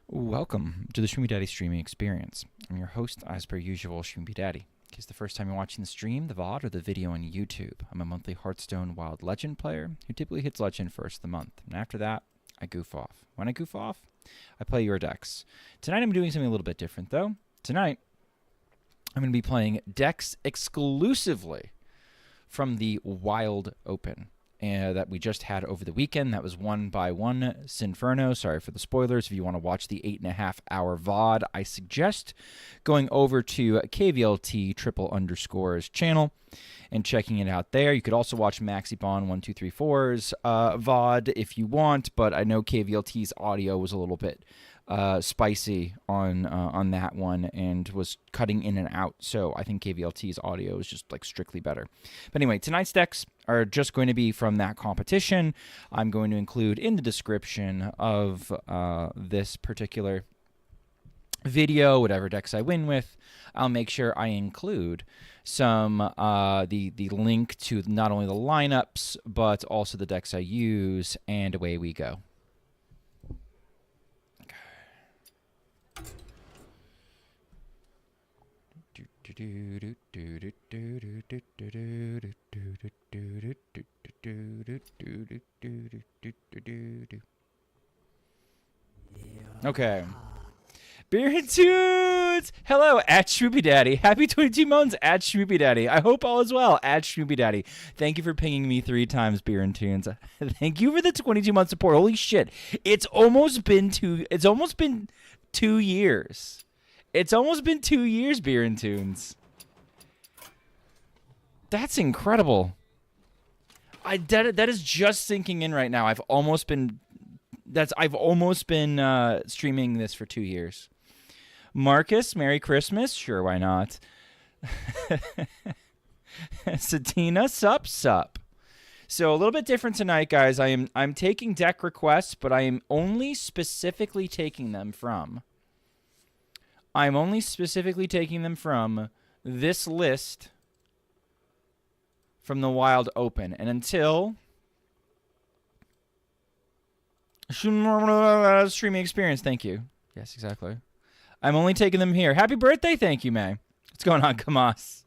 Welcome to the Schmoopydady streaming experience. I'm your host, as per usual, Schmoopydady. In case the first time you're watching the stream, the VOD, or the video on YouTube, I'm a monthly Hearthstone Wild Legend player who typically hits Legend first of the month. And after that, I goof off. When I goof off, I play your decks. Tonight I'm doing something a little bit different, though. Tonight, I'm going to be playing decks exclusively from the Wild Open that we just had over the weekend. That was won by one Sinferno. Sorry for the spoilers. If you want to watch the 8.5-hour VOD, I suggest going over to KVLT __ channel and checking it out there. You could also watch MaxiBon1234's VOD if you want, but I know KVLT's audio was a little bit spicy on that one and was cutting in and out, so I think KVLT's audio is just like strictly better. But anyway, tonight's decks are just going to be from that competition. I'm going to include in the description of this particular video whatever decks I win with. I'll make sure I include some the link to not only the lineups but also the decks I use, and away we go. Okay. Beer and Tunes! Hello, at Schmoopydady. Happy 22 months at Schmoopydady. I hope all is well at Schmoopydady. Thank you for pinging me 3 times, Beer and Tunes. Thank you for the 22-month support. Holy shit. It's almost been 2 years. It's almost been 2 years, Beer and Tunes. That's incredible. That is just sinking in right now. I've almost been streaming this for 2 years. Marcus, Merry Christmas. Sure, why not? Satina, sup. So a little bit different tonight, guys. I'm taking deck requests, but I am only specifically taking them from this list from the Wild Open. And until streaming experience, thank you. Yes, exactly. I'm only taking them here. Happy birthday, thank you, May. What's going on, Kamas?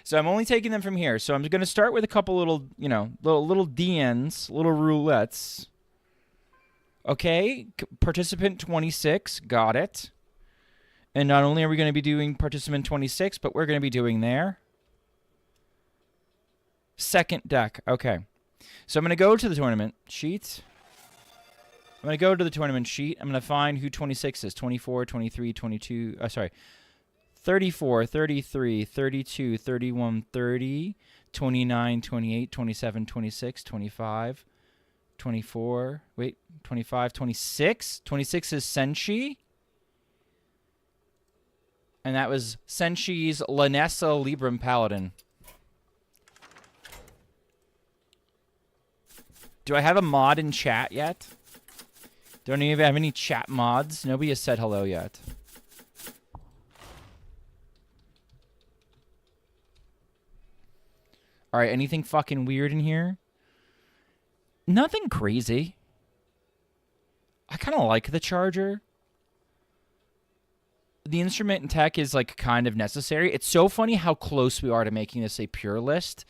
So I'm only taking them from here. So I'm going to start with a couple little, little DNs, little roulettes. Okay, participant 26, got it. And not only are we going to be doing participant 26, but we're going to be doing their second deck. Okay. So I'm going to go to the tournament sheet. I'm going to find who 26 is. 24, 23, 22. Sorry. 34, 33, 32, 31, 30, 29, 28, 27, 26, 25, 24. Wait, 25, 26. 26 is Senshi. And that was Senshi's Lanessa Libram Paladin. Do I have a mod in chat yet? Don't even have any chat mods. Nobody has said hello yet. Alright, anything fucking weird in here? Nothing crazy. I kind of like the charger. The instrument and tech is like kind of necessary. It's so funny how close we are to making this a pure list.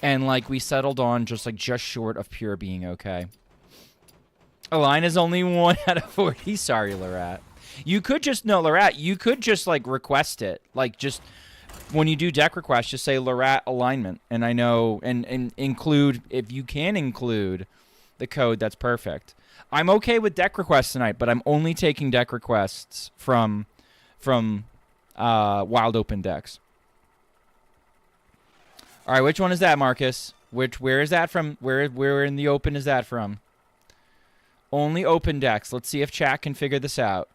And like we settled on just short of pure being okay. Align is only 1 out of 40. Sorry, Lorette. You could just, no, Lorette, you could just like request it. Like just when you do deck requests, just say Lorette alignment. And I know, and include, if you can include the code, that's perfect. I'm okay with deck requests tonight, but I'm only taking deck requests from Wild Open decks. All right, which one is that, Marcus? Where is that from? Where in the open is that from? Only open decks. Let's see if chat can figure this out.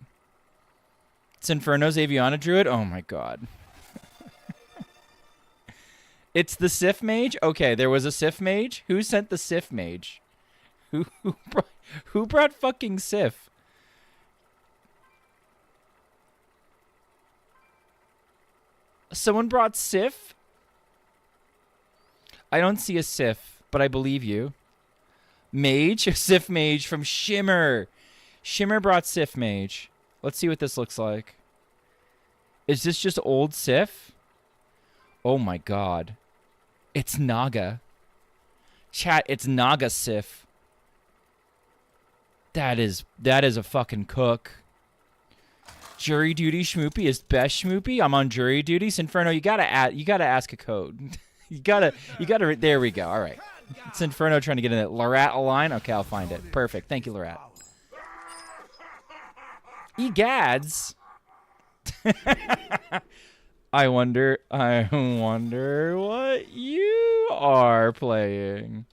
It's Inferno's Aviana Druid. Oh my god. It's the Sif Mage. Okay, there was a Sif Mage. Who sent the Sif Mage? Who brought fucking Sif? Someone brought Sif? I don't see a Sif, but I believe you. Mage? Sif Mage from Shimmer. Shimmer brought Sif Mage. Let's see what this looks like. Is this just old Sif? Oh my god. It's Naga. Chat, it's Naga Sif. That is a fucking cook. Jury duty Schmoopy is best Schmoopy. I'm on jury duty. Sinferno, you gotta ask a code. you gotta there we go. Alright. It's Inferno trying to get in it. Lorat line? Okay, I'll find it. Perfect. Thank you, Lorat. Egads. I wonder what you are playing.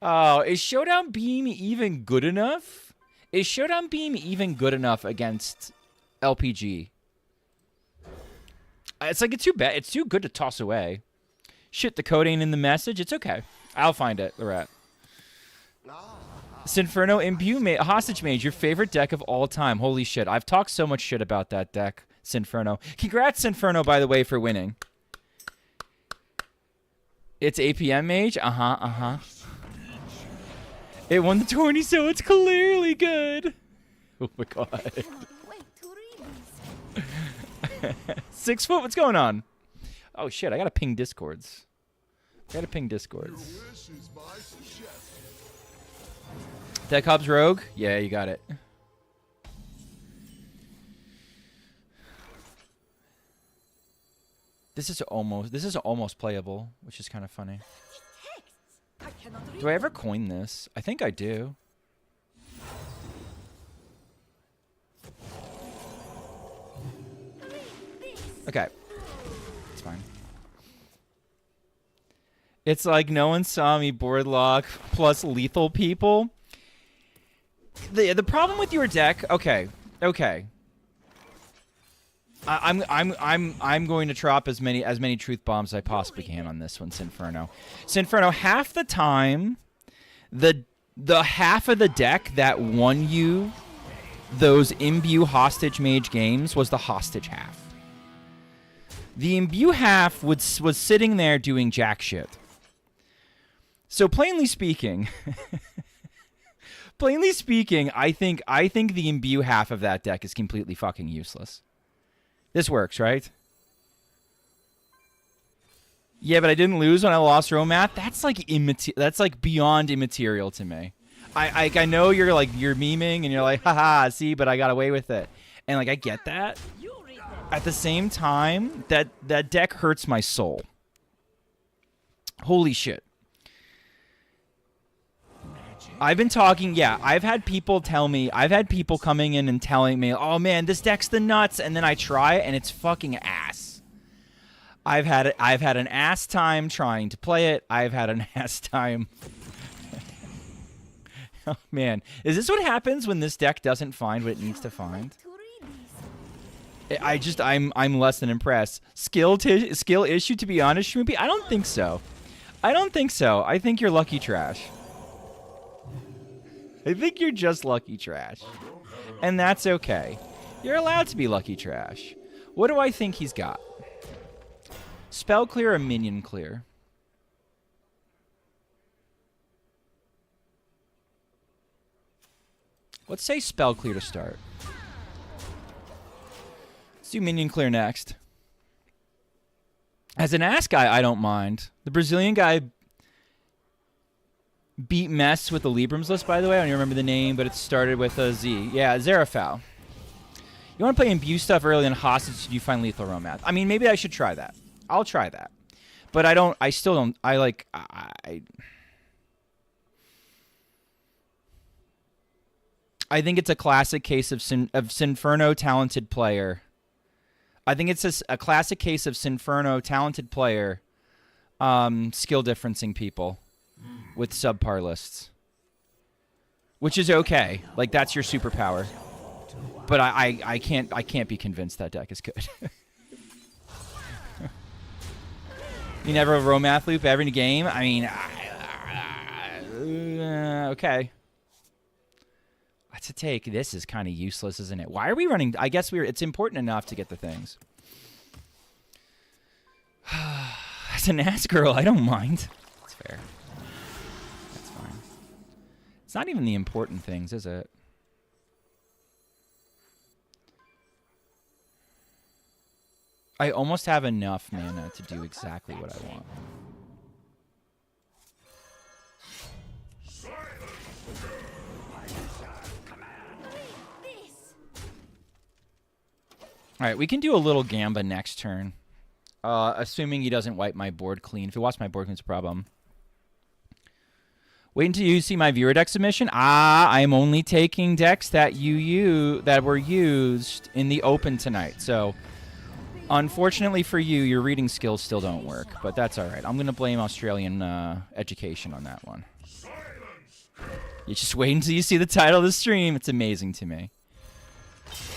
Oh, is Showdown Beam even good enough? Is Showdown Beam even good enough against LPG? It's like it's too bad. It's too good to toss away. Shit, the code ain't in the message. It's okay. I'll find it, Lorat. Sinferno Imbue Hostage Mage, your favorite deck of all time. Holy shit. I've talked so much shit about that deck, Sinferno. Congrats, Sinferno, by the way, for winning. It's APM Mage? Uh-huh. It won the tourney, so it's clearly good. Oh my god. 6 foot, what's going on? Oh shit, I gotta ping Discords. Deck Hubs Rogue? Yeah, you got it. This is almost playable, which is kind of funny. Do I ever coin this? I think I do. Okay. It's fine. It's like no one saw me board lock plus lethal people. The problem with your deck, okay. I'm going to drop as many truth bombs as I possibly can on this one, Sinferno. Sinferno, half the time, the half of the deck that won you those Imbue Hostage Mage games was the hostage half. The Imbue half was sitting there doing jack shit. So plainly speaking, I think the Imbue half of that deck is completely fucking useless. This works, right? Yeah, but I didn't lose when I lost Romath. That's like beyond immaterial to me. I know you're memeing and you're like, haha, see, but I got away with it. And like I get that. At the same time, that deck hurts my soul. Holy shit. I've been talking, yeah, I've had people coming in and telling me, oh man, this deck's the nuts, and then I try it and it's fucking ass. I've had an ass time trying to play it. I've had an ass time. Oh man, is this what happens when this deck doesn't find what it needs to find? I'm less than impressed. Skill issue, to be honest, Schmoopy? I don't think so. I think you're lucky trash. I think you're just lucky trash. And that's okay. You're allowed to be lucky trash. What do I think he's got? Spell clear or minion clear? Let's say spell clear to start. Let's do minion clear next. As an ass guy, I don't mind. The Brazilian guy beat Mess with the Librams list, by the way. I don't even remember the name, but it started with a Z. Yeah, Xeraphal. You want to play Imbue stuff early in Hostage, did you find Lethal Romath? I mean, maybe I should try that. I'll try that. But I still don't, I think it's a classic case of Sinferno talented player. I think it's a classic case of Sinferno talented player skill differencing people with subpar lists. Which is okay. Like, that's your superpower. But I can't be convinced that deck is good. You never Romath loop every game? I mean, okay. What's it take? This is kind of useless, isn't it? Why are we running? I guess it's important enough to get the things. As an ass girl, I don't mind. That's fair. That's fine. It's not even the important things, is it? I almost have enough mana to do exactly what I want. Alright, we can do a little Gamba next turn. Assuming he doesn't wipe my board clean. If he wipes my board clean, it's a problem. Wait until you see my viewer deck submission. I'm only taking decks that that were used in the open tonight. So, unfortunately for you, your reading skills still don't work. But that's alright. I'm going to blame Australian education on that one. You just wait until you see the title of the stream. It's amazing to me.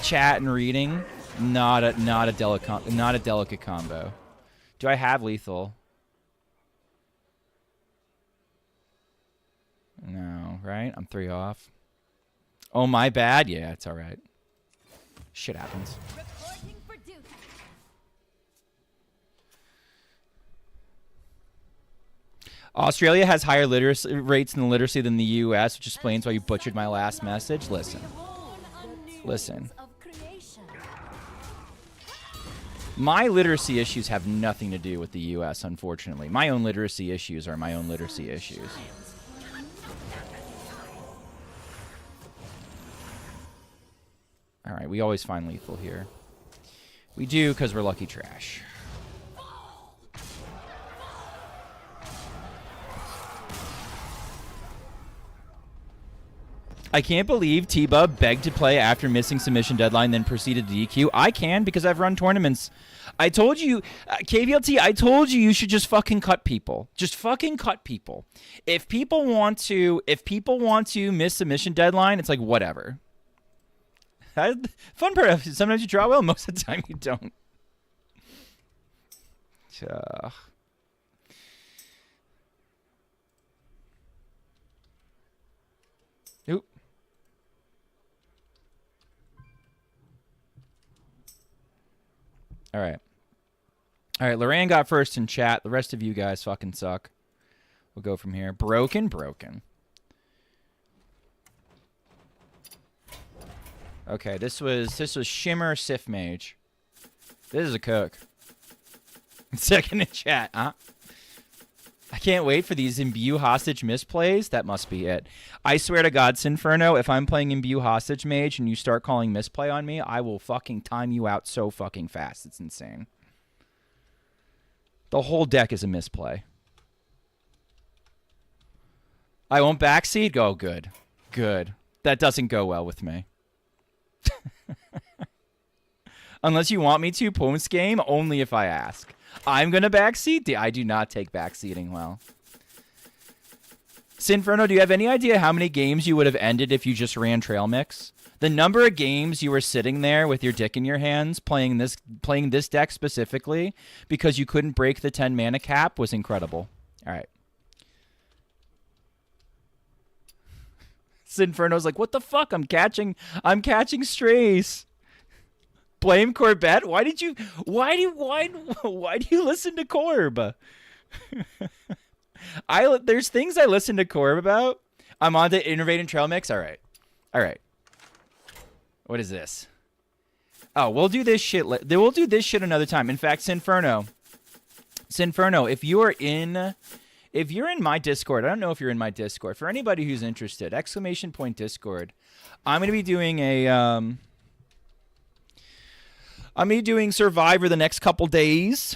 Chat and reading, not a delicate combo. Do I have lethal? No, right? I'm 3 off. Oh, my bad. Yeah, it's all right. Shit happens. Australia has higher literacy rates in the literacy than the U.S., which explains why you butchered my last message. Listen. My literacy issues have nothing to do with the U.S., unfortunately. My own literacy issues are my own literacy issues. All right, we always find lethal here. We do because we're lucky trash. I can't believe T-Bub begged to play after missing submission deadline, then proceeded to DQ. I can because I've run tournaments. I told you, KVLT, I told you should just fucking cut people. Just fucking cut people. If people want to miss submission deadline, it's like whatever. Fun part, sometimes you draw well, most of the time you don't. Oop. All right. All right, Lorraine got first in chat. The rest of you guys fucking suck. We'll go from here. Broken. Okay, this was Shimmer Sif Mage. This is a cook. Second in chat, huh? I can't wait for these Imbue Hostage misplays. That must be it. I swear to God, Sinferno, if I'm playing Imbue Hostage Mage and you start calling misplay on me, I will fucking time you out so fucking fast. It's insane. The whole deck is a misplay. I won't backseat? Oh, good. Good. That doesn't go well with me. Unless you want me to post game, only if I ask. I'm going to backseat? I do not take backseating well. Sinferno, do you have any idea how many games you would have ended if you just ran Trail Mix? The number of games you were sitting there with your dick in your hands playing this deck specifically because you couldn't break the 10 mana cap was incredible. All right. Sinferno's like, what the fuck? I'm catching strays. Blame Corbett? Why do you listen to Corb? There's things I listen to Corb about. I'm on to Innovate and Trail Mix. All right. What is this? Oh, we'll do this shit. We'll do this shit another time. In fact, Sinferno, if you're in my Discord, I don't know if you're in my Discord. For anybody who's interested, ! Discord. I'm gonna be doing Survivor the next couple days.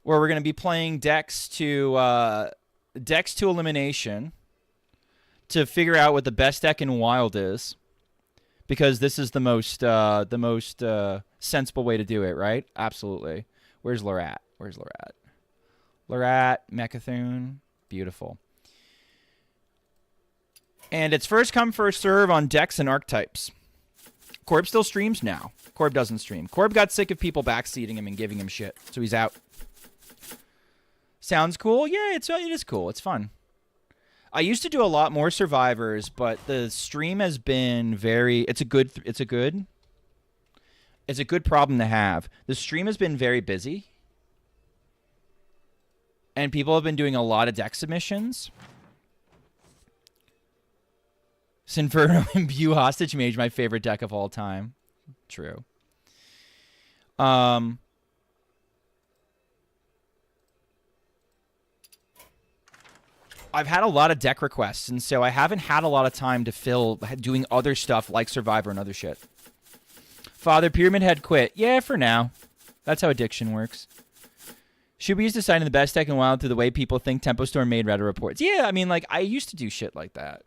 Where we're going to be playing decks to elimination to figure out what the best deck in Wild is. Because this is the most sensible way to do it, right? Absolutely. Where's Lorat? Lorat, Mechathune. Beautiful. And it's first come, first serve on decks and archetypes. Corb still streams now. Corb doesn't stream. Corb got sick of people backseating him and giving him shit, so he's out. Sounds cool? Yeah, it is cool. It's fun. I used to do a lot more Survivors, but the stream has been it's a good problem to have. The stream has been very busy. And people have been doing a lot of deck submissions. Sinferno Imbue Hostage Mage, my favorite deck of all time. True. I've had a lot of deck requests, and so I haven't had a lot of time to fill doing other stuff like Survivor and other shit. Father Pyramid Head quit. Yeah, for now. That's how addiction works. Should we use deciding the best deck in Wild through the way people think Tempo Storm made Reddit reports? Yeah, I mean, like, I used to do shit like that.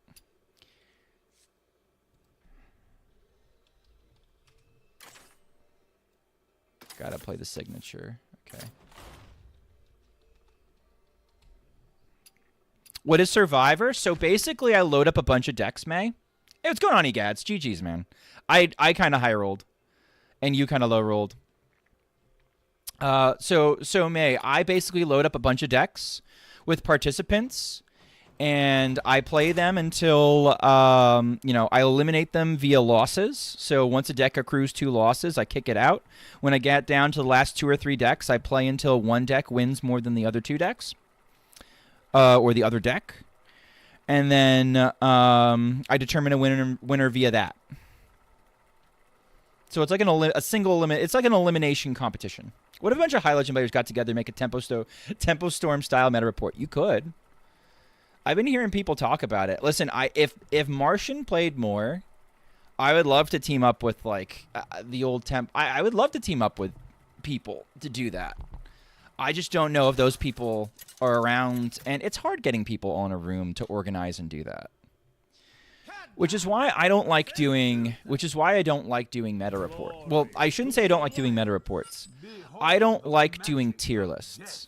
Gotta play the signature. Okay. What is Survivor? So basically, I load up a bunch of decks, May. Hey, what's going on, egads? GG's, man. I kind of high rolled, and you kind of low rolled. So May, I basically load up a bunch of decks with participants, and I play them until you know, I eliminate them via losses. So once a deck accrues 2 losses, I kick it out. When I get down to the last 2 or 3 decks, I play until one deck wins more than the other 2 decks, or the other deck, and then I determine a winner via that. So it's like a single limit. It's like an elimination competition. What if a bunch of high legend players got together and make a Tempo Storm style meta report? You could. I've been hearing people talk about it. Listen, if Martian played more, I would love to team up with like the old temp. I would love to team up with people to do that. I just don't know if those people are around, and it's hard getting people all in a room to organize and do that. Which is why I don't like doing. Which is why I don't like doing meta report. Well, I shouldn't say I don't like doing meta reports. I don't like doing tier lists.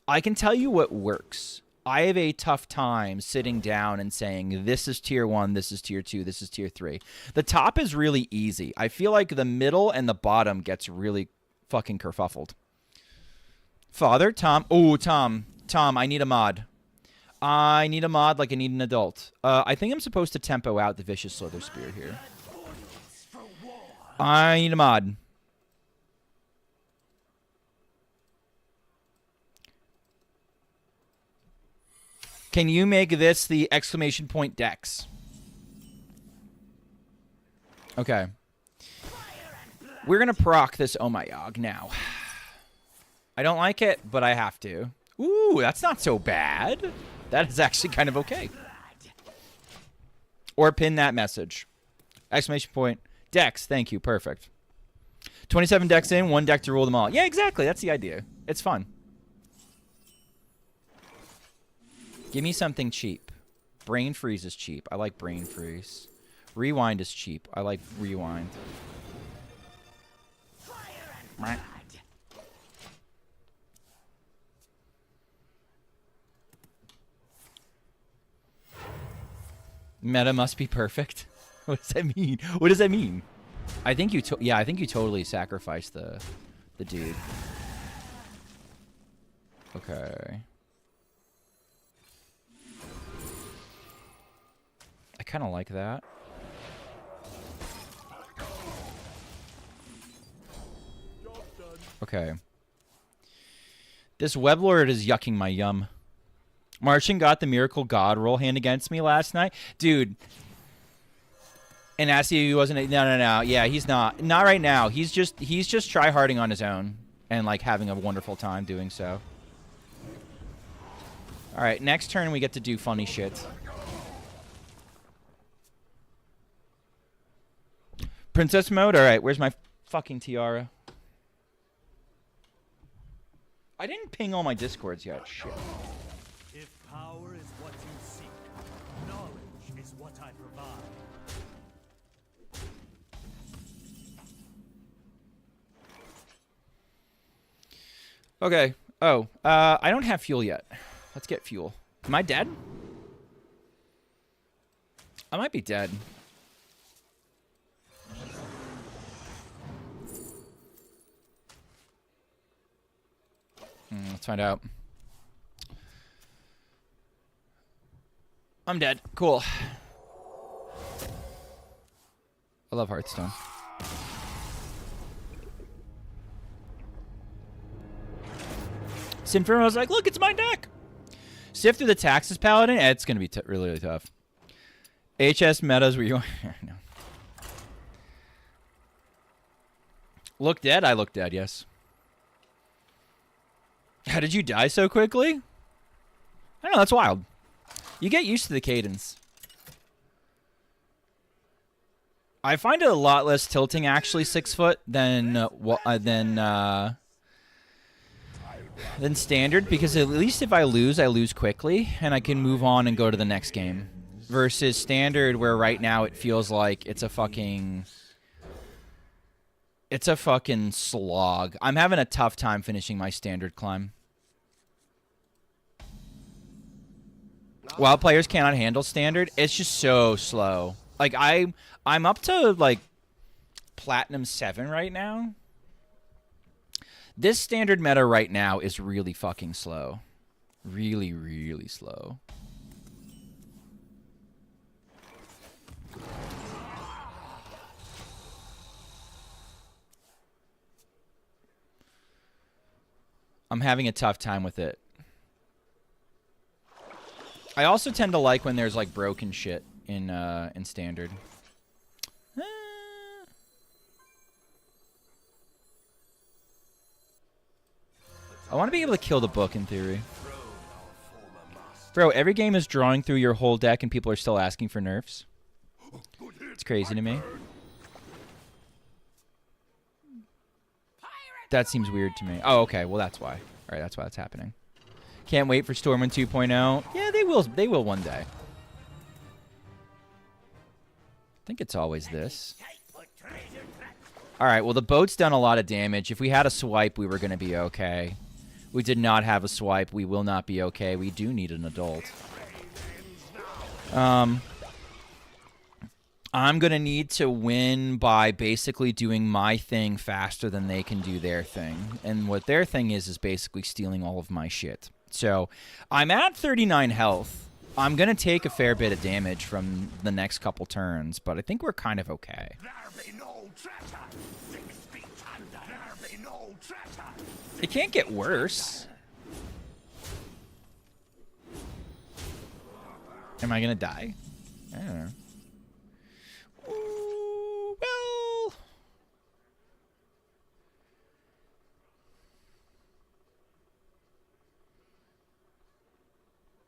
I can tell you what works. I have a tough time sitting down and saying, this is tier 1, this is tier 2, this is tier 3. The top is really easy. I feel like the middle and the bottom gets really fucking kerfuffled. Father, Tom. Oh, Tom, I need a mod. I need a mod like I need an adult. I think I'm supposed to tempo out the Vicious Slither Spear here. I need a mod. Can you make this the exclamation point Dex? Okay. We're going to proc this Omayog now. I don't like it, but I have to. Ooh, that's not so bad. That is actually kind of okay. Or pin that message. Exclamation point. Dex, thank you. Perfect. 27 decks in, 1 deck to rule them all. Yeah, exactly. That's the idea. It's fun. Give me something cheap. Brain Freeze is cheap. I like Brain Freeze. Rewind is cheap. I like Rewind. Meta must be perfect. What does that mean? What does that mean? I think you I think you totally sacrificed the dude. Okay. I kind of like that. Okay. This Weblord is yucking my yum. Martian got the Miracle God roll hand against me last night. Dude. And Assi wasn't... No. Yeah, he's not. Not right now. He's just try-harding on his own. And, like, having a wonderful time doing so. Alright, next turn we get to do funny shit. Princess mode? Alright, where's my fucking tiara? I didn't ping all my discords yet. Shit. If power is what you seek, knowledge is what I provide. Okay. Oh, I don't have fuel yet. Let's get fuel. Am I dead? I might be dead. Let's find out. I'm dead. Cool. I love Hearthstone. Sinferno's like, look, it's my deck. Sift through the Taxes Paladin. It's going to be really, really tough. HS metas where you... no. Look dead? I look dead, yes. How did you die so quickly? I don't know, that's wild. You get used to the cadence. I find it a lot less tilting, actually, 6 foot than standard, because at least if I lose quickly, and I can move on and go to the next game. Versus standard, where right now it feels like it's a fucking slog. I'm having a tough time finishing my standard climb. While players cannot handle standard, it's just so slow. Like I'm up to like Platinum 7 right now. This standard meta right now is really fucking slow. Really, really slow. I'm having a tough time with it. I also tend to like when there's like broken shit in standard. I want to be able to kill the book in theory. Bro, every game is drawing through your whole deck and people are still asking for nerfs. It's crazy to me. That seems weird to me. Oh, okay. Well, that's why. All right, that's why that's happening. Can't wait for Stormwind 2.0. Yeah, they will. They will one day. I think it's always this. All right. Well, the boat's done a lot of damage. If we had a swipe, we were going to be okay. We did not have a swipe. We will not be okay. We do need an adult. I'm going to need to win by basically doing my thing faster than they can do their thing. And what their thing is basically stealing all of my shit. So I'm at 39 health. I'm going to take a fair bit of damage from the next couple turns, but I think we're kind of okay. It can't get worse. Am I going to die? I don't know. Ooh, well.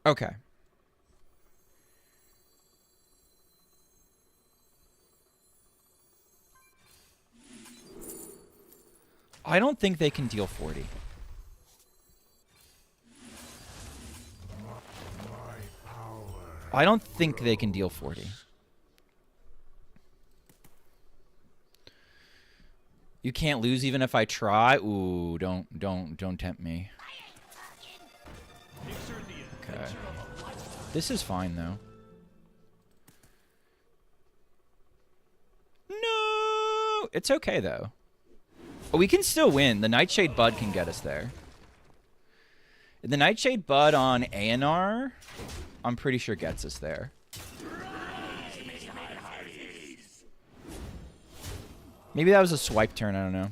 Okay. I don't think they can deal 40. I don't think they can deal 40. You can't lose even if I try. Ooh, don't tempt me. Okay. This is fine though. No, it's okay though. But we can still win. The Nightshade Bud can get us there. The Nightshade Bud on ANR, I'm pretty sure gets us there. Maybe that was a swipe turn, I don't know.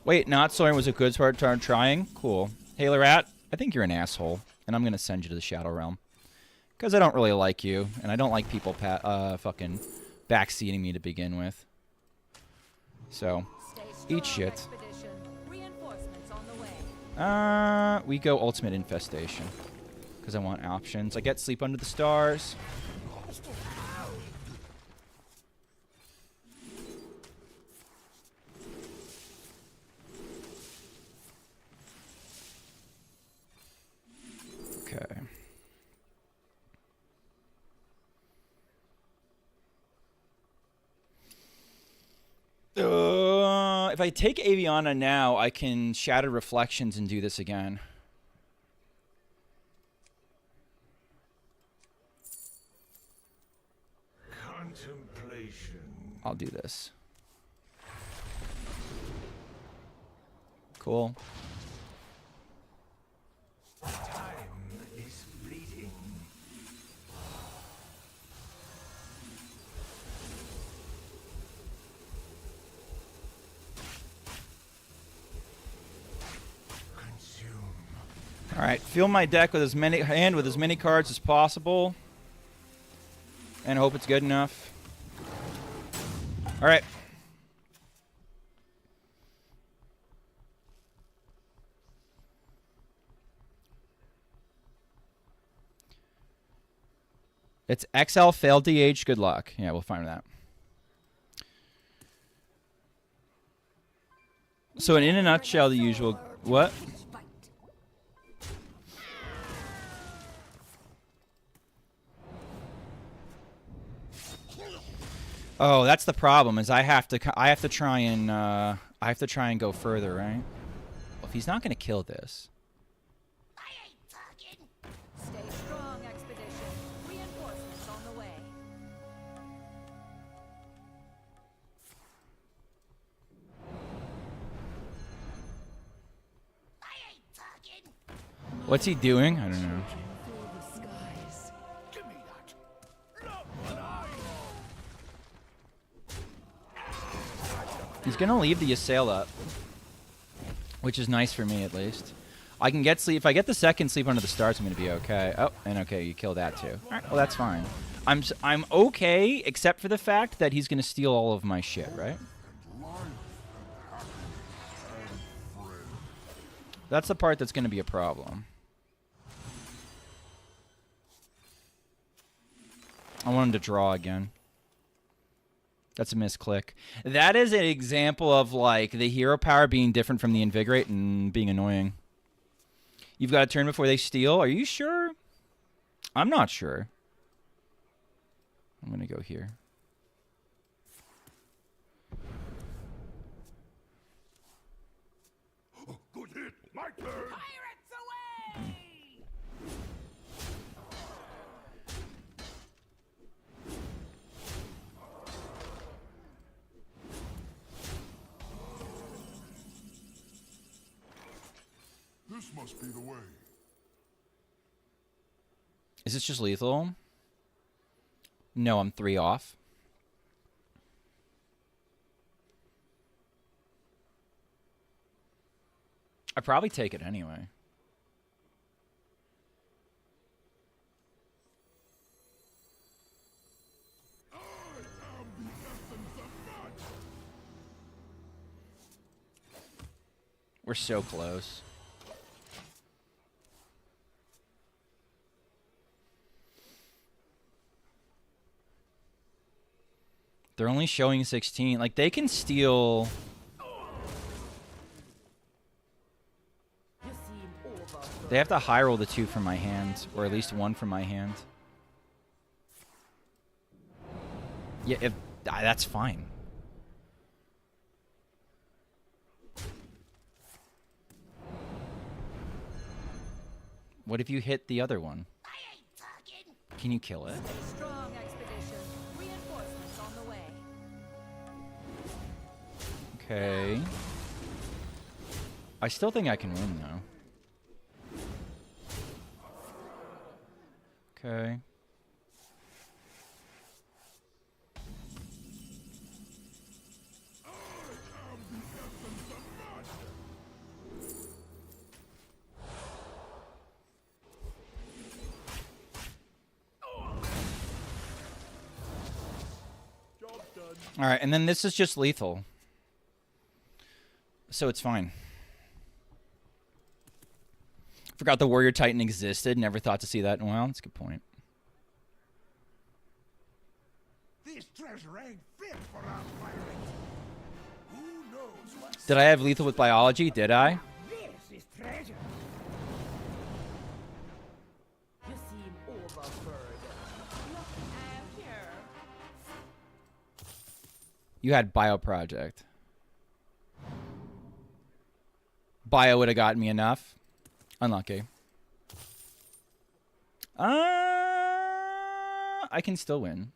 Wait, not Soaring was a good start turn trying? Cool. Hey, Rat, I think you're an asshole, and I'm going to send you to the Shadow Realm. Because I don't really like you, and I don't like people fucking backseating me to begin with. So, eat shit. We go Ultimate Infestation. Because I want options. I get Sleep Under the Stars. Okay. If I take Aviana now, I can Shatter Reflections and do this again. Contemplation. I'll do this. Cool. Alright, fill my deck with as many cards as possible. And hope it's good enough. Alright. It's XL failed DH. Good luck. Yeah, we'll find that. So in a nutshell, the usual... What? Oh, that's the problem. Is I have to try and go further, right? Well, if he's not gonna kill this. Stay strong, expedition. Reinforcements on the way. What's he doing? I don't know. He's gonna leave the Assail up, which is nice for me at least. I can get sleep. If I get the second sleep under the stars, I'm gonna be okay. Oh, and okay, you kill that too. All right, well that's fine. I'm okay, except for the fact that he's gonna steal all of my shit, right? That's the part that's gonna be a problem. I want him to draw again. That's a misclick. That is an example of, like, the hero power being different from the Invigorate and being annoying. You've got a turn before they steal? Are you sure? I'm not sure. I'm going to go here. Oh, good hit. My turn. Pirates away! This must be the way. Is this just lethal? No, I'm 3 off. I'd probably take it anyway. We're so close. They're only showing 16. Like, they can steal... They have to high roll the 2 from my hand, or at least 1 from my hand. Yeah, if that's fine. What if you hit the other one? Can you kill it? Stay strong, expedition. Reinforcements on the way. Okay. I still think I can win, though. Okay. All right, and then this is just lethal. So it's fine. Forgot the Warrior Titan existed. Never thought to see that in a while. That's a good point. This treasure ain't fit for our pirates. Who knows what's... Did I have lethal with biology? Did I? This is treasure. You seem overburdened. Look, I'm here. You had Bio Project. Bio would have gotten me enough. Unlucky. I can still win.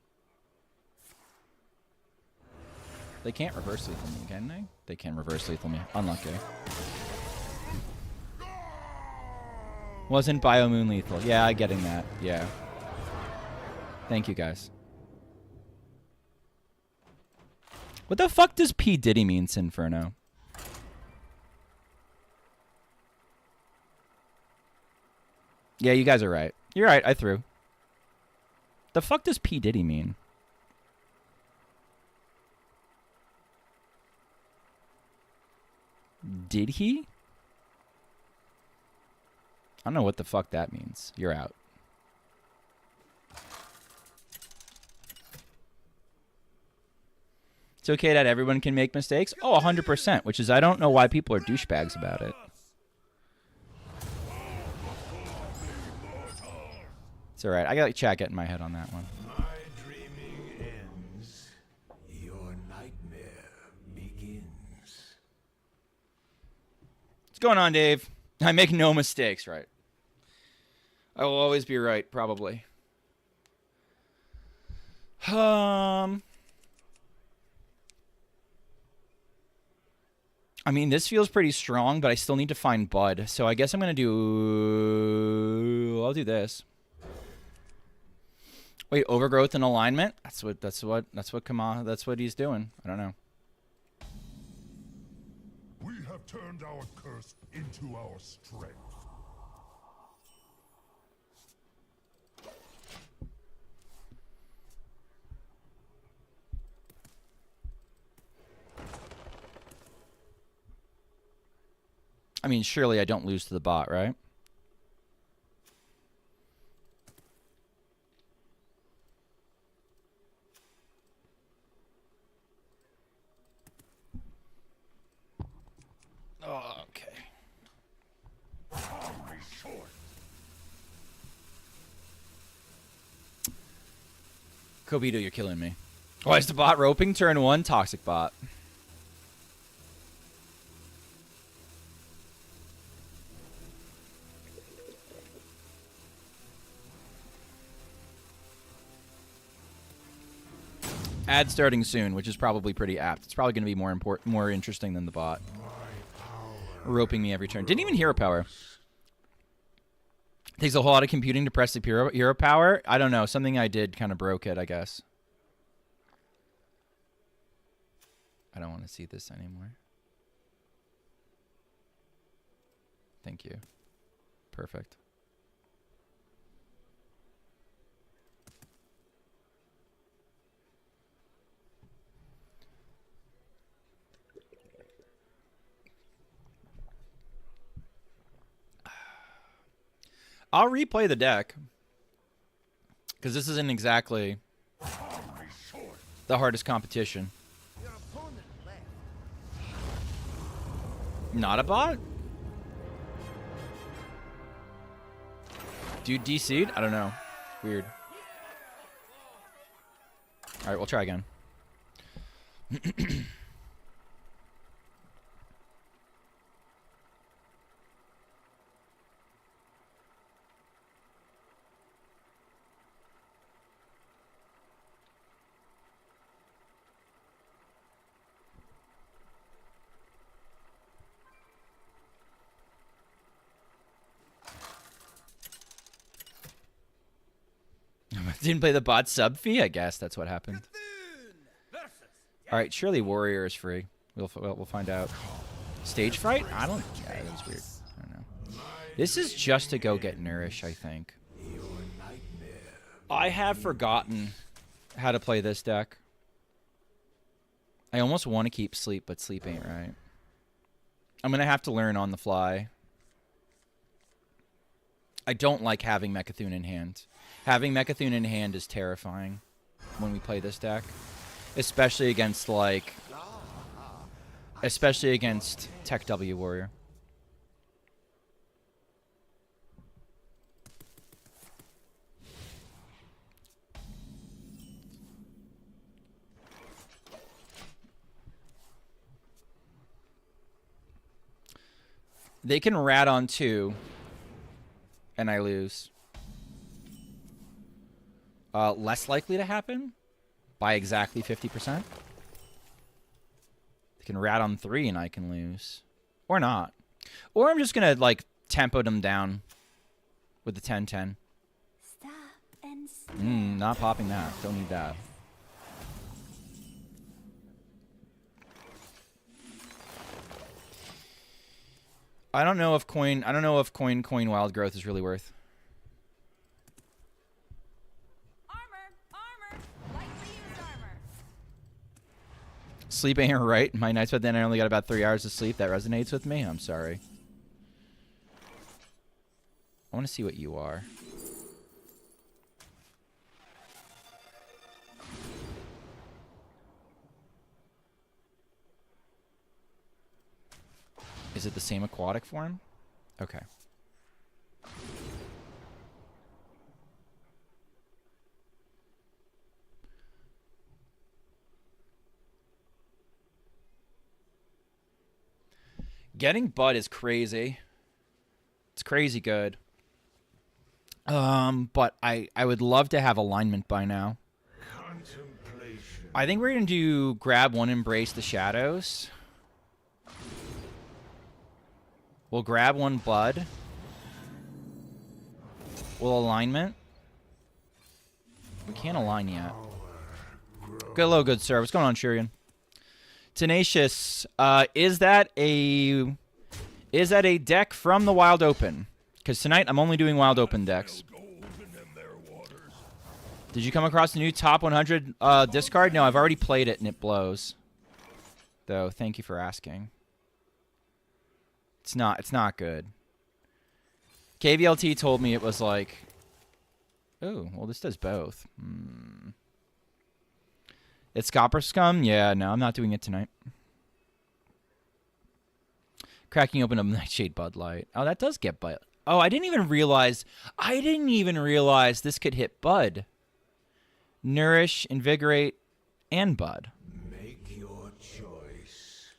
They can't reverse lethal me, can they? They can reverse lethal me. Unlucky. Wasn't Bio Moon lethal. Yeah, I'm getting that. Yeah. Thank you, guys. What the fuck does P. Diddy mean, Sinferno? Yeah, you guys are right. You're right. I threw. The fuck does P. Diddy mean? Did he? I don't know what the fuck that means. You're out. It's okay that everyone can make mistakes? Oh, 100%, which is I don't know why people are douchebags about it. It's alright. I got chat getting my head on that one. My dreaming ends. Your nightmare begins. What's going on, Dave? I make no mistakes, right? I will always be right, probably. I mean, this feels pretty strong, but I still need to find Bud. So I guess I'm gonna do. I'll do this. Wait, overgrowth and alignment. That's what he's doing. I don't know. We have turned our curse into our strength. I mean, surely I don't lose to the bot, right? Oh, okay. Kobito, you're killing me. Why is the bot roping? Turn 1, toxic bot. Ad starting soon, which is probably pretty apt. It's probably going to be more interesting than the bot. Roping me every turn. Didn't even hero power. Takes a whole lot of computing to press the hero power. I don't know. Something I did kind of broke it, I guess. I don't want to see this anymore. Thank you. Perfect. I'll replay the deck. Because this isn't exactly the hardest competition. Not a bot? Dude DC'd? I don't know. Weird. Alright, we'll try again. Didn't play the bot sub fee? I guess that's what happened. All right, surely Warrior is free. We'll find out. Stage fright? I don't. Yeah, that was weird. I don't know. This is just to go get Nourish, I think. I have forgotten how to play this deck. I almost want to keep Sleep, but Sleep ain't right. I'm gonna have to learn on the fly. I don't like having Mecha'thun in hand. Having Mecha'thun in hand is terrifying when we play this deck. Especially against, like... Especially against Tech W Warrior. They can rat on 2, and I lose. Less likely to happen by exactly 50%. They can rat on 3 and I can lose. Or not. Or I'm just going to, like, tempo them down with the 10-10. Stop and Not popping that. Don't need that. I don't know if coin wild growth is really worth. sleep ain't right. My nights, but then I only got about 3 hours of sleep. That resonates with me. I'm sorry. I want to see what you are. Is it the same aquatic form? Okay. Getting Bud is crazy. It's crazy good. But I would love to have alignment by now. I think we're going to do grab one, Embrace the Shadows. We'll grab one Bud. We'll alignment. We can't align yet. Hello, good sir. What's going on, Shurian? Tenacious, is that a deck from the Wild Open? Because tonight I'm only doing Wild Open decks. Did you come across the new top 100 discard? No, I've already played it and it blows. Though, thank you for asking. It's not good. KVLT told me it was like, oh, well this does both. It's Copper Scum? Yeah, no, I'm not doing it tonight. Cracking open a Nightshade Bud Light. Oh, that does get Bud. Oh, I didn't even realize this could hit Bud. Nourish, Invigorate, and Bud. Make your choice.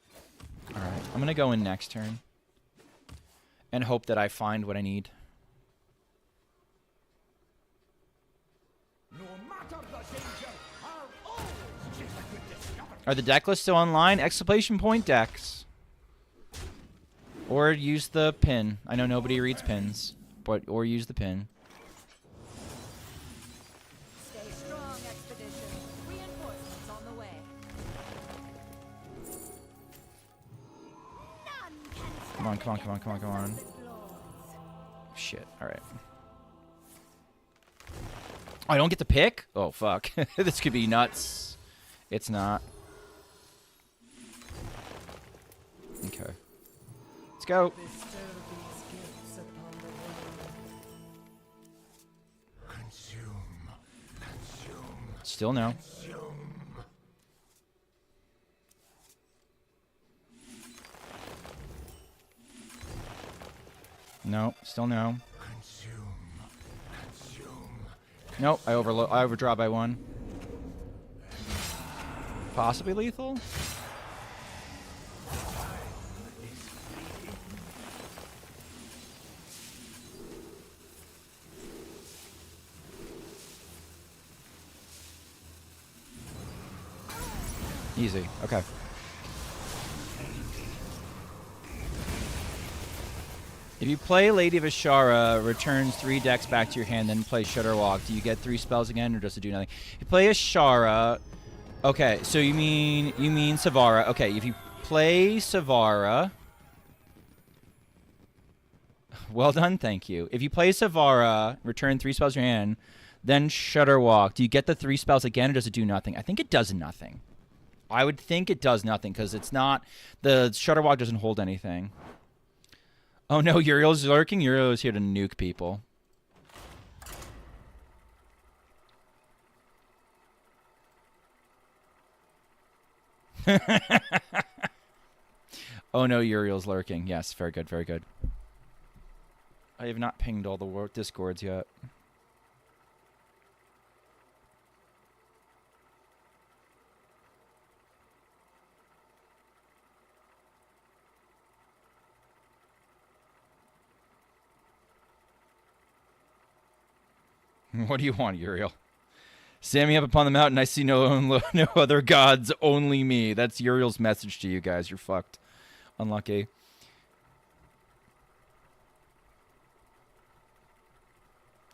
Alright, I'm going to go in next turn. And hope that I find what I need. No matter the danger, I'll always chase a good discovery. Are the deck lists still online? Exclamation point decks. Or use the pin. I know nobody reads pins. Or use the pin. Stay strong, Expedition. Reinforcements on the way. Come on, come on, come on, come on, come on. Shit, alright. Oh, I don't get to pick? Oh, fuck. This could be nuts. It's not. Okay. Let's go. Consume. Still no. No, still no. Nope, I overdraw by 1. Possibly lethal? Easy. Okay. If you play Lady of Ashara, returns 3 decks back to your hand, then play Shudderwalk, do you get 3 spells again, or does it do nothing? If you play Ashara, okay, so you mean Savara. Okay, if you play Savara, well done, thank you. If you play Savara, return 3 spells to your hand, then Shudderwalk, do you get the 3 spells again, or does it do nothing? I think it does nothing. I would think it does nothing, because it's not, the Shudderwalk doesn't hold anything. Oh no, Uriel's lurking? Uriel's here to nuke people. Oh no, Uriel's lurking. Yes, very good, very good. I have not pinged all the discords yet. What do you want, Uriel? Stand me up upon the mountain. I see no other gods, only me. That's Uriel's message to you guys. You're fucked. Unlucky.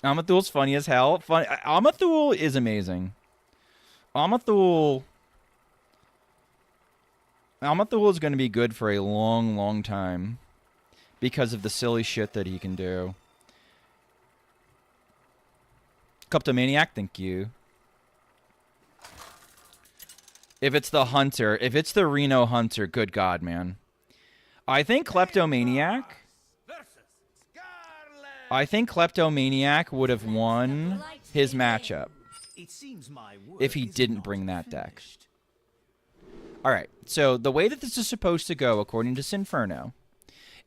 Amathul's funny as hell. Amathul is amazing. Amathul is going to be good for a long, long time because of the silly shit that he can do. Cuptomaniac, thank you. If it's the Hunter, if it's the Reno Hunter, good God, man. I think Kleptomaniac would have won his matchup if he didn't bring that deck. All right, so the way that this is supposed to go, according to Sinferno,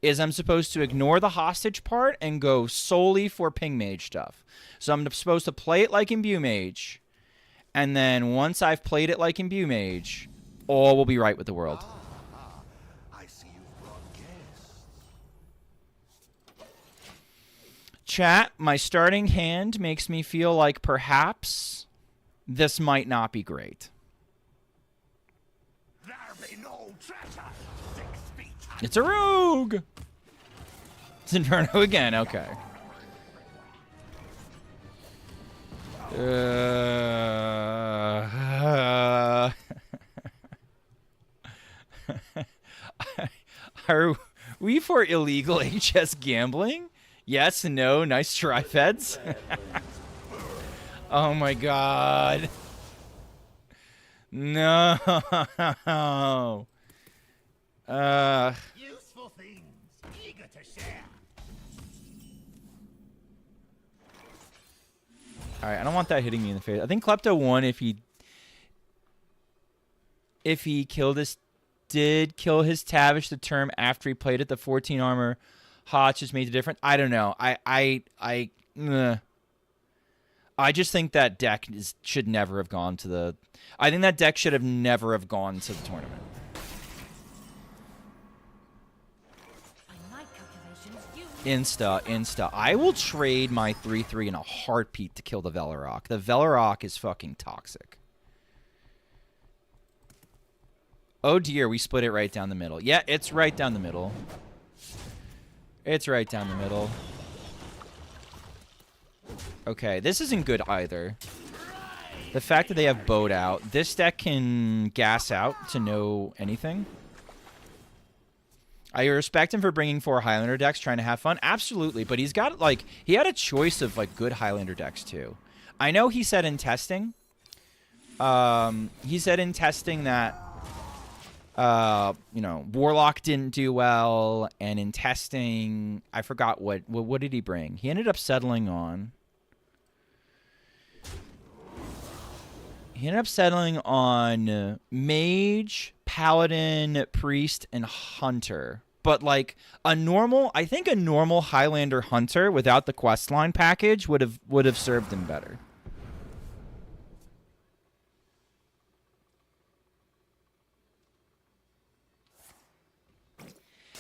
is I'm supposed to ignore the hostage part and go solely for Ping Mage stuff. So I'm supposed to play it like Imbue Mage, and then once I've played it like Imbue Mage, all will be right with the world. I see you've brought guests. Chat, my starting hand makes me feel like perhaps this might not be great. There be no treasure. 6 feet. It's a rogue! It's Inferno again, okay. Are we for illegal HS gambling? Yes, no, nice try, feds. Oh my god. No. Useful things. Eager to share. Alright, I don't want that hitting me in the face. I think Klepto won if he did kill his Tavish the term after he played it. The 14 armor Hotch just made the difference. I don't know. I just think that deck should never have gone to the... I think that deck should have never have gone to the tournament. Insta. I will trade my 3/3 in a heartbeat to kill the Velarok. The Velarok is fucking toxic. Oh dear, we split it right down the middle. Yeah, it's right down the middle. It's right down the middle. Okay, this isn't good either. The fact that they have Boat out. This deck can gas out to know anything. I respect him for bringing 4 Highlander decks, trying to have fun. Absolutely, but he's got, like, he had a choice of, like, good Highlander decks, too. I know he said in testing, that, you know, Warlock didn't do well, and in testing, I forgot what did he bring? He ended up settling on... He ended up settling on Mage, Paladin, Priest, and Hunter. But, like, I think a normal Highlander Hunter without the questline package would have served him better.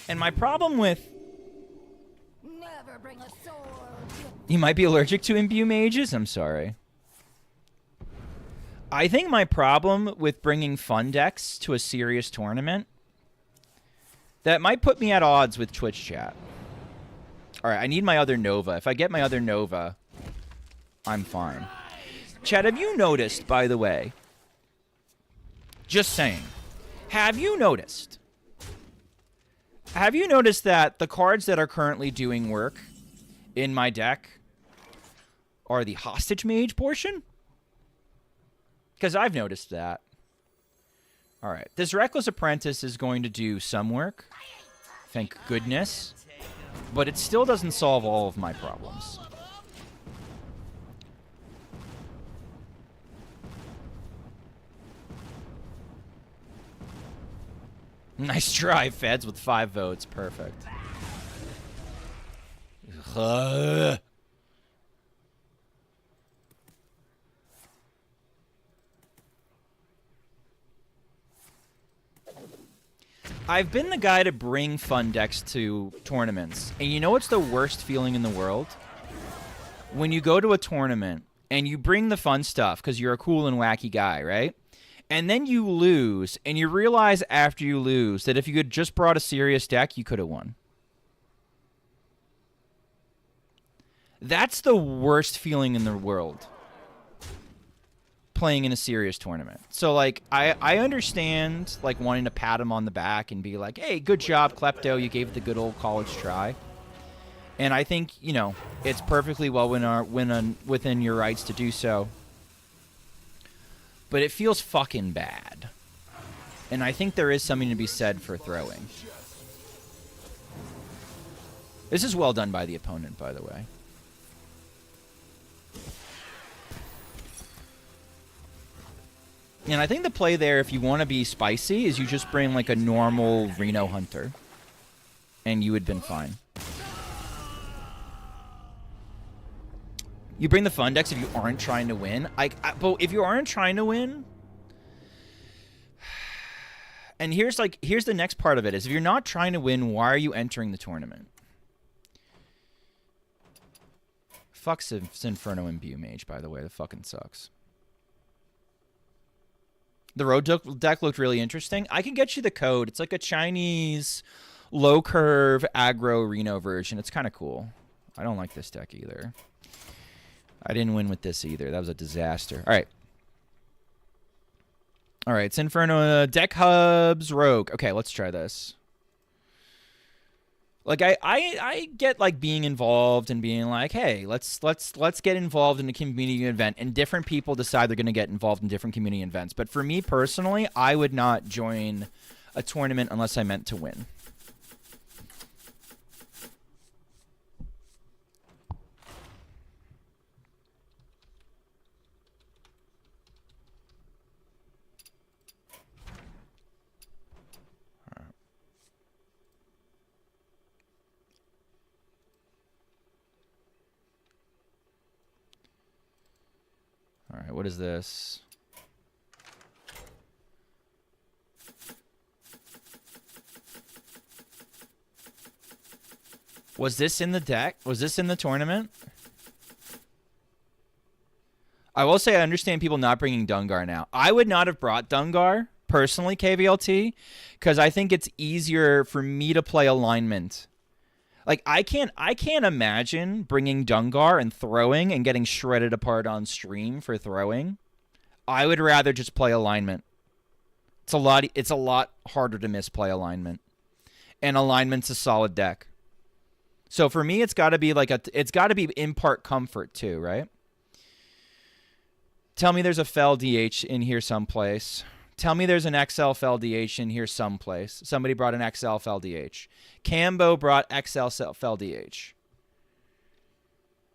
And my problem with... Never bring a sword. You might be allergic to Imbue Mages? I'm sorry. I think my problem with bringing fun decks to a serious tournament, that might put me at odds with Twitch chat. All right, I need my other Nova. If I get my other Nova, I'm fine. Chat, have you noticed, by the way, just saying, have you noticed that the cards that are currently doing work in my deck are the Hostage Mage portion? Because I've noticed that. All right. This Reckless Apprentice is going to do some work. Thank goodness. But it still doesn't solve all of my problems. Nice try, Feds, with 5 votes. Perfect. Ugh. I've been the guy to bring fun decks to tournaments. And you know what's the worst feeling in the world? When you go to a tournament and you bring the fun stuff because you're a cool and wacky guy, right? And then you lose, and you realize after you lose that if you had just brought a serious deck, you could have won. That's the worst feeling in the world. Playing in a serious tournament. So, like, I understand, like, wanting to pat him on the back and be like, hey, good job, Klepto, you gave it the good old college try. And I think, you know, it's perfectly well within your rights to do so. But it feels fucking bad And I think there is something to be said for throwing. This is well done by the opponent, by the way. And I think the play there, if you want to be spicy, is you just bring like a normal Reno Hunter. And you would have been fine. You bring the fun decks if you aren't trying to win. But if you aren't trying to win... And here's the next part of it, is if you're not trying to win, why are you entering the tournament? Fuck Sinferno Imbue Mage, by the way. That fucking sucks. The road deck looked really interesting. I can get you the code. It's like a Chinese low curve aggro Reno version. It's kind of cool. I don't like this deck either. I didn't win with this either. That was a disaster. All right. All right. It's Inferno deck hubs rogue. Okay, let's try this. Like I get like being involved and being like, hey, let's get involved in a community event, and different people decide they're going to get involved in different community events. But for me personally, I would not join a tournament unless I meant to win. All right, what is this? Was this in the deck? Was this in the tournament? I will say I understand people not bringing Dungar now. I would not have brought Dungar, personally, KVLT, because I think it's easier for me to play alignment. Like, I can't imagine bringing Dungar and throwing and getting shredded apart on stream for throwing. I would rather just play alignment. It's a lot harder to misplay alignment. And alignment's a solid deck. So for me, it's got to be impart comfort too, right? Tell me there's a Fel DH in here someplace. Tell me there's an XL Fel DH in here someplace. Somebody brought an XL Fel DH. Cambo brought XL Fel DH.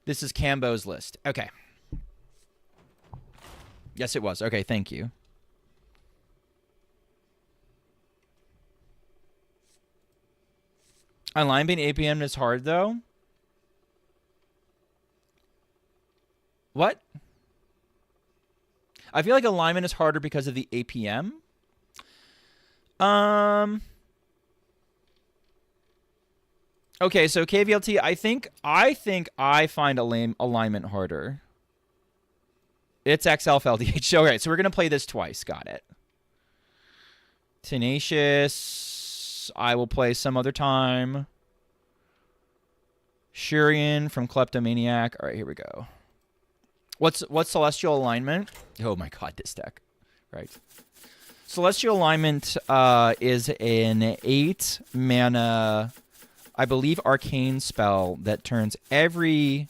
This is Cambo's list. Okay. Yes, it was. Okay, thank you. Alignment APM is hard, though. What? I feel like alignment is harder because of the APM. Okay, so KVLT, I think I find alignment harder. It's XL FLDH. Okay, so we're going to play this twice. Got it. Tenacious, I will play some other time. Shurian from Kleptomaniac. All right, here we go. What's Celestial Alignment? Oh my god, this deck. Right. Celestial Alignment is an 8 mana, I believe, arcane spell that turns every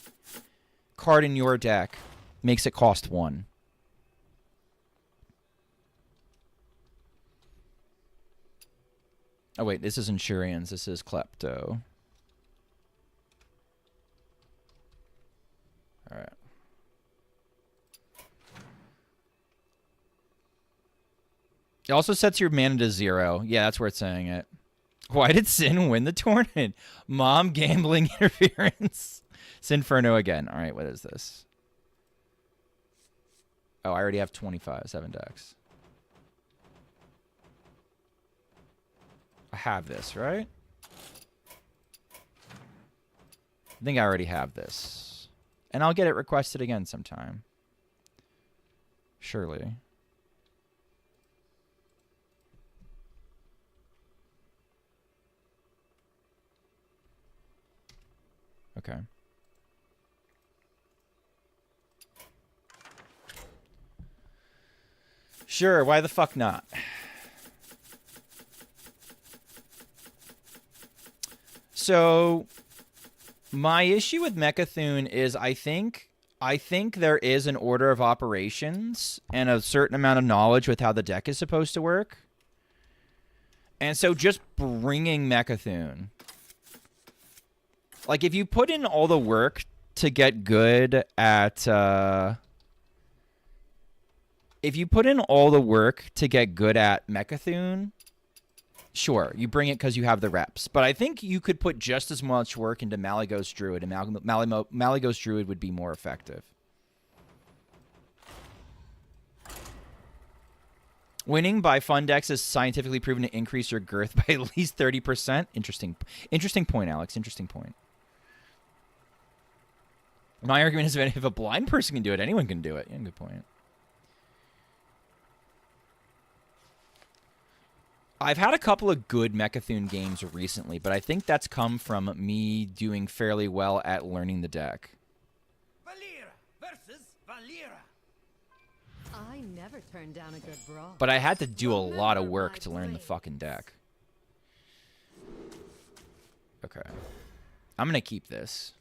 card in your deck, makes it cost 1. Oh wait, this isn't Shurians, this is Klepto. Alright. It also sets your mana to 0. Yeah, that's where it's saying it. Why did Sin win the tournament? Mom gambling interference. Sinferno again. All right, what is this? Oh, I already have 7 decks. I have this, right? I think I already have this. And I'll get it requested again sometime. Surely. Okay. Sure, why the fuck not? So, my issue with Mechathune is I think there is an order of operations and a certain amount of knowledge with how the deck is supposed to work. And so just bringing Mecha'thun. Like, if you put in all the work to get good at... if you put in all the work to get good at Mecha'thun, sure, you bring it because you have the reps. But I think you could put just as much work into Malygos Druid, and Malygos Druid would be more effective. Winning by fun decks is scientifically proven to increase your girth by at least 30%. Interesting point, Alex. Interesting point. My argument is that if a blind person can do it, anyone can do it. Yeah, good point. I've had a couple of good Mecha'thun games recently, but I think that's come from me doing fairly well at learning the deck. Valera versus Valera. I never turned down a good brawl. But I had to do a lot of work to learn the fucking deck. Okay. I'm going to keep this.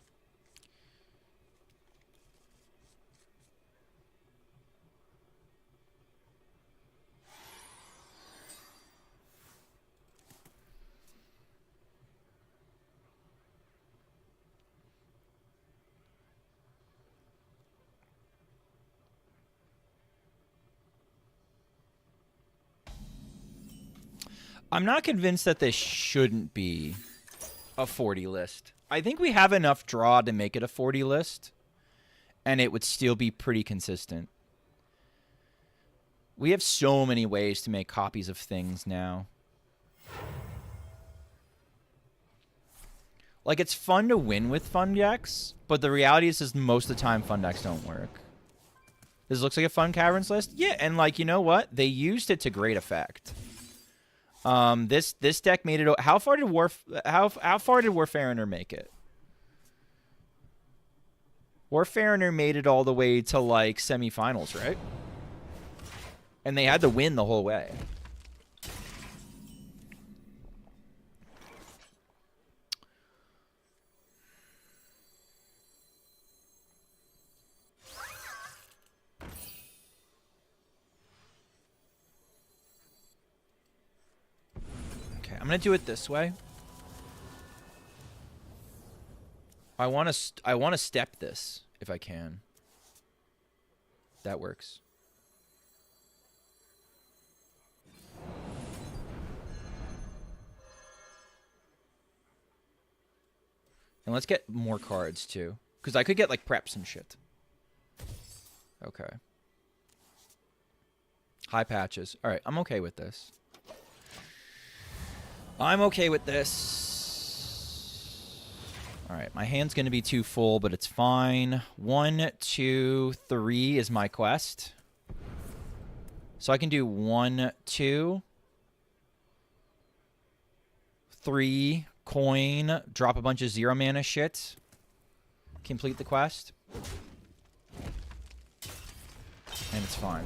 I'm not convinced that this shouldn't be a 40 list. I think we have enough draw to make it a 40 list, and it would still be pretty consistent. We have so many ways to make copies of things now. Like, it's fun to win with fun decks, but the reality is most of the time fun decks don't work. This looks like a fun Caverns list? Yeah, and like, you know what? They used it to great effect. This deck made it. How far did Warfarener make it? Warfarener made it all the way to like semifinals, right? And they had to win the whole way. I'm gonna do it this way. I want to step this if I can. That works. And let's get more cards too, because I could get like preps and shit. Okay. High patches. All right, I'm okay with this. I'm okay with this. All right, my hand's going to be too full, but it's fine. 1, 2, 3 is my quest. So I can do 1, 2, 3, coin, drop a bunch of 0 mana shit, complete the quest, and it's fine.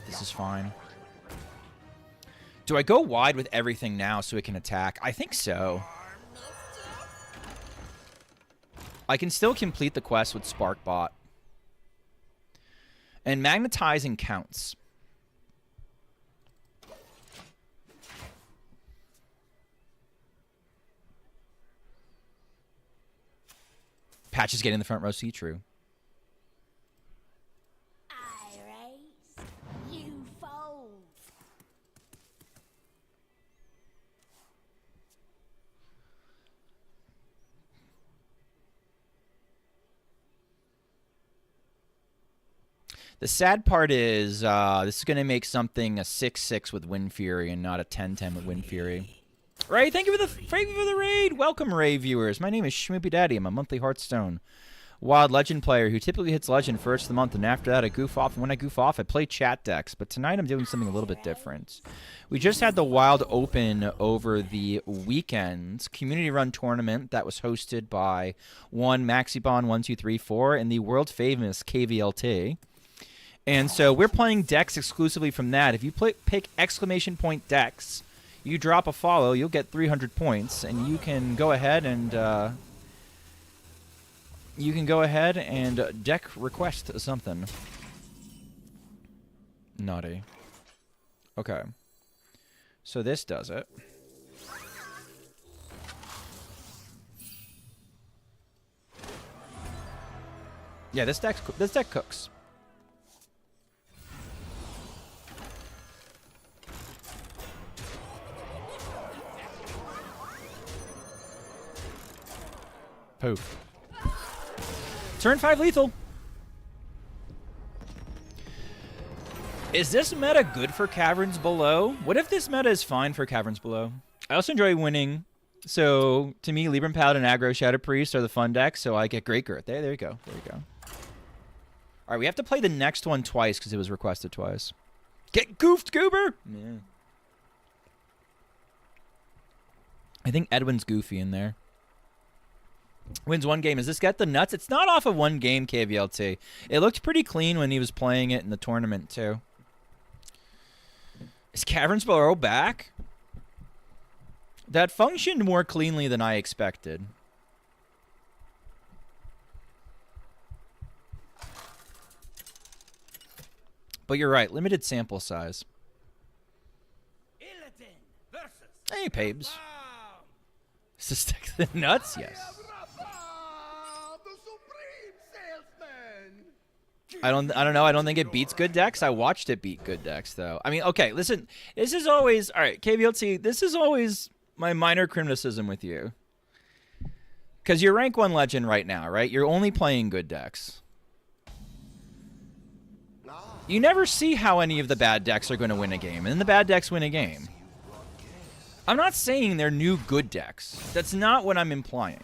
This is fine. Do I go wide with everything now so it can attack? I think so. I can still complete the quest with Sparkbot. And magnetizing counts. Patch is getting the front row seat, true. The sad part is this is going to make something a 6-6 with Wind Fury and not a 10-10 with Wind Fury. Ray, thank you for the raid. Welcome, Ray viewers. My name is Schmoopydady. I'm a monthly Hearthstone Wild Legend player who typically hits Legend first of the month, and after that I goof off. And when I goof off, I play chat decks. But tonight I'm doing something a little bit different. We just had the Wild Open over the weekend community-run tournament that was hosted by Maxibon1234 and the world-famous KVLT. And so we're playing decks exclusively from that. If you pick exclamation point decks, You drop a follow, you'll get 300 points, and you can go ahead and deck request something. Naughty. Okay. So this does it. Yeah, this deck cooks. Poof. Turn 5 lethal. Is this meta good for Caverns Below? What if this meta is fine for Caverns Below? I also enjoy winning. So, to me, Libram Paladin and Aggro Shadow Priest are the fun decks, so I get Great Girth. There you go. There you go. Alright, we have to play the next one twice because it was requested twice. Get goofed, Goober! Yeah. I think Edwin's goofy in there. Wins 1 game. Does this get the nuts? It's not off of 1 game, KVLT. It looked pretty clean when he was playing it in the tournament, too. Is Caverns Below back? That functioned more cleanly than I expected. But you're right, limited sample size. Hey, Pabes. Is this deck the nuts? Yes. I don't know. I don't think it beats good decks. I watched it beat good decks, though. I mean, okay, listen. This is always... All right, KVLT, this is always my minor criticism with you. Because you're rank 1 legend right now, right? You're only playing good decks. You never see how any of the bad decks are going to win a game, and then the bad decks win a game. I'm not saying they're new good decks. That's not what I'm implying.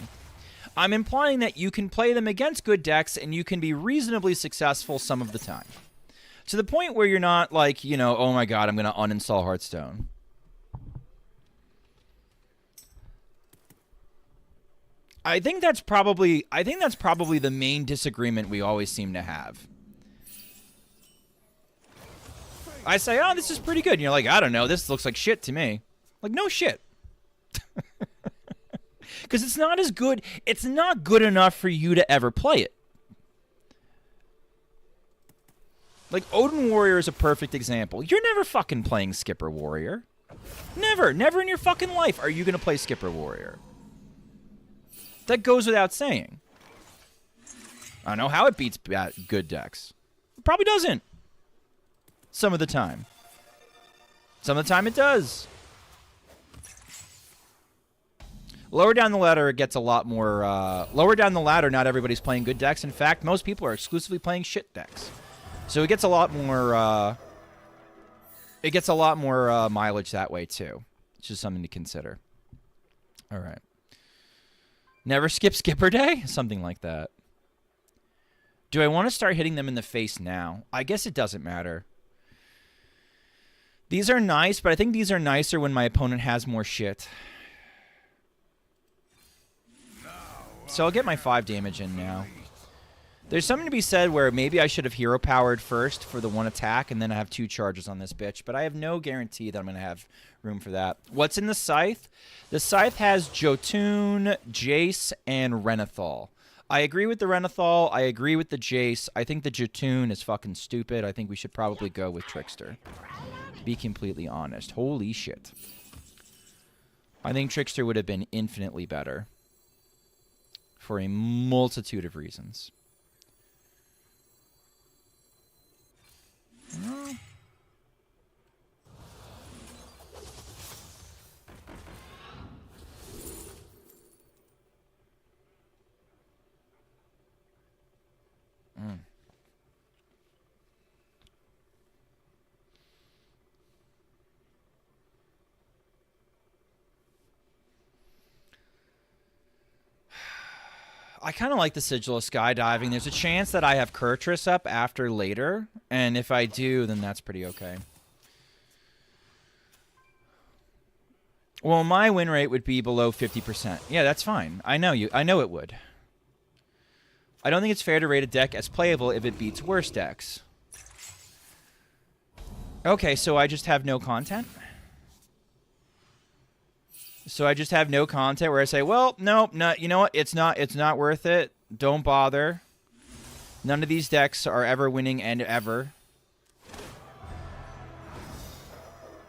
I'm implying that you can play them against good decks, and you can be reasonably successful some of the time. To the point where you're not like, you know, oh my god, I'm going to uninstall Hearthstone. I think that's probably the main disagreement we always seem to have. I say, oh, this is pretty good. And you're like, I don't know, this looks like shit to me. Like, no shit. Because it's not as good. It's not good enough for you to ever play it. Like, Odin Warrior is a perfect example. You're never fucking playing Skipper Warrior. Never. Never in your fucking life are you going to play Skipper Warrior. That goes without saying. I don't know how it beats good decks. It probably doesn't. Some of the time. Some of the time it does. Lower down the ladder, it gets a lot more... lower down the ladder, not everybody's playing good decks. In fact, most people are exclusively playing shit decks. So it gets a lot more... mileage that way, too. It's just something to consider. All right. Never skip Skipper Day? Something like that. Do I want to start hitting them in the face now? I guess it doesn't matter. These are nice, but I think these are nicer when my opponent has more shit. So I'll get my 5 damage in now. There's something to be said where maybe I should have hero powered first for the 1 attack, and then I have 2 charges on this bitch. But I have no guarantee that I'm going to have room for that. What's in the Scythe? The Scythe has Jotun, Jace, and Renathal. I agree with the Renathal. I agree with the Jace. I think the Jotun is fucking stupid. I think we should probably go with Trickster. To be completely honest. Holy shit. I think Trickster would have been infinitely better. For a multitude of reasons. I kind of like the Sigil of Skydiving. There's a chance that I have Kurtrus up after later, and if I do, then that's pretty okay. Well, my win rate would be below 50%. Yeah, that's fine. I know it would. I don't think it's fair to rate a deck as playable if it beats worse decks. Okay, so I just have no content? So I just have no content where I say, well, no, you know what? It's not worth it. Don't bother. None of these decks are ever winning and ever.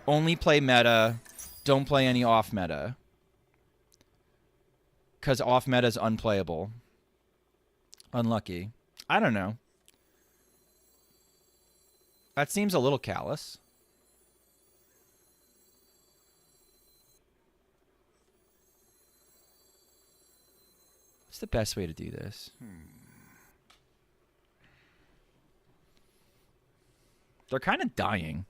Only play meta. Don't play any off meta. Because off meta is unplayable. Unlucky. I don't know. That seems a little callous. What's the best way to do this? They're kind of dying.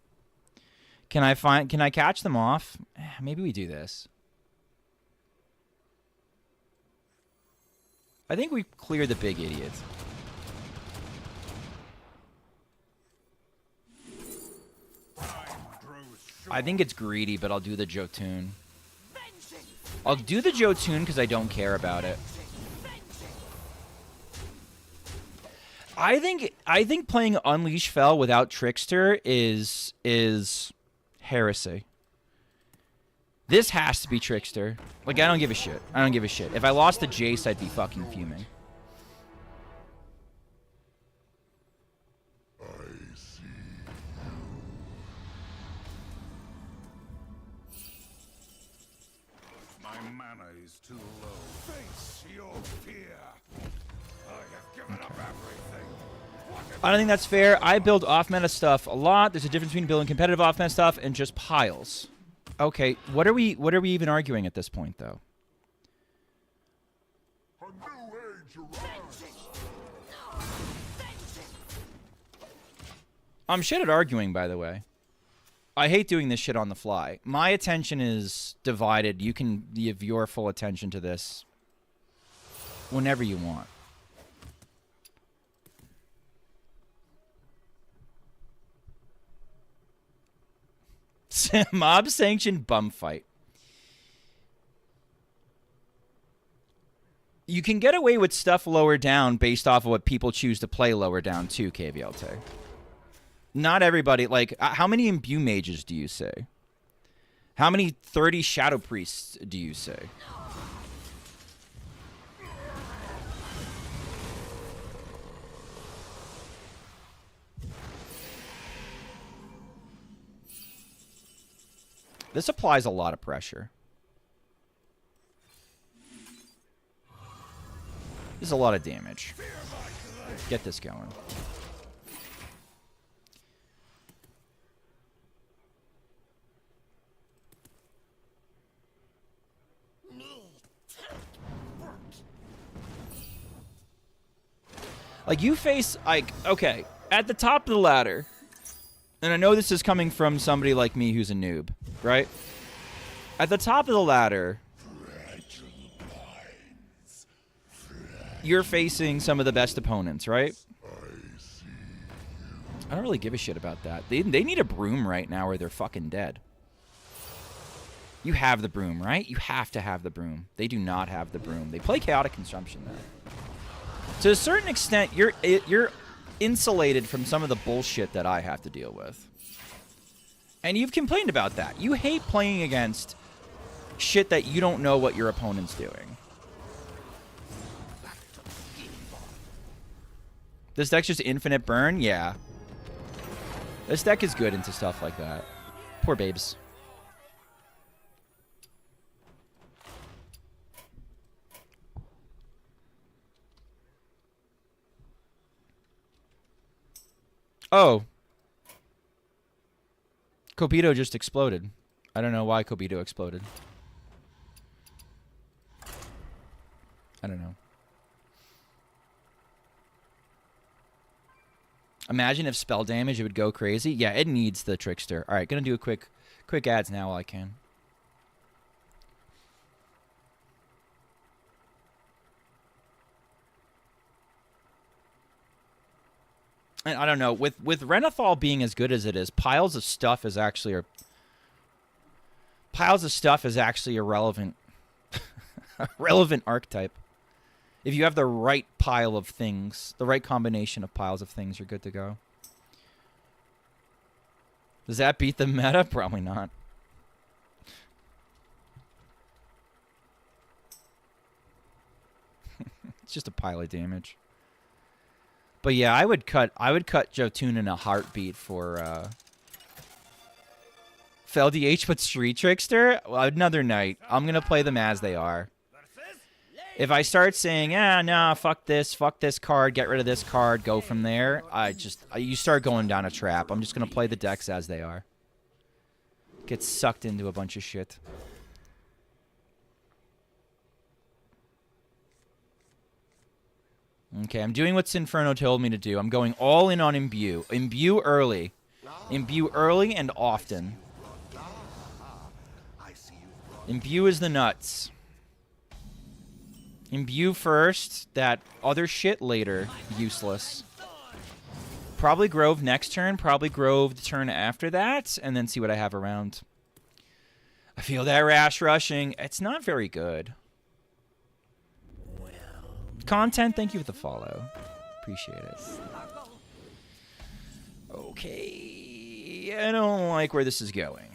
Can I catch them off? Maybe we do this. I think we clear the big idiots. I think it's greedy, but I'll do the Jotun. I'll do the Jotun because I don't care about it. I think playing Unleash Fel without Trickster is heresy. This has to be Trickster. Like, I don't give a shit. I don't give a shit. If I lost to Jace, I'd be fucking fuming. I see. My mana is too low. Face your fear. I have given up everything. I don't think that's fair. I build off-meta stuff a lot. There's a difference between building competitive off-meta stuff and just piles. Okay, what are we even arguing at this point, though? A new age arrives. I'm shit at arguing, by the way. I hate doing this shit on the fly. My attention is divided. You can give your full attention to this whenever you want. Mob sanctioned bum fight. You can get away with stuff lower down based off of what people choose to play lower down too, KVLT. Not everybody, like, how many Imbue Mages do you say? How many 30 Shadow Priests do you say? This applies a lot of pressure. This is a lot of damage. Get this going. Like, you face, like, okay, at the top of the ladder, and I know this is coming from somebody like me who's a noob, right? At the top of the ladder, you're facing some of the best opponents, right? I don't really give a shit about that. They need a broom right now or they're fucking dead. You have the broom, right? You have to have the broom. They do not have the broom. They play Chaotic Consumption, though. To a certain extent, you're insulated from some of the bullshit that I have to deal with. And you've complained about that. You hate playing against shit that you don't know what your opponent's doing. This deck's just infinite burn? Yeah. This deck is good into stuff like that. Poor babes. Oh. Kobito just exploded. I don't know why Kobito exploded. I don't know. Imagine if spell damage, it would go crazy. Yeah, it needs the Trickster. All right, gonna do a quick ads now while I can. And I don't know, with Renathal being as good as it is, piles of stuff is actually a relevant a relevant archetype. If you have the right pile of things, the right combination of piles of things, you're good to go. Does that beat the meta? Probably not. It's just a pile of damage. But yeah, I would cut Jotun in a heartbeat for FeldH, but Street Trickster. Well, another night. I'm gonna play them as they are. If I start saying, nah, fuck this card, get rid of this card, go from there, you start going down a trap. I'm just gonna play the decks as they are. Get sucked into a bunch of shit. Okay, I'm doing what Sinferno told me to do. I'm going all in on Imbue. Imbue early. Imbue early and often. Imbue is the nuts. Imbue first, that other shit later. Useless. Probably Grove next turn, probably Grove the turn after that, and then see what I have around. I feel that Rash rushing. It's not very good. Content, thank you for the follow. Appreciate it. Okay. I don't like where this is going.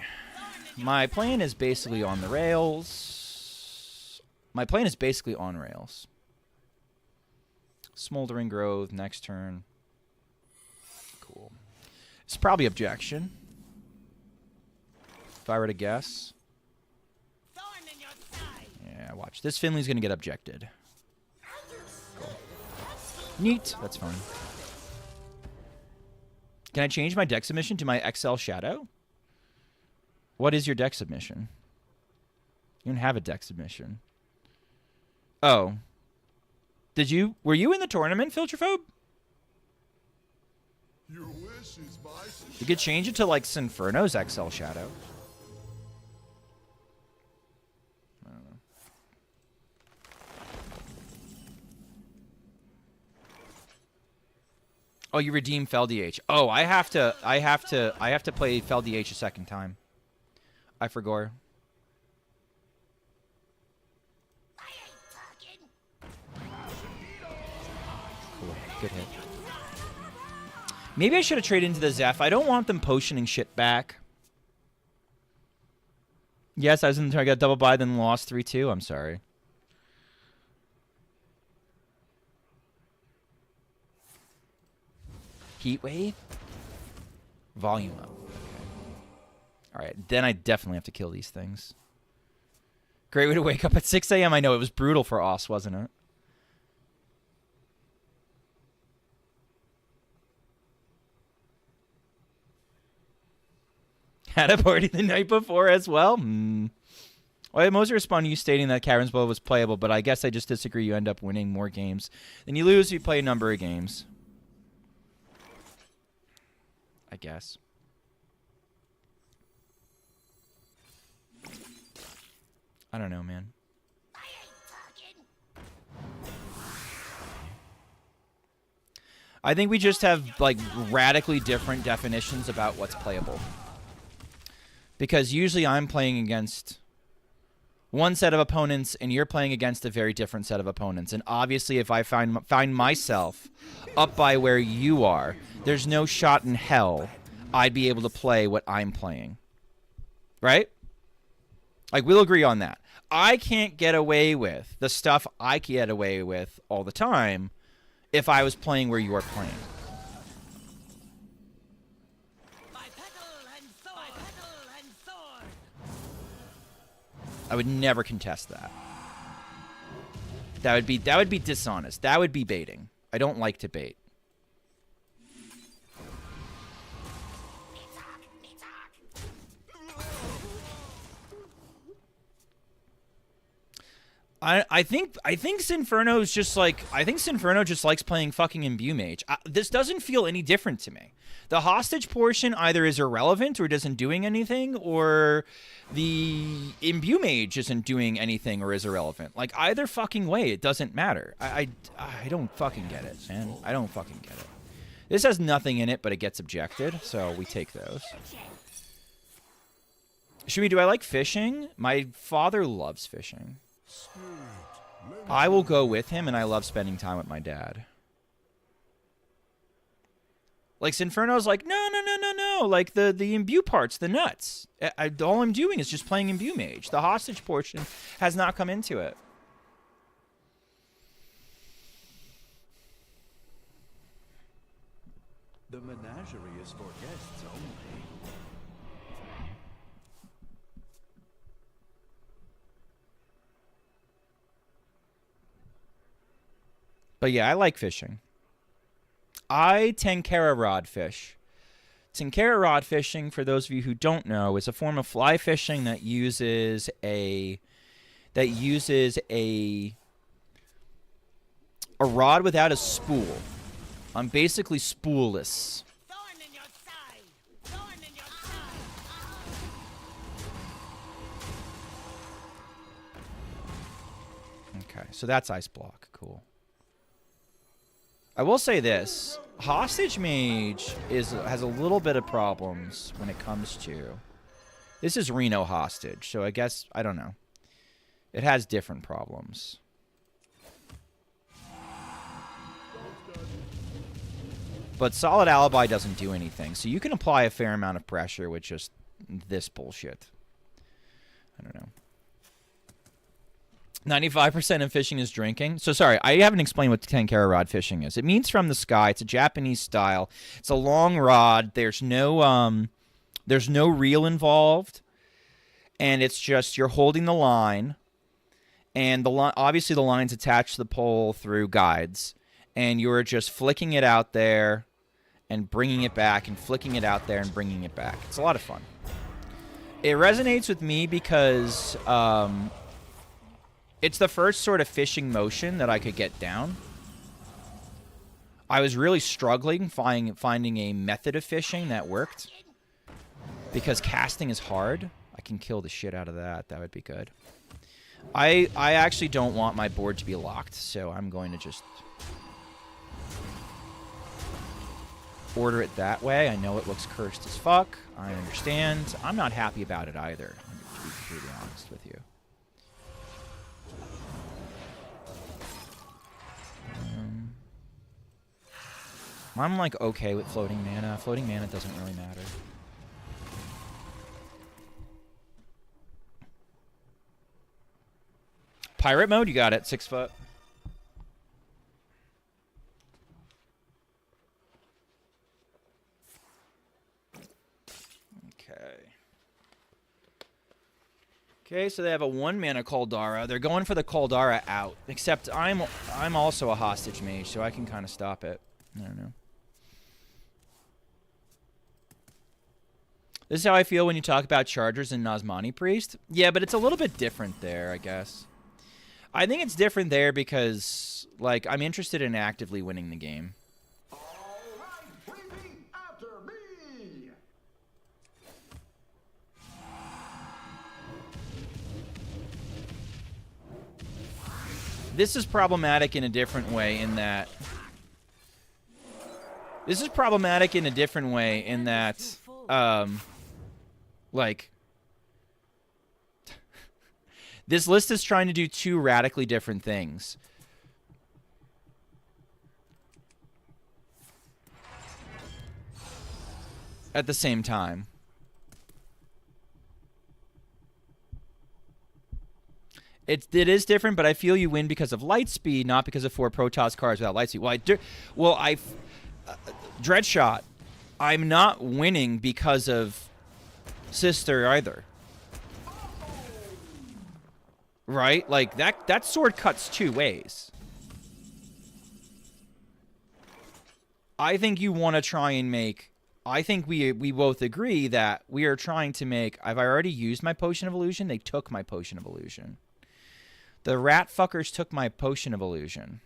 My plan is basically on the rails. Smoldering Growth next turn. Cool. It's probably objection. If I were to guess. Yeah, watch. This Finley's going to get objected. Cool. Neat. That's fine. Can I change my deck submission to my XL Shadow? What is your deck submission? You don't have a deck submission. Oh. Were you in the tournament, Filterphobe? Your wish is my You could change it to like Sinferno's XL Shadow. I don't know. Oh, you redeem FeldH. Oh, I have to play FeldH a second time. I forgot. Cool. Good hit. Maybe I should have traded into the Zeph. I don't want them potioning shit back. Yes, I was in the turn. I got double buy, then lost 3-2. I'm sorry. Heat wave? Volume up. Alright, then I definitely have to kill these things. Great way to wake up at 6 a.m. I know, it was brutal for Oss, wasn't it? Had a party the night before as well? Well, Moser responded to you stating that Karen's Blow was playable, but I guess I just disagree. You end up winning more games than you lose if you play a number of games. I guess. I don't know, man. I think we just have, like, radically different definitions about what's playable. Because usually I'm playing against one set of opponents and you're playing against a very different set of opponents. And obviously if I find myself up by where you are, there's no shot in hell I'd be able to play what I'm playing. Right? Like, we'll agree on that. I can't get away with the stuff I get away with all the time if I was playing where you are playing. I would never contest that. That would be dishonest. That would be baiting. I don't like to bait. I think Sinferno is just like, I think Sinferno just likes playing fucking Imbue Mage. This doesn't feel any different to me. The hostage portion either is irrelevant or isn't doing anything, or the Imbue Mage isn't doing anything or is irrelevant. Like, either fucking way, it doesn't matter. I don't fucking get it, man. I don't fucking get it. This has nothing in it, but it gets objected, so we take those. Shumi, do I like fishing? My father loves fishing. I will go with him, and I love spending time with my dad. Like, Sinferno's like, no. Like, the Imbue part's the nuts. All I'm doing is just playing Imbue Mage. The hostage portion has not come into it. The menagerie is for guests only. But yeah, I like fishing. I Tenkara rod fish. Tenkara rod fishing, for those of you who don't know, is a form of fly fishing that uses a rod without a spool. I'm basically spoolless. Okay, so that's ice block. Cool. I will say this. Hostage Mage has a little bit of problems when it comes to... This is Reno Hostage, so I guess, I don't know. It has different problems. But Solid Alibi doesn't do anything, so you can apply a fair amount of pressure with just this bullshit. I don't know. 95% of fishing is drinking. So sorry, I haven't explained what Tenkara rod fishing is. It means from the sky. It's a Japanese style. It's a long rod. There's no reel involved, and it's just you're holding the line, and the line, obviously the line's attached to the pole through guides, and you're just flicking it out there and bringing it back and flicking it out there and bringing it back. It's a lot of fun. It resonates with me because it's the first sort of fishing motion that I could get down. I was really struggling finding a method of fishing that worked because casting is hard. I can kill the shit out of that. That would be good. I actually don't want my board to be locked, so I'm going to just order it that way. I know it looks cursed as fuck. I understand. I'm not happy about it either, to be completely honest with you. I'm like okay with floating mana. Floating mana doesn't really matter. Pirate mode, you got it. 6 foot. Okay, so they have a 1-mana Caldara. They're going for the Caldara out. Except I'm also a Hostage Mage, so I can kind of stop it. I don't know. This is how I feel when you talk about Chargers and Nazmani Priest. Yeah, but it's a little bit different there, I guess. I think it's different there because, like, I'm interested in actively winning the game. This is problematic in a different way in that... like... this list is trying to do 2 radically different things. At the same time. It is different, but I feel you win because of light speed, not because of 4 Protoss cards without light speed. Dreadshot, I'm not winning because of Sister either. Right? Like, that sword cuts 2 ways. I think you want to try and make... I think we both agree that we are trying to make... I've already used my Potion of Illusion. They took my Potion of Illusion. The rat fuckers took my Potion of Illusion.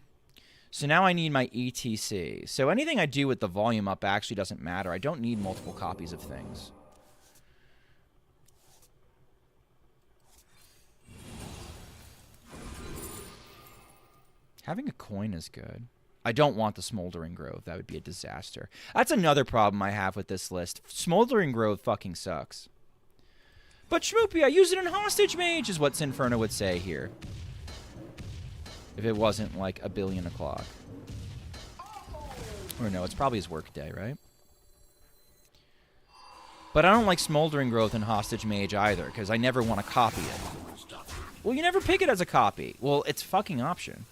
So now I need my ETC. So anything I do with the volume up actually doesn't matter. I don't need multiple copies of things. Having a coin is good. I don't want the Smoldering Grove. That would be a disaster. That's another problem I have with this list. Smoldering Grove fucking sucks. But Schmoopy, I use it in Hostage Mage, is what Sinferno would say here. If it wasn't like 1,000,000,000 o'clock. Or no, it's probably his work day, right? But I don't like Smoldering Growth in Hostage Mage either, because I never want to copy it. Well, you never pick it as a copy. Well, it's fucking option.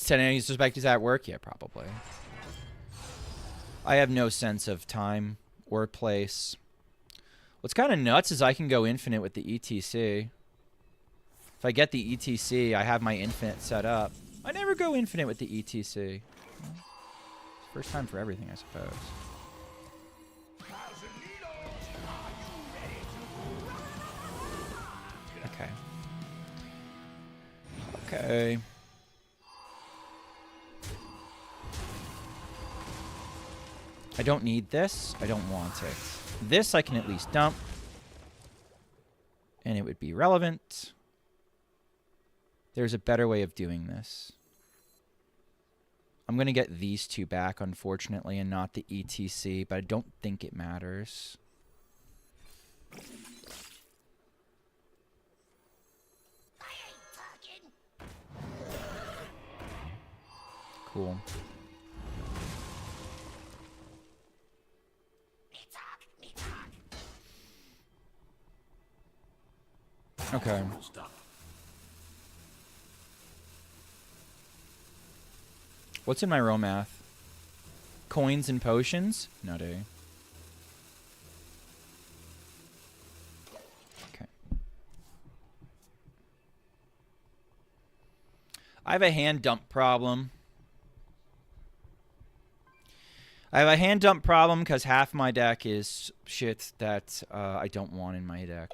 10 any suspect he's at work? Yeah, probably. I have no sense of time or place. What's kind of nuts is I can go infinite with the ETC. If I get the ETC, I have my infinite set up. I never go infinite with the ETC. First time for everything, I suppose. Okay. Okay. I don't need this. I don't want it. This I can at least dump. And it would be relevant. There's a better way of doing this. I'm going to get these two back, unfortunately, and not the ETC, but I don't think it matters. Cool. Okay. What's in my Romath? Coins and potions? Nutty. Okay. I have a hand dump problem. I have a hand dump problem because half my deck is shit that I don't want in my deck.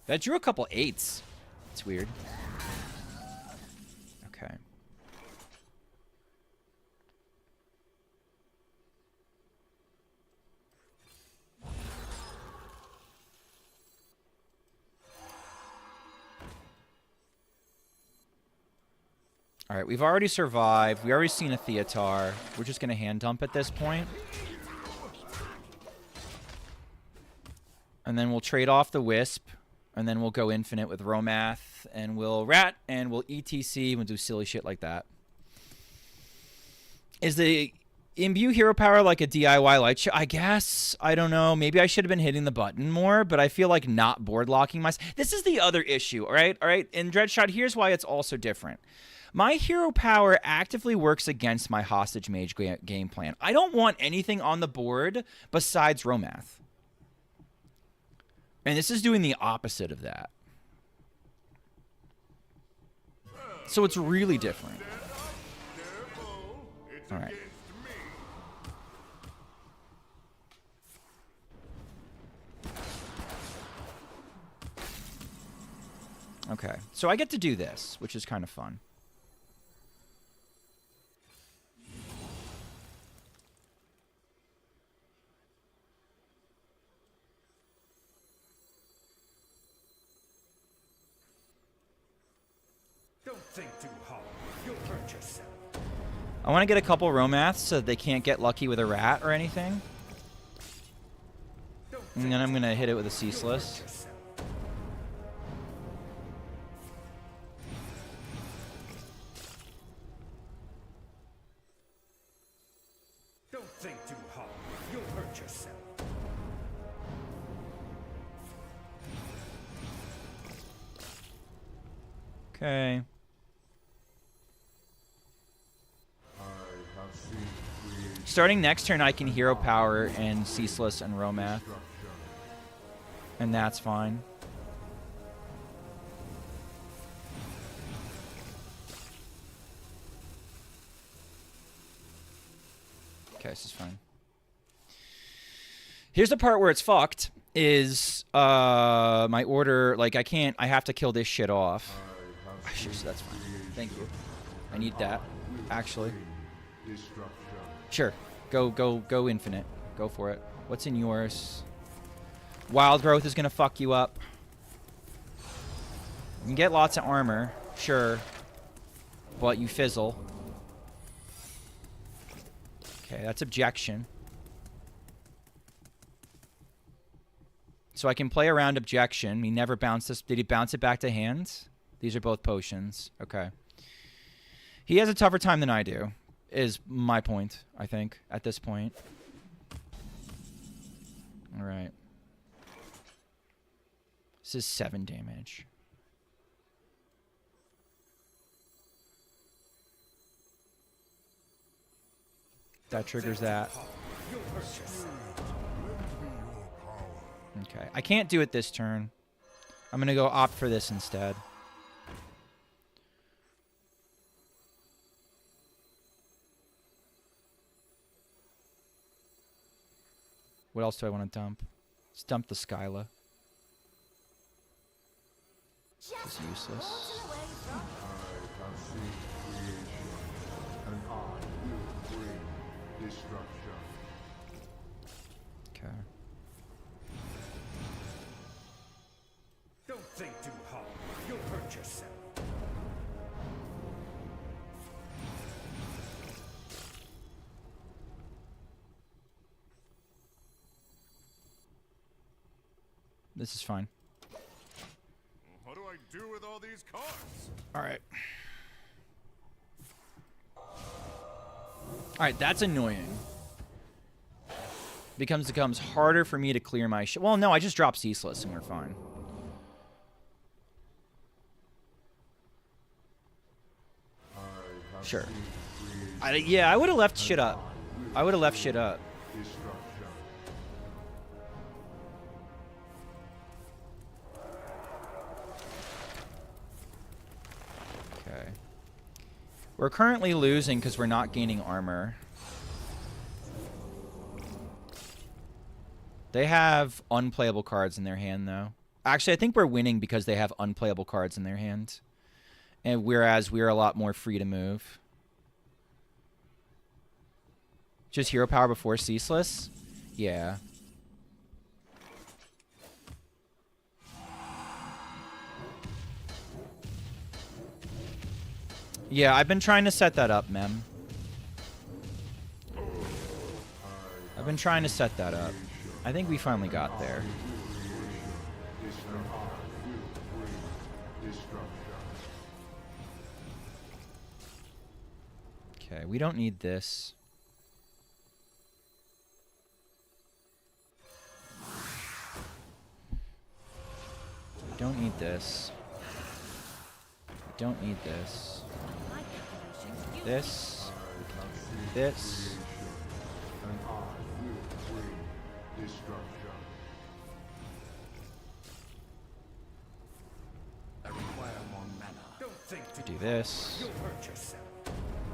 That drew a couple 8s. It's weird. Okay. All right, we've already survived. We already seen a Theatar. We're just going to hand dump at this point. And then we'll trade off the Wisp. And then we'll go infinite with Romath. And we'll Rat. And we'll ETC. And we'll do silly shit like that. Is the Imbue hero power like a DIY light show? I guess. I don't know. Maybe I should have been hitting the button more. But I feel like not board locking myself. This is the other issue. All right? All right. In Dreadshot, here's why it's also different. My hero power actively works against my hostage mage game plan. I don't want anything on the board besides Romath. And this is doing the opposite of that. So it's really different. All right. Okay. So I get to do this, which is kind of fun. Think too hard. You'll hurt yourself. I want to get a couple Romaths so that they can't get lucky with a rat or anything. And then I'm going to hit it with a Ceaseless. Don't think too hard. You'll hurt yourself. Okay. Starting next turn, I can hero power and Ceaseless and Romath. And that's fine. Okay, this is fine. Here's the part where it's fucked, is my order, like I have to kill this shit off. Sure, so that's fine. Thank you. I need that, actually. Sure. Go infinite. Go for it. What's in yours? Wild Growth is going to fuck you up. You can get lots of armor. Sure. But you fizzle. Okay, that's objection. So I can play around objection. He never bounced this. Did he bounce it back to hands? These are both potions. Okay. He has a tougher time than I do, is my point, I think, at this point. Alright. This is 7 damage. That triggers that. Okay. I can't do it this turn. I'm going to go opt for this instead. What else do I want to dump? Let's dump the Skyla. This is useless. Okay. Don't think too hard. You'll hurt yourself. This is fine. What do I do with all these cards? Alright. Alright, that's annoying. Becomes harder for me to clear my shit. Well, no, I just drop Ceaseless and we're fine. Sure. Yeah, I would have left shit up. I would have left shit up. Okay. We're currently losing because we're not gaining armor. They have unplayable cards in their hand, though. Actually, I think we're winning because they have unplayable cards in their hand. And whereas we're a lot more free to move. Just hero power before Ceaseless? Yeah. Yeah, I've been trying to set that up, Mem. I've been trying to set that up. I think we finally got there. Okay, we don't need this. We don't need this. We don't need this. This. This. Do this.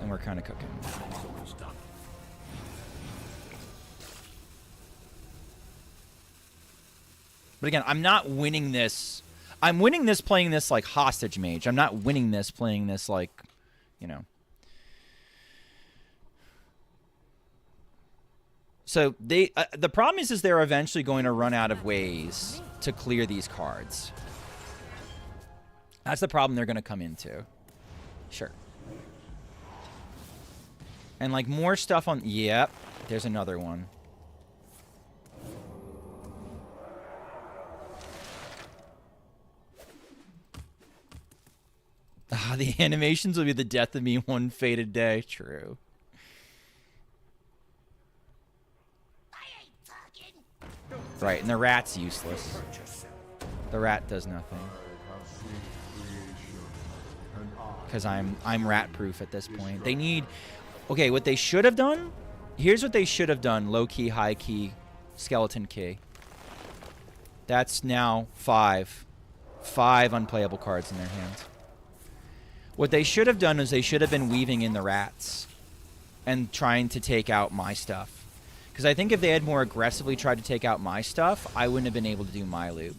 And we're kind of cooking. But again, I'm not winning this. I'm winning this playing this like hostage mage. I'm not winning this playing this like, you know. So they the problem is they're eventually going to run out of ways to clear these cards. That's the problem they're going to come into. Sure. And like more stuff on... Yep. There's another one. Ah, the animations will be the death of me one fated day. True. Right, and the rat's useless. The rat does nothing. Because I'm rat proof at this point. They need... Okay, what they should have done... Here's what they should have done. Low key, high key, skeleton key. That's now 5. 5 unplayable cards in their hands. What they should have done is they should have been weaving in the rats. And trying to take out my stuff. Because I think if they had more aggressively tried to take out my stuff, I wouldn't have been able to do my loop.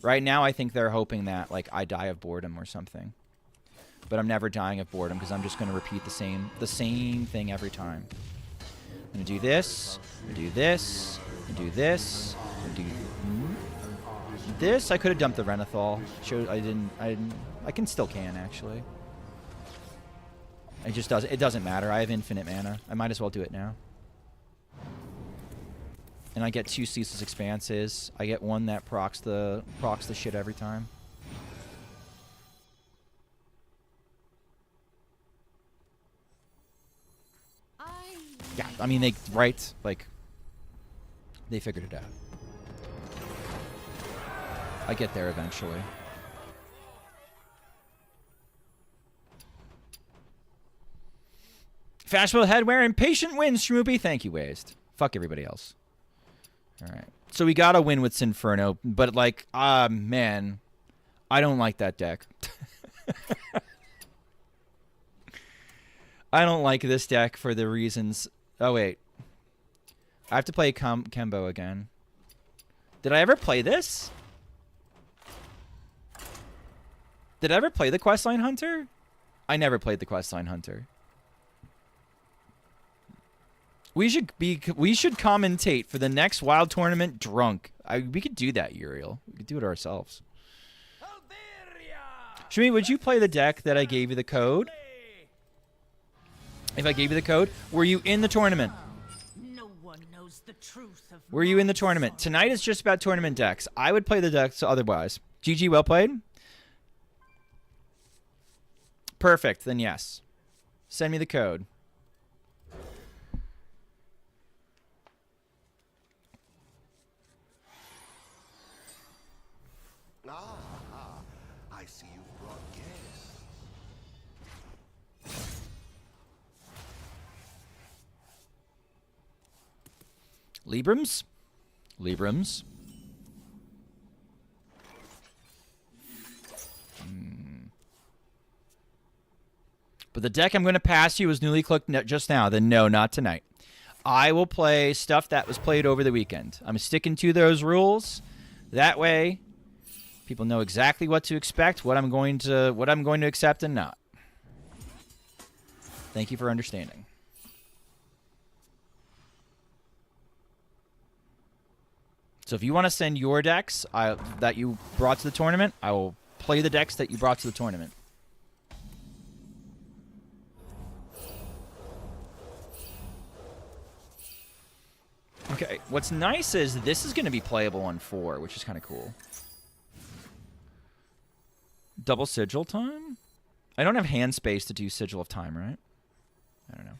Right now, I think they're hoping that like I die of boredom or something. But I'm never dying of boredom because I'm just going to repeat the same thing every time. I'm going to do this, I'm going to do this, I'm going to do this, I'm going to do this. I could have dumped the Renathal. I can still actually. It doesn't matter. I have infinite mana. I might as well do it now. And I get 2 Ceaseless Expanses. I get 1 that procs the shit every time. Yeah, I mean, they, right? Like, they figured it out. I get there eventually. Fashionable headwear and patient wins, Schmoopy. Thank you, Waste. Fuck everybody else. All right. So we got to win with Sinferno, but like, man, I don't like that deck. I don't like this deck for the reasons... Oh, wait. I have to play Kembo again. Did I ever play this? Did I ever play the Questline Hunter? I never played the Questline Hunter. We should commentate for the next Wild tournament drunk. We could do that, Uriel. We could do it ourselves. Shmi, would you play the deck that I gave you the code? If I gave you the code, were you in the tournament? No one knows the truth of Were you in the tournament? Tonight is just about tournament decks. I would play the decks otherwise. GG, well played. Perfect, then yes. Send me the code. I see you brought guests. Librams? Librams. But the deck I'm going to pass you is newly clicked just now. Then no, not tonight. I will play stuff that was played over the weekend. I'm sticking to those rules. That way, people know exactly what to expect, what I'm going to accept and not. Thank you for understanding. So if you want to send your decks that you brought to the tournament, I will play the decks that you brought to the tournament. Okay, what's nice is this is going to be playable on 4, which is kind of cool. Double sigil time? I don't have hand space to do sigil of time, right? I don't know.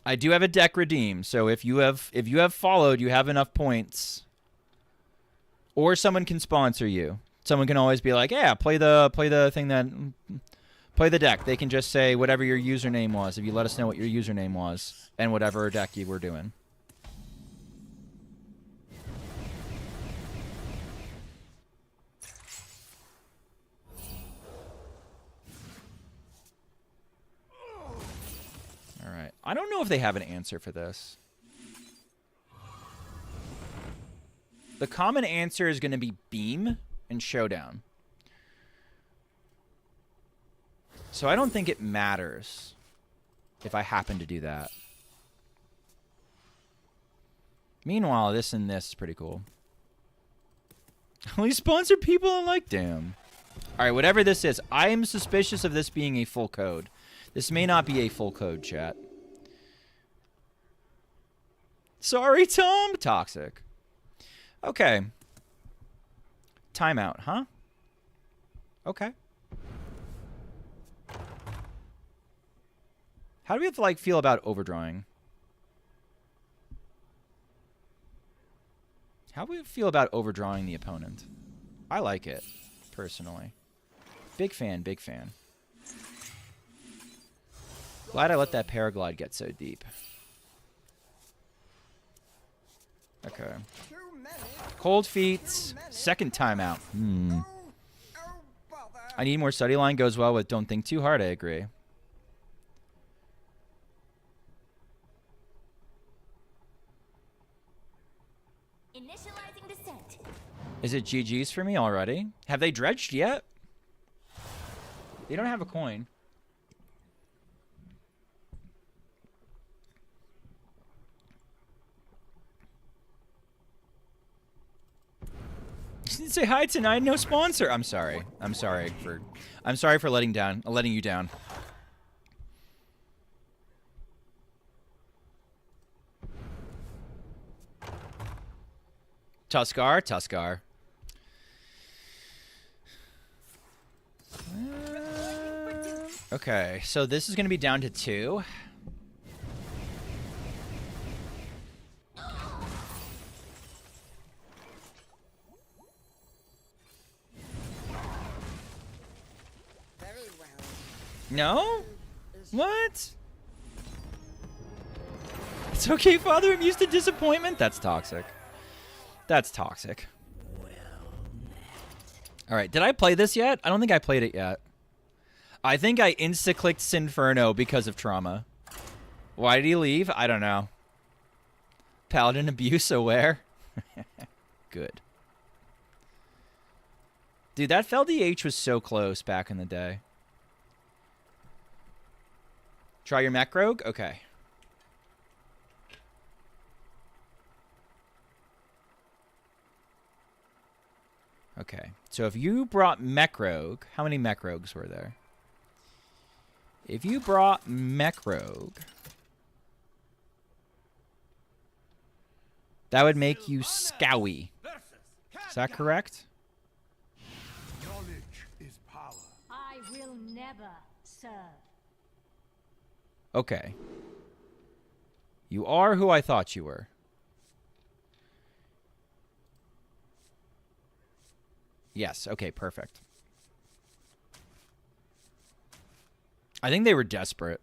I do have a deck redeem, so if you have followed, you have enough points, or someone can sponsor you. Someone can always be like, "Yeah, play the deck." They can just say whatever your username was if you let us know what your username was and whatever deck you were doing. All right. I don't know if they have an answer for this. The common answer is going to be Beam and Showdown. So I don't think it matters if I happen to do that. Meanwhile, this and this is pretty cool. Only sponsored people I like, damn. All right, whatever this is, I am suspicious of this being a full code. This may not be a full code, chat. Sorry, Tom. Toxic. Okay. Timeout, huh? Okay. How do we have to, like, feel about overdrawing? How do we feel about overdrawing the opponent? I like it, personally. Big fan, big fan. Glad I let that paraglide get so deep. Okay. Cold feet. Second timeout. I need more study line. Goes well with don't think too hard. I agree. Initializing descent. Is it GG's for me already? Have they dredged yet? They don't have a coin. You didn't say hi tonight. No sponsor. I'm sorry. I'm sorry for letting you down. Tuskar, Tuskar. Okay, so this is going to be down to 2. No? What? It's okay, Father. I'm used to disappointment. That's toxic. That's toxic. All right, did I play this yet? I don't think I played it yet. I think I insta-clicked Sinferno because of trauma. Why did he leave? I don't know. Paladin abuse aware. Good. Dude, that Fel DH was so close back in the day. Try your mech rogue? Okay. Okay. So if you brought mech rogue, how many mech rogues were there? If you brought mech rogue, that would make you Scowy. Is that correct? Knowledge is power. I will never serve. Okay. You are who I thought you were. Yes, okay, perfect. I think they were desperate.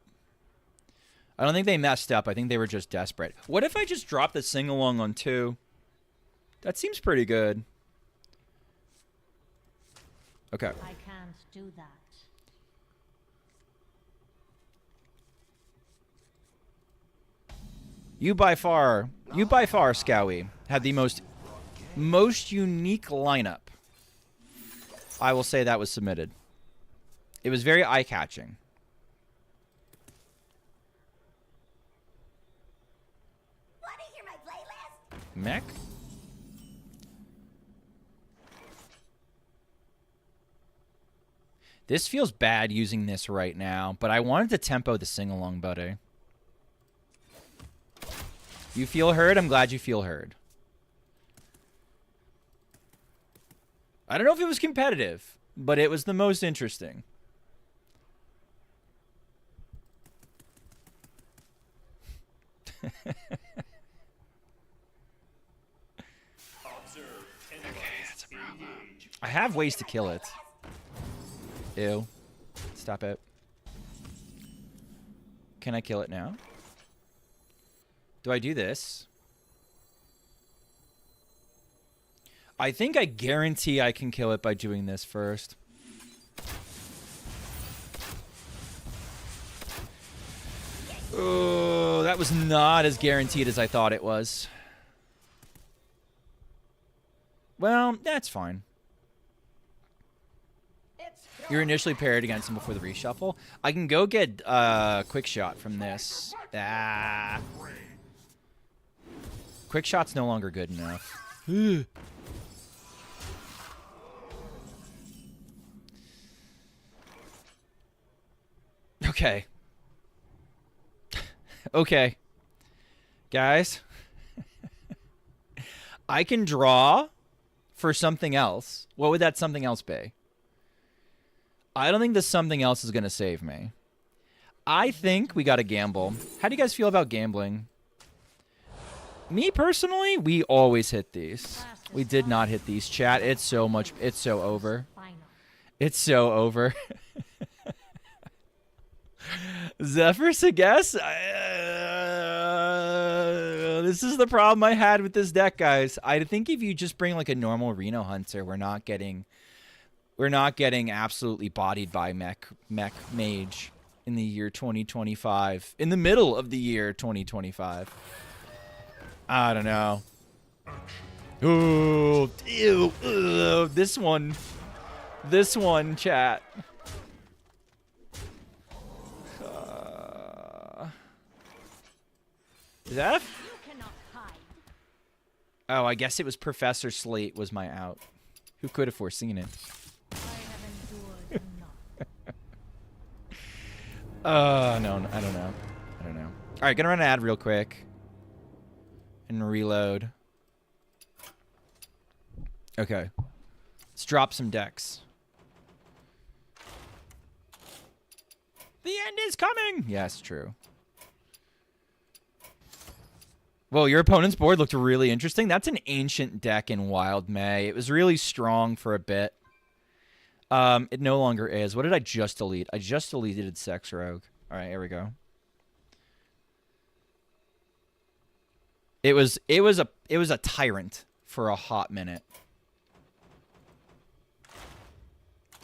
I don't think they messed up. I think they were just desperate. What if I just dropped the sing-along on 2? That seems pretty good. Okay. I can't do that. You by far, Scowy, had the most unique lineup. I will say that was submitted. It was very eye-catching. Want to hear my playlist? Mech? This feels bad using this right now, but I wanted to tempo the sing-along, buddy. You feel heard? I'm glad you feel heard. I don't know if it was competitive, but it was the most interesting. Okay, that's a problem. I have ways to kill it. Ew. Stop it. Can I kill it now? Do I do this? I think I guarantee I can kill it by doing this first. Oh, that was not as guaranteed as I thought it was. Well, that's fine. You're initially paired against him before the reshuffle. I can go get quick shot from this. Ah. Quick shot's no longer good enough. Okay. Okay. Guys. I can draw for something else. What would that something else be? I don't think the something else is going to save me. I think we got to gamble. How do you guys feel about gambling? Me personally, we always hit these. We did not hit these, chat. It's so much. It's so over. It's so over. Zephyr's a guess? This is the problem I had with this deck, guys. I think if you just bring like a normal Reno Hunter, we're not getting absolutely bodied by mech mage in the year 2025. In the middle of the year 2025. I don't know. Ooh, ew, ugh, this one, chat. Zeph? Oh, I guess it was Professor Slate was my out. Who could have foreseen it? No, I don't know. All right, gonna run an ad real quick and reload. Okay. Let's drop some decks. The end is coming! Yes, true. Well, your opponent's board looked really interesting. That's an ancient deck in Wild May. It was really strong for a bit. It no longer is. What did I just delete? I just deleted Sex Rogue. All right, here we go. It was a tyrant for a hot minute.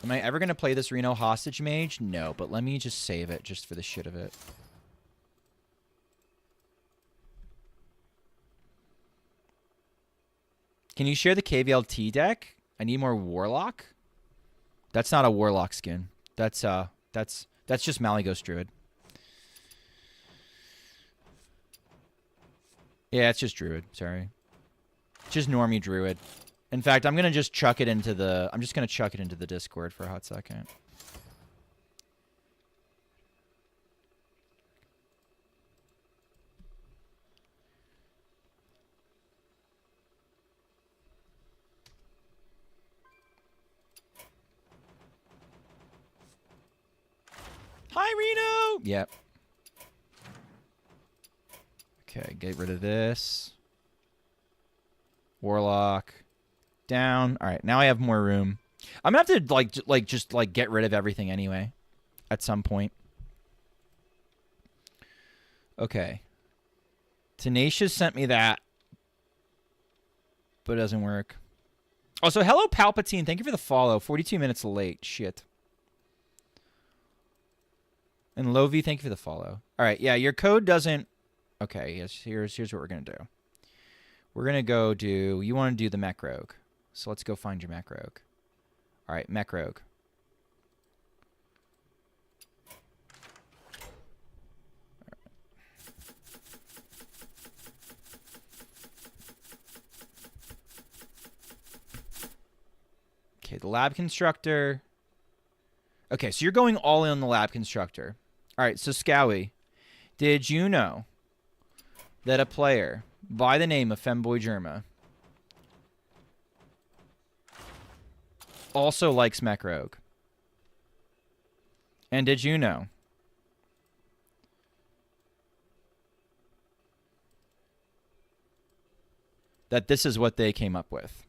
Am I ever going to play this Reno Hostage Mage? No, but let me just save it just for the shit of it. Can you share the KVLT deck? I need more Warlock. That's not a Warlock skin. That's just Malygos Druid. Yeah, it's just Druid. Sorry. Just normie Druid. In fact, I'm gonna just chuck it into the. I'm just gonna chuck it into the Discord for a hot second. Hi, Reno. Yep. Okay, get rid of this. Warlock. Down. All right, now I have more room. I'm gonna have to just get rid of everything anyway, at some point. Okay. Tenacious sent me that, but it doesn't work. Also, hello Palpatine. Thank you for the follow. 42 minutes late. Shit. And Lovi, thank you for the follow. All right, yeah, your code doesn't. Okay, yes. Here's what we're gonna do. We're gonna go do. You want to do the Mech Rogue. So let's go find your Mech Rogue. All right, Mech Rogue. Okay, the Lab Constructor. Okay, so you're going all in on the Lab Constructor. All right, so Scowie, did you know that a player by the name of Femboy Germa also likes Mech Rogue? And did you know that this is what they came up with?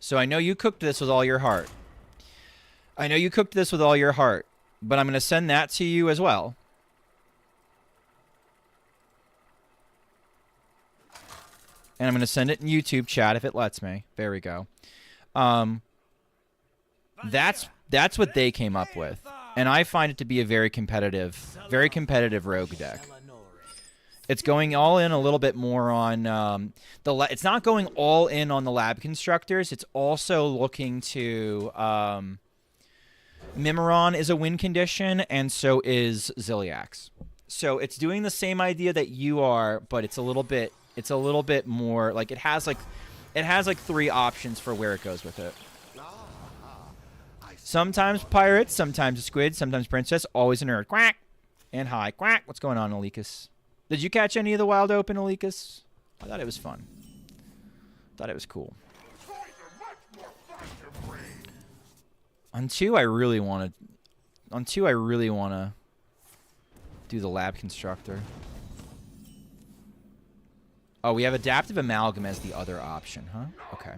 So I know you cooked this with all your heart. I know you cooked this with all your heart, but I'm going to send that to you as well. And I'm going to send it in YouTube chat if it lets me. There we go. That's what they came up with. And I find it to be a very competitive rogue deck. It's going all in a little bit more on it's not going all in on the Lab Constructors. It's also looking to Mimiron is a win condition, and so is Ziliax. So it's doing the same idea that you are, but it's a little bit more like it has like 3 options for where it goes with it. Sometimes pirates, sometimes a squid, sometimes princess, always a nerd. Quack and hi, quack. What's going on, Elikas? Did you catch any of the Wild Open, Elikas? I thought it was fun. Thought it was cool. On 2, I really want to do the Lab Constructor. Oh, we have Adaptive Amalgam as the other option, huh? Okay.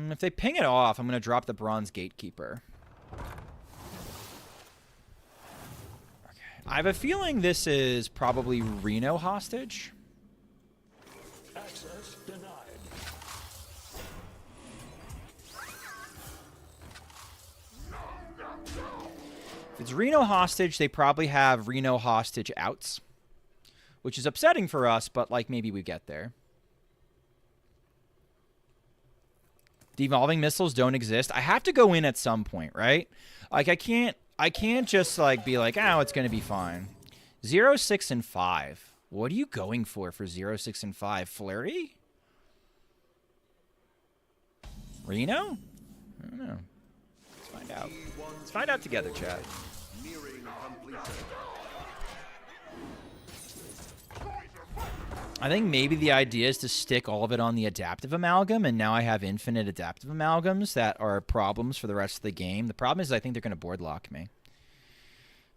If they ping it off, I'm going to drop the Bronze Gatekeeper. Okay. I have a feeling this is probably Reno Hostage. Access denied. If it's Reno Hostage, they probably have Reno Hostage outs, which is upsetting for us, but like maybe we get there. Devolving missiles don't exist. I have to go in at some point, right? Like I can't just like be like, oh, it's gonna be fine. 0, 6, and 5. What are you going for 0, 6, and 5? Flurry? Reno? I don't know. Let's find out. Let's find out together, chat. Nearing completion. I think maybe the idea is to stick all of it on the adaptive amalgam, and now I have infinite adaptive amalgams that are problems for the rest of the game. The problem is I think they're going to board lock me.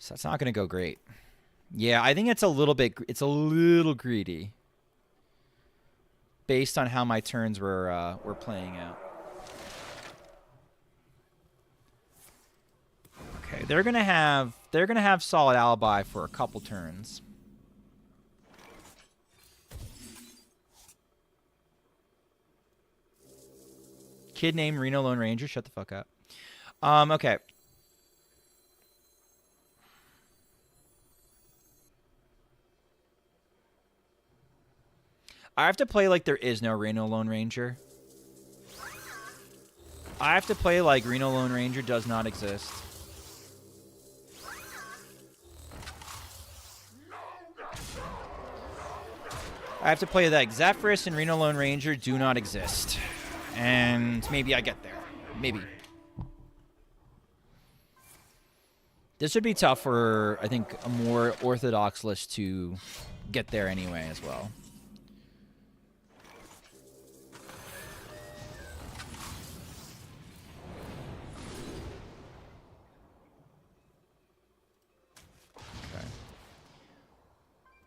So that's not going to go great. Yeah, I think it's a little greedy based on how my turns were playing out. Okay, they're going to have solid alibi for a couple turns. Kid named Reno Lone Ranger. Shut the fuck up. Okay. I have to play like there is no Reno Lone Ranger. I have to play like Reno Lone Ranger does not exist. I have to play that Zephyrus and Reno Lone Ranger do not exist. And maybe I get there. Maybe. This would be tough for, I think, a more orthodox list to get there anyway as well. Okay.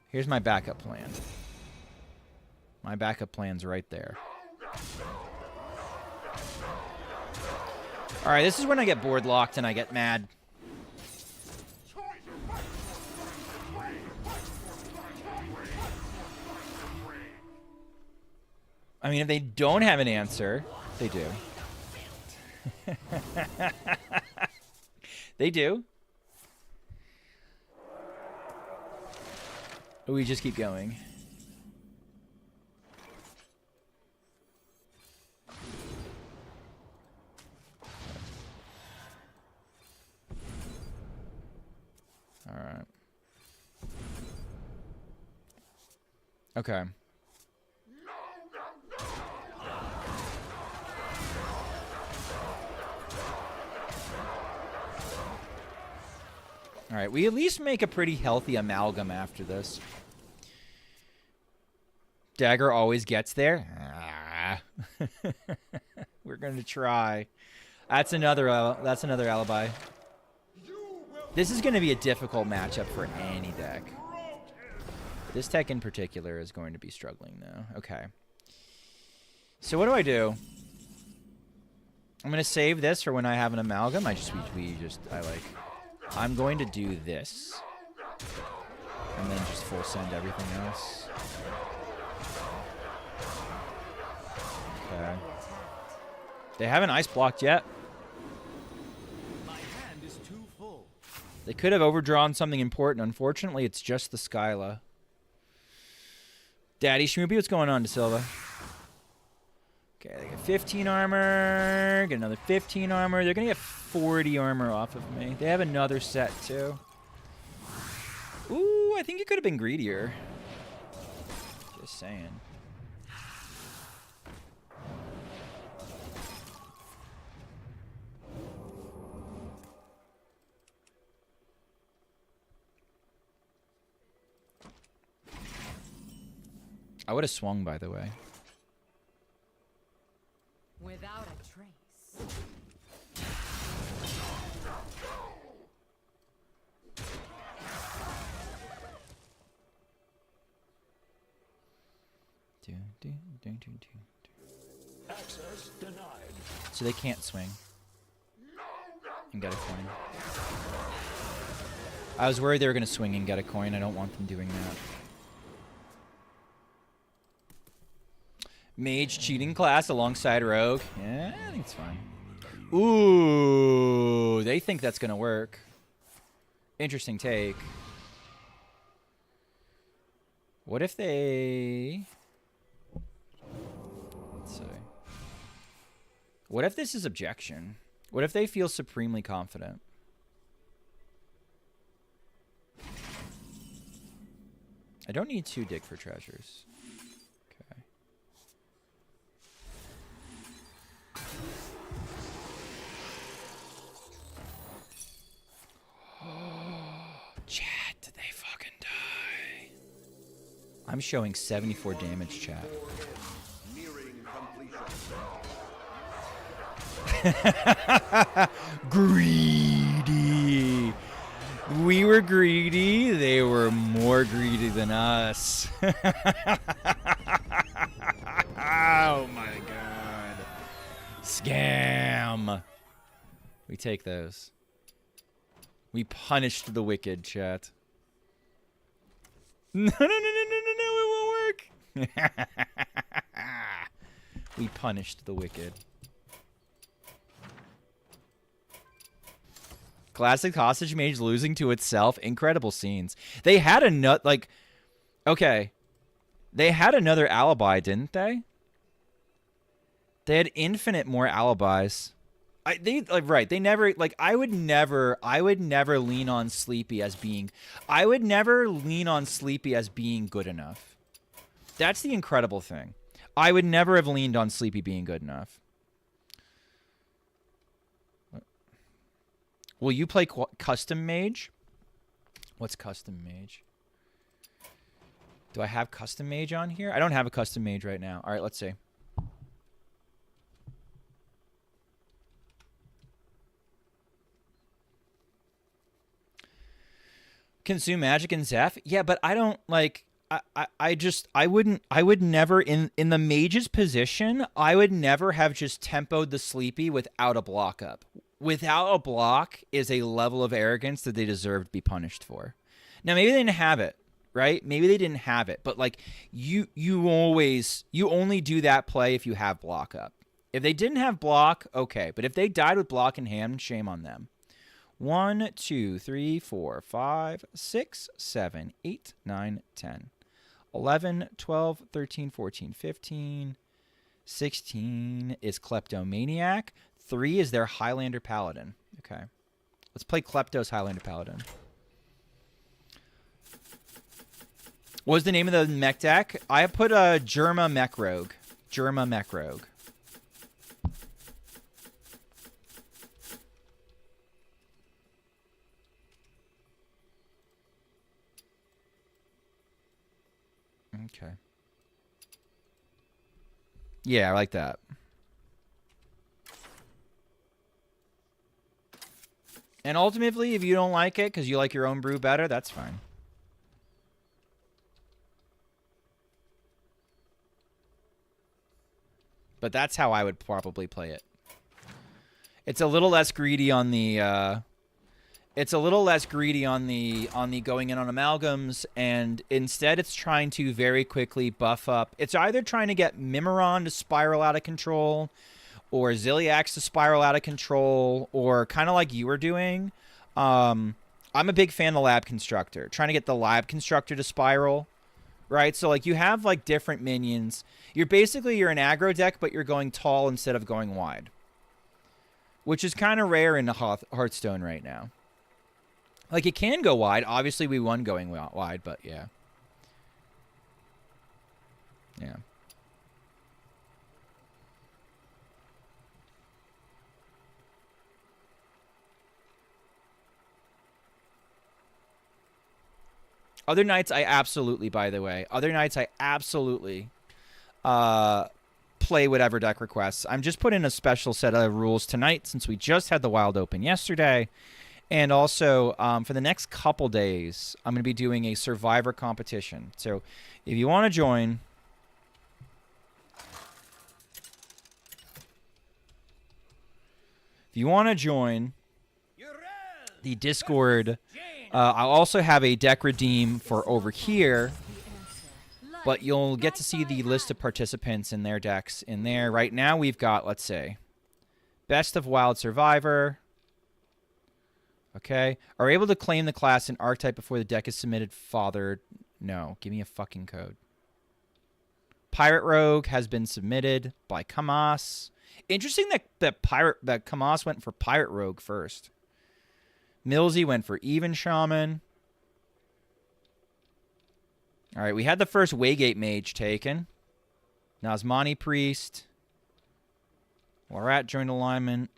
Here's my backup plan. My backup plan's right there. Alright, this is when I get board locked and I get mad. I mean, if they don't have an answer, they do. They do. We just keep going. All right. Okay. All right, we at least make a pretty healthy amalgam after this. Dagger always gets there. Ah. We're going to try. That's another alibi. This is going to be a difficult matchup for any deck. This deck in particular is going to be struggling, though. Okay. So what do I do? I'm going to save this for when I have an amalgam. I'm going to do this. And then just full send everything else. Okay. They haven't ice blocked yet. They could have overdrawn something important. Unfortunately, it's just the Skyla. Daddy Schmoopy, what's going on, De Silva? Okay, they get 15 armor. Get another 15 armor. They're going to get 40 armor off of me. They have another set, too. Ooh, I think it could have been greedier. Just saying. I would have swung, by the way. Without a trace. Access denied. So they can't swing. And get a coin. I was worried they were going to swing and get a coin. I don't want them doing that. Mage cheating class alongside Rogue. Yeah, I think it's fine. Ooh, they think that's going to work. Interesting take. What if they... Let's see. What if this is objection? What if they feel supremely confident? I don't need to dig for treasures. Okay. I'm showing 74 damage, chat. Nearing completion. Greedy. We were greedy. They were more greedy than us. Oh my god. Scam. We take those. We punished the wicked, chat. No, it won't work. We punished the wicked. Classic hostage mage losing to itself. Incredible scenes. They had a nut like, okay, they had another alibi, didn't they? They had infinite more alibis. Right. They never like. I would never lean on Sleepy as being. I would never lean on Sleepy as being good enough. That's the incredible thing. I would never have leaned on Sleepy being good enough. Will you play custom mage? What's custom mage? Do I have custom mage on here? I don't have a custom mage right now. All right, let's see. Consume magic and Zeph? Yeah, but I don't like I would never in the mage's position, I would never have just tempoed the Sleepy without a block up. Without a block is a level of arrogance that they deserve to be punished for. Now maybe they didn't have it, right? Maybe they didn't have it, but like you only do that play if you have block up. If they didn't have block, okay, but if they died with block in hand, shame on them. 1, 2, 3, 4, 5, 6, 7, 8, 9, 10, 11, 12, 13, 14, 15, 16 is Kleptomaniac. 3 is their Highlander Paladin. Okay. Let's play Klepto's Highlander Paladin. What was the name of the mech deck? I put a Germa Mech Rogue. Germa Mech Rogue. Okay. Yeah, I like that. And ultimately, if you don't like it because you like your own brew better, that's fine. But that's how I would probably play it. It's a little less greedy on the going in on amalgams, and instead it's trying to very quickly buff up. It's either trying to get Mimiron to spiral out of control, or Ziliax to spiral out of control, or kind of like you were doing. I'm a big fan of the Lab Constructor. Trying to get the Lab Constructor to spiral, right? So like you have like different minions. You're an aggro deck, but you're going tall instead of going wide, which is kind of rare in the Hearthstone right now. Like, it can go wide. Obviously, we won going wide, but yeah. Yeah. Other nights, I absolutely, by the way, play whatever deck requests. I'm just putting a special set of rules tonight since we just had the Wild Open yesterday. And also, for the next couple days, I'm going to be doing a Survivor competition. So, if you want to join, the Discord, I'll also have a deck redeem for over here. But you'll get to see the list of participants in their decks in there. Right now, we've got, let's say, Best of Wild Survivor. Okay. Are able to claim the class and archetype before the deck is submitted. Fathered. No. Give me a fucking code. Pirate Rogue has been submitted by Kamas. Interesting that Kamas went for Pirate Rogue first. Millsy went for Even Shaman. All right. We had the first Waygate Mage taken. Nazmani Priest. Lorat joined alignment.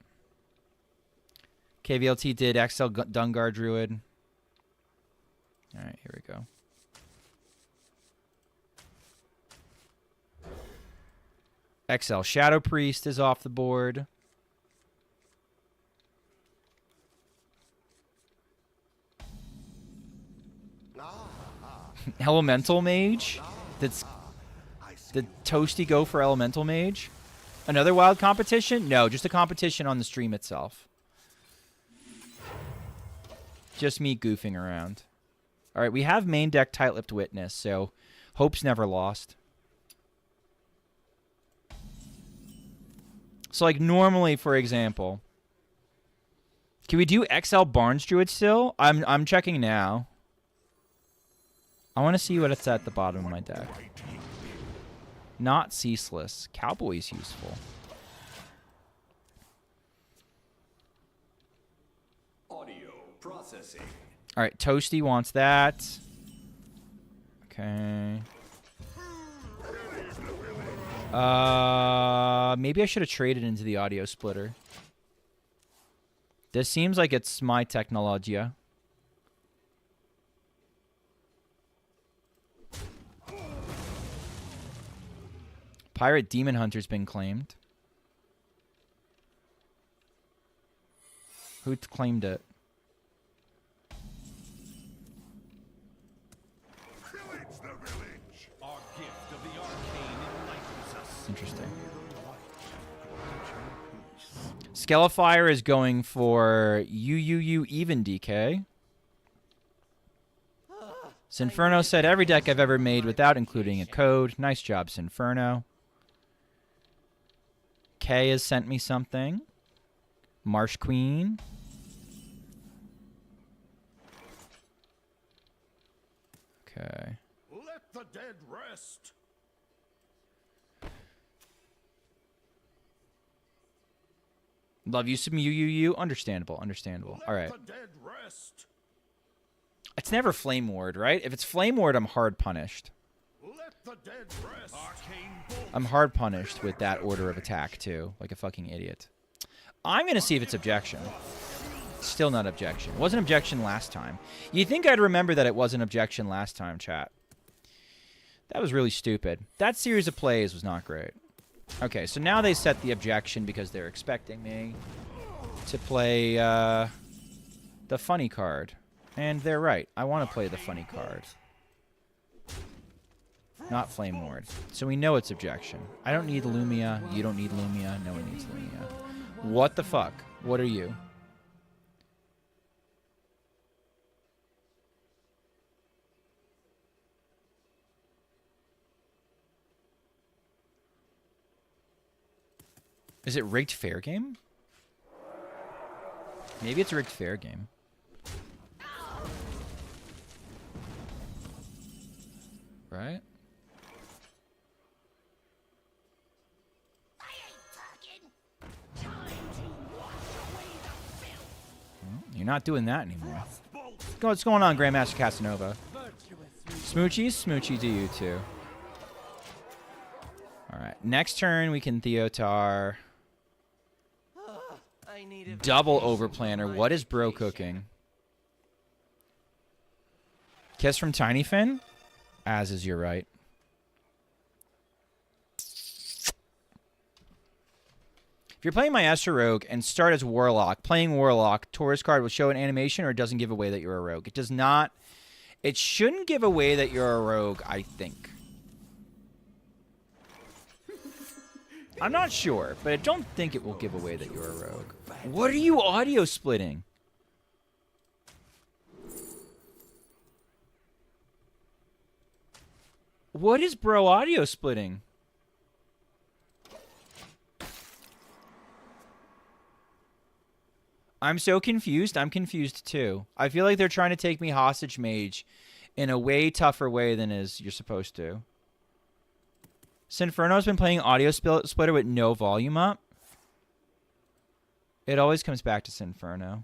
KVLT did XL Dungar Druid. All right, here we go. XL Shadow Priest is off the board. Elemental Mage. Did Toasty go for Elemental Mage? Another wild competition? No, just a competition on the stream itself. Just me goofing around. All right, we have main deck Tight-Lipped Witness, so hope's never lost. So, like, normally, for example, can we do XL Barnes Druid still? I'm checking now. I want to see what it's at the bottom of my deck. Not Ceaseless. Cowboy's useful. Audio processing. All right, Toasty wants that. Okay. Maybe I should have traded into the audio splitter. This seems like it's my technologia. Pirate Demon Hunter's been claimed. Who claimed it? Pillage the village. Our gift of the arcane enlightens us. Interesting. Skelefire is going for UUU even DK. Sinferno said every deck I've ever made without including a code. Nice job, Sinferno. Kay has sent me something. Marsh Queen. Okay. Let the dead rest. Love you some UUU. Understandable. Understandable. All right. Let the dead rest. It's never Flame Ward, right? If it's Flame Ward, I'm hard punished. Let the dead rest. Arcane bolt. I'm hard punished with that order of attack, too. Like a fucking idiot. I'm going to see if it's objection. Still not objection. Wasn't objection last time. You'd think I'd remember that it wasn't objection last time, chat. That was really stupid. That series of plays was not great. Okay, so now they set the objection because they're expecting me to play the funny card. And they're right. I want to play the funny card. Not Flame Ward. So we know it's objection. I don't need Lumia. You don't need Lumia. No one needs Lumia. What the fuck? What are you? Is it rigged fair game? Maybe it's rigged fair game. Right? You're not doing that anymore. What's going on, Grandmaster Casanova? Smoochies? Smoochie to you, too. Alright, next turn we can Theotar. Double Overplanner. What is bro cooking? Kiss from Tiny Finn? As is your right. If you're playing Maestro Rogue and start as Warlock, playing Warlock, Taurus card will show an animation or it doesn't give away that you're a rogue. It does not. It shouldn't give away that you're a rogue, I think. I'm not sure, but I don't think it will give away that you're a rogue. What are you audio splitting? What is bro audio splitting? I'm so confused. I'm confused too. I feel like they're trying to take me hostage mage in a way tougher way than is you're supposed to. Sinferno's been playing audio splitter with no volume up. It always comes back to Sinferno.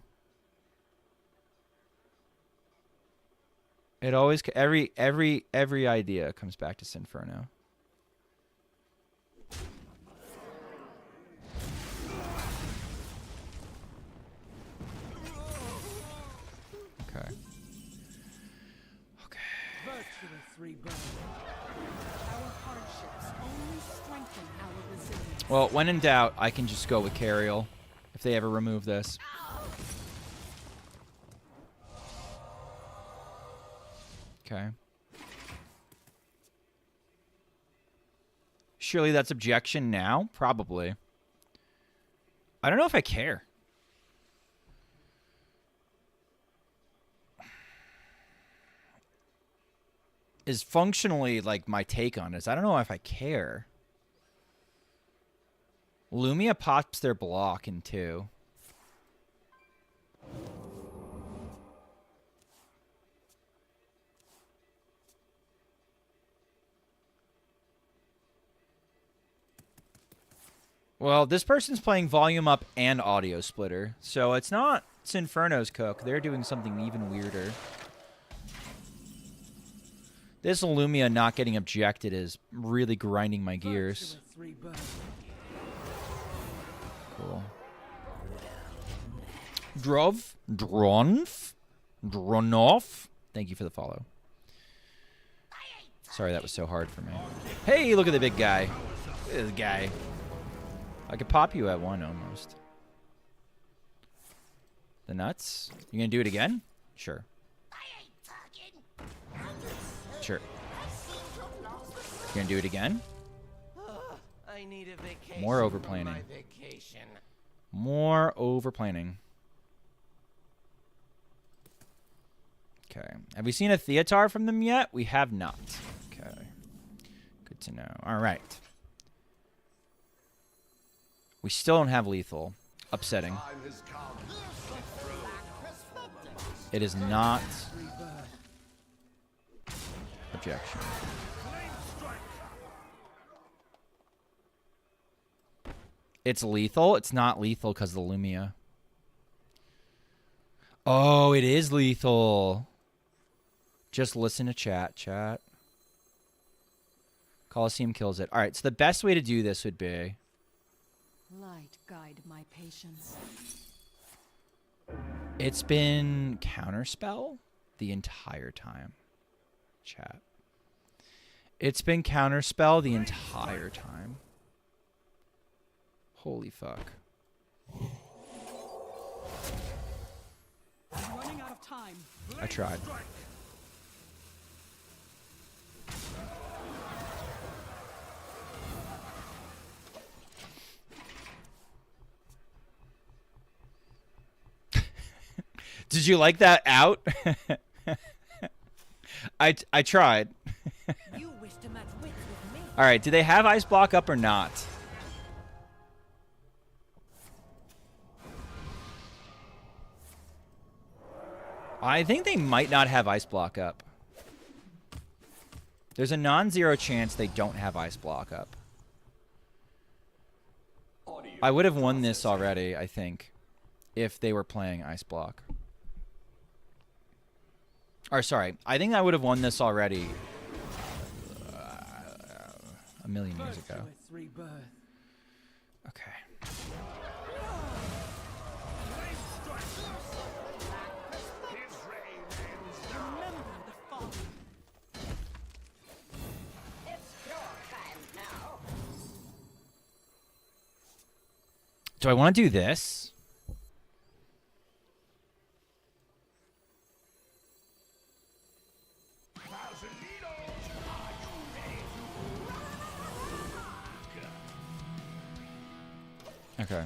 It always every idea comes back to Sinferno. Okay. Okay. Virtuous reborn. Our hardships only strengthen our resilience. Well, when in doubt, I can just go with Cariel if they ever remove this. Okay. Surely that's objection now? Probably. I don't know if I care. Is functionally like my take on this. I don't know if I care. Lumia pops their block in 2. Well, this person's playing volume up and audio splitter, so it's not Sinferno's cook. They're doing something even weirder. This Lumia not getting objected is really grinding my gears. Cool. Dronov. Thank you for the follow. Sorry that was so hard for me. Hey, look at the big guy. Look at this guy. I could pop you at 1 almost. The nuts? You gonna do it again? Sure. Sure. You gonna do it again? I need a vacation. More overplanning. More overplanning. Okay. Have we seen a Theatar from them yet? We have not. Okay. Good to know. All right. We still don't have lethal. Upsetting. It is not objection. It's lethal. It's not lethal because of the Lumia. Oh, it is lethal. Just listen to chat. Coliseum kills it. All right, so the best way to do this would be... Light guide my patience. It's been counterspell the entire time. Chat. It's been counterspell the entire time. Holy fuck. Running out of time. I tried. Did you like that out? I tried. You wish to match wits with me. All right, do they have ice block up or not? I think they might not have ice block up. There's a non-zero chance they don't have ice block up. I would have won this already, I think, if they were playing ice block. Or sorry, I think I would have won this already a million years ago. Okay. Do I want to do this? Okay.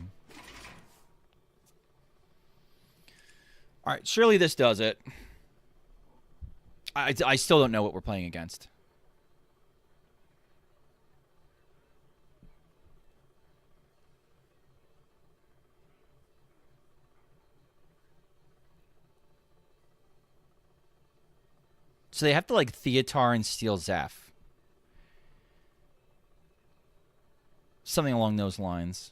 All right, surely this does it. I still don't know what we're playing against. So they have to like Theatar and steal Zeph. Something along those lines.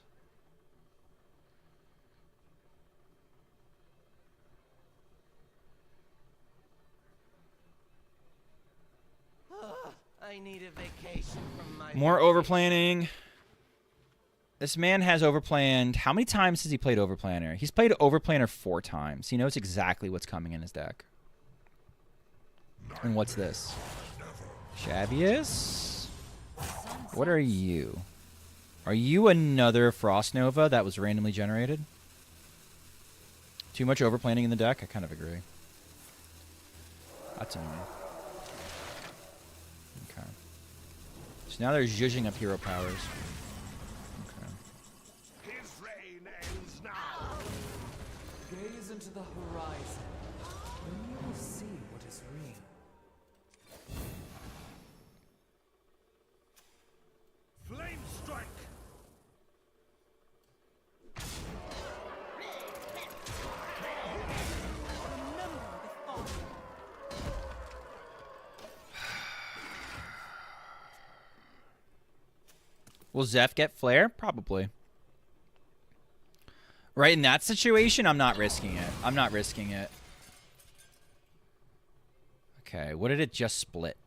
I need a vacation from my More overplanning. This man has overplanned. How many times has he played overplanner? He's played overplanner 4 times. He knows exactly what's coming in his deck. And what's this? Shavius? What are you? Are you another Frost Nova that was randomly generated? Too much overplanning in the deck? I kind of agree. That's annoying. Okay. So now they're zhuzhing up hero powers. Okay. His reign ends now. Gaze into the horizon, and you will see what is real. Flame strike. Remember the fallen. Will Zeph get flare? Probably. Right in that situation, I'm not risking it. I'm not risking it. Okay, what did it just split?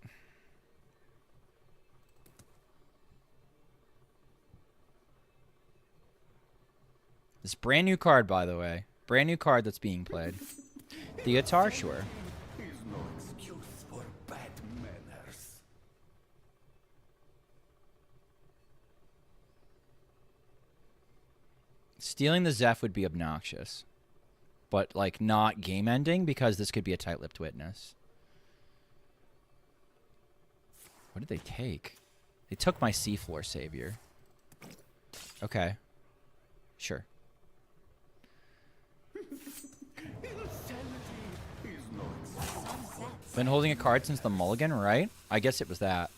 This brand new card, by the way. Brand new card that's being played. Theotar, sure. He's no excuse for bad manners. Stealing the Zeph would be obnoxious. But, like, not game-ending because this could be a tight-lipped witness. What did they take? They took my seafloor savior. Okay. Sure. Been holding a card since the mulligan, right? I guess it was that.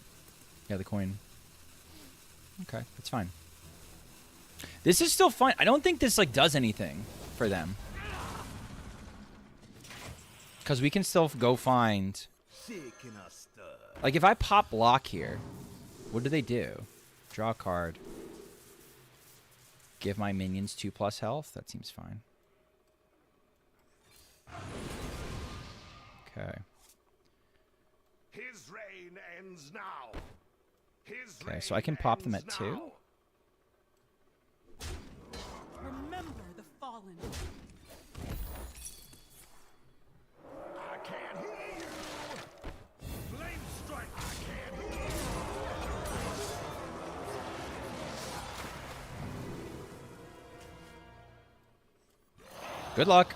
Yeah, the coin. Okay, that's fine. This is still fun. I don't think this, like, does anything for them. Because we can still go find... Like, if I pop block here, what do they do? Draw a card. Give my minions 2+ health? That seems fine. Okay. His reign ends now. His Okay, so I can pop them at 2. Remember the fallen. I can't hear you. Flame strike. I can't hear you. Good luck.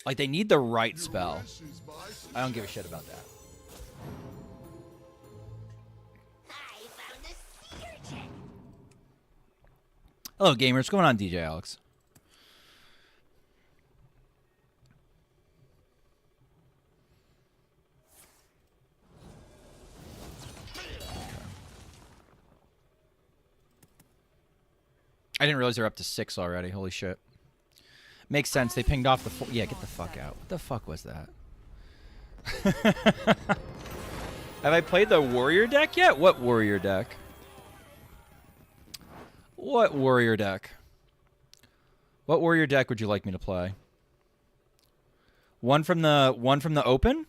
Like, they need the right spell. I don't give a shit about that. I found a sea urchin. Hello, gamers. What's going on, DJ Alex? I didn't realize they're up to 6 already. Holy shit. Makes sense. They pinged off the... Yeah, get the fuck out. What the fuck was that? Have I played the warrior deck yet? What warrior deck? What warrior deck? What warrior deck would you like me to play? One from the open?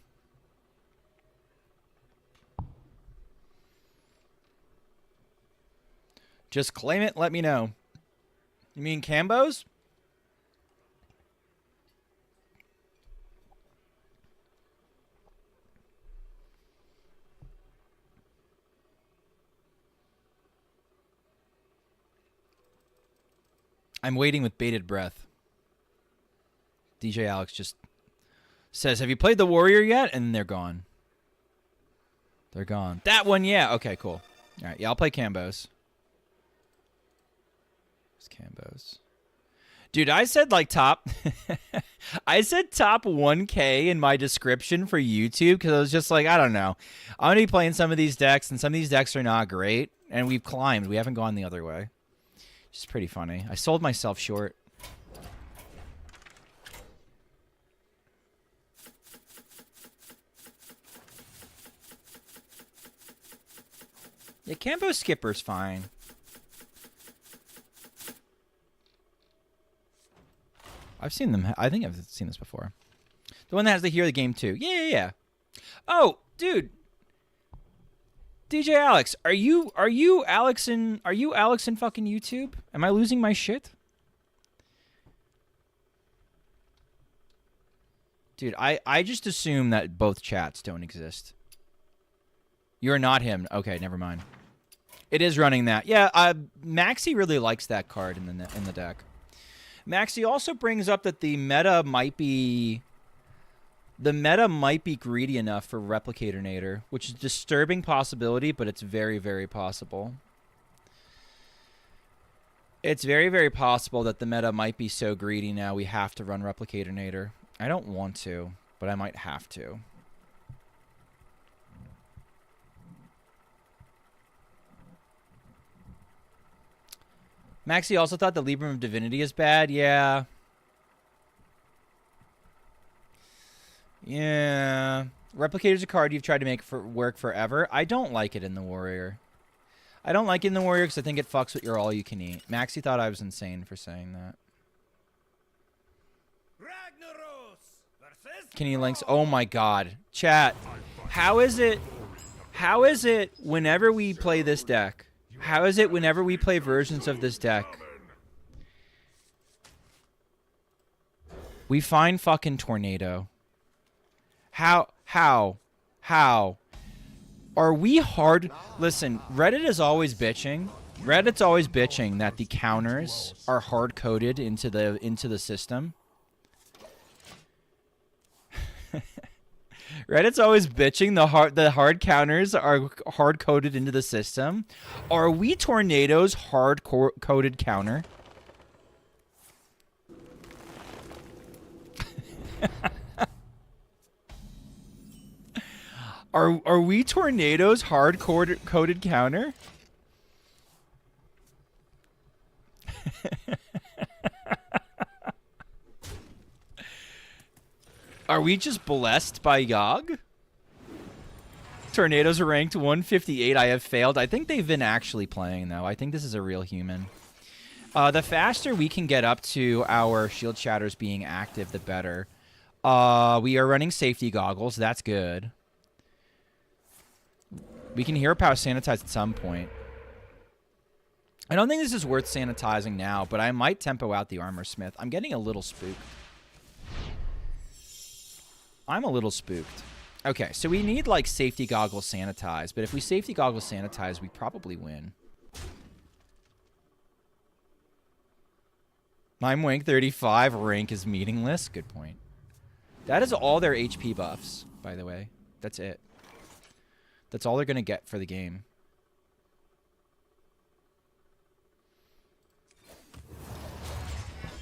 Just claim it, let me know. You mean Cambos? I'm waiting with bated breath. DJ Alex just says, have you played the warrior yet? And they're gone. They're gone. That one, yeah. Okay, cool. All right, yeah, I'll play Cambos. Cambos. Dude, I said like top I said top 1K in my description for YouTube because I was just like, I don't know. I'm going to be playing some of these decks, and some of these decks are not great, and we've climbed. We haven't gone the other way. It's pretty funny. I sold myself short. Yeah, Cambo Skipper's fine. I've seen them. I think I've seen this before. The one that has to hear the game too. Yeah. Oh, dude. DJ Alex, are you Alex in fucking YouTube? Am I losing my shit? Dude, I just assume that both chats don't exist. You're not him. Okay, never mind. It is running that. Yeah, Maxi really likes that card in the deck. Maxi also brings up that the meta might be greedy enough for Replicator Nader, which is a disturbing possibility, but it's very, very possible. It's very, very possible that the meta might be so greedy now we have to run Replicator Nader. I don't want to, but I might have to. Maxi also thought the Libram of Divinity is bad. Yeah. Yeah. Replicator's a card you've tried to make work forever. I don't like it in the Warrior. I don't like it in the Warrior because I think it fucks with your all-you-can-eat. Maxi thought I was insane for saying that. Can you links? Oh my god. Chat. How is it whenever we play this deck? How is it whenever we play versions of this deck? We find fucking Tornado. How? Are we hard? Listen, Reddit is always bitching. Reddit's always bitching that the counters are hard-coded into the system. Reddit's always bitching the hard counters are hard-coded into the system. Are we Tornado's hard-coded counter? Are we Tornado's hard-coded counter? Are we just blessed by Yogg? Tornadoes are ranked 158. I have failed. I think they've been actually playing, though. I think this is a real human. The faster we can get up to our shield shatters being active, the better. We are running safety goggles. That's good. We can hero power sanitize at some point. I don't think this is worth sanitizing now, but I might tempo out the Armor Smith. I'm getting a little spooked. I'm a little spooked. Okay, so we need, like, safety goggles sanitize, but if we safety goggles sanitize, we probably win. I'm Wank 35, rank is meaningless. Good point. That is all their HP buffs, by the way. That's it. That's all they're going to get for the game.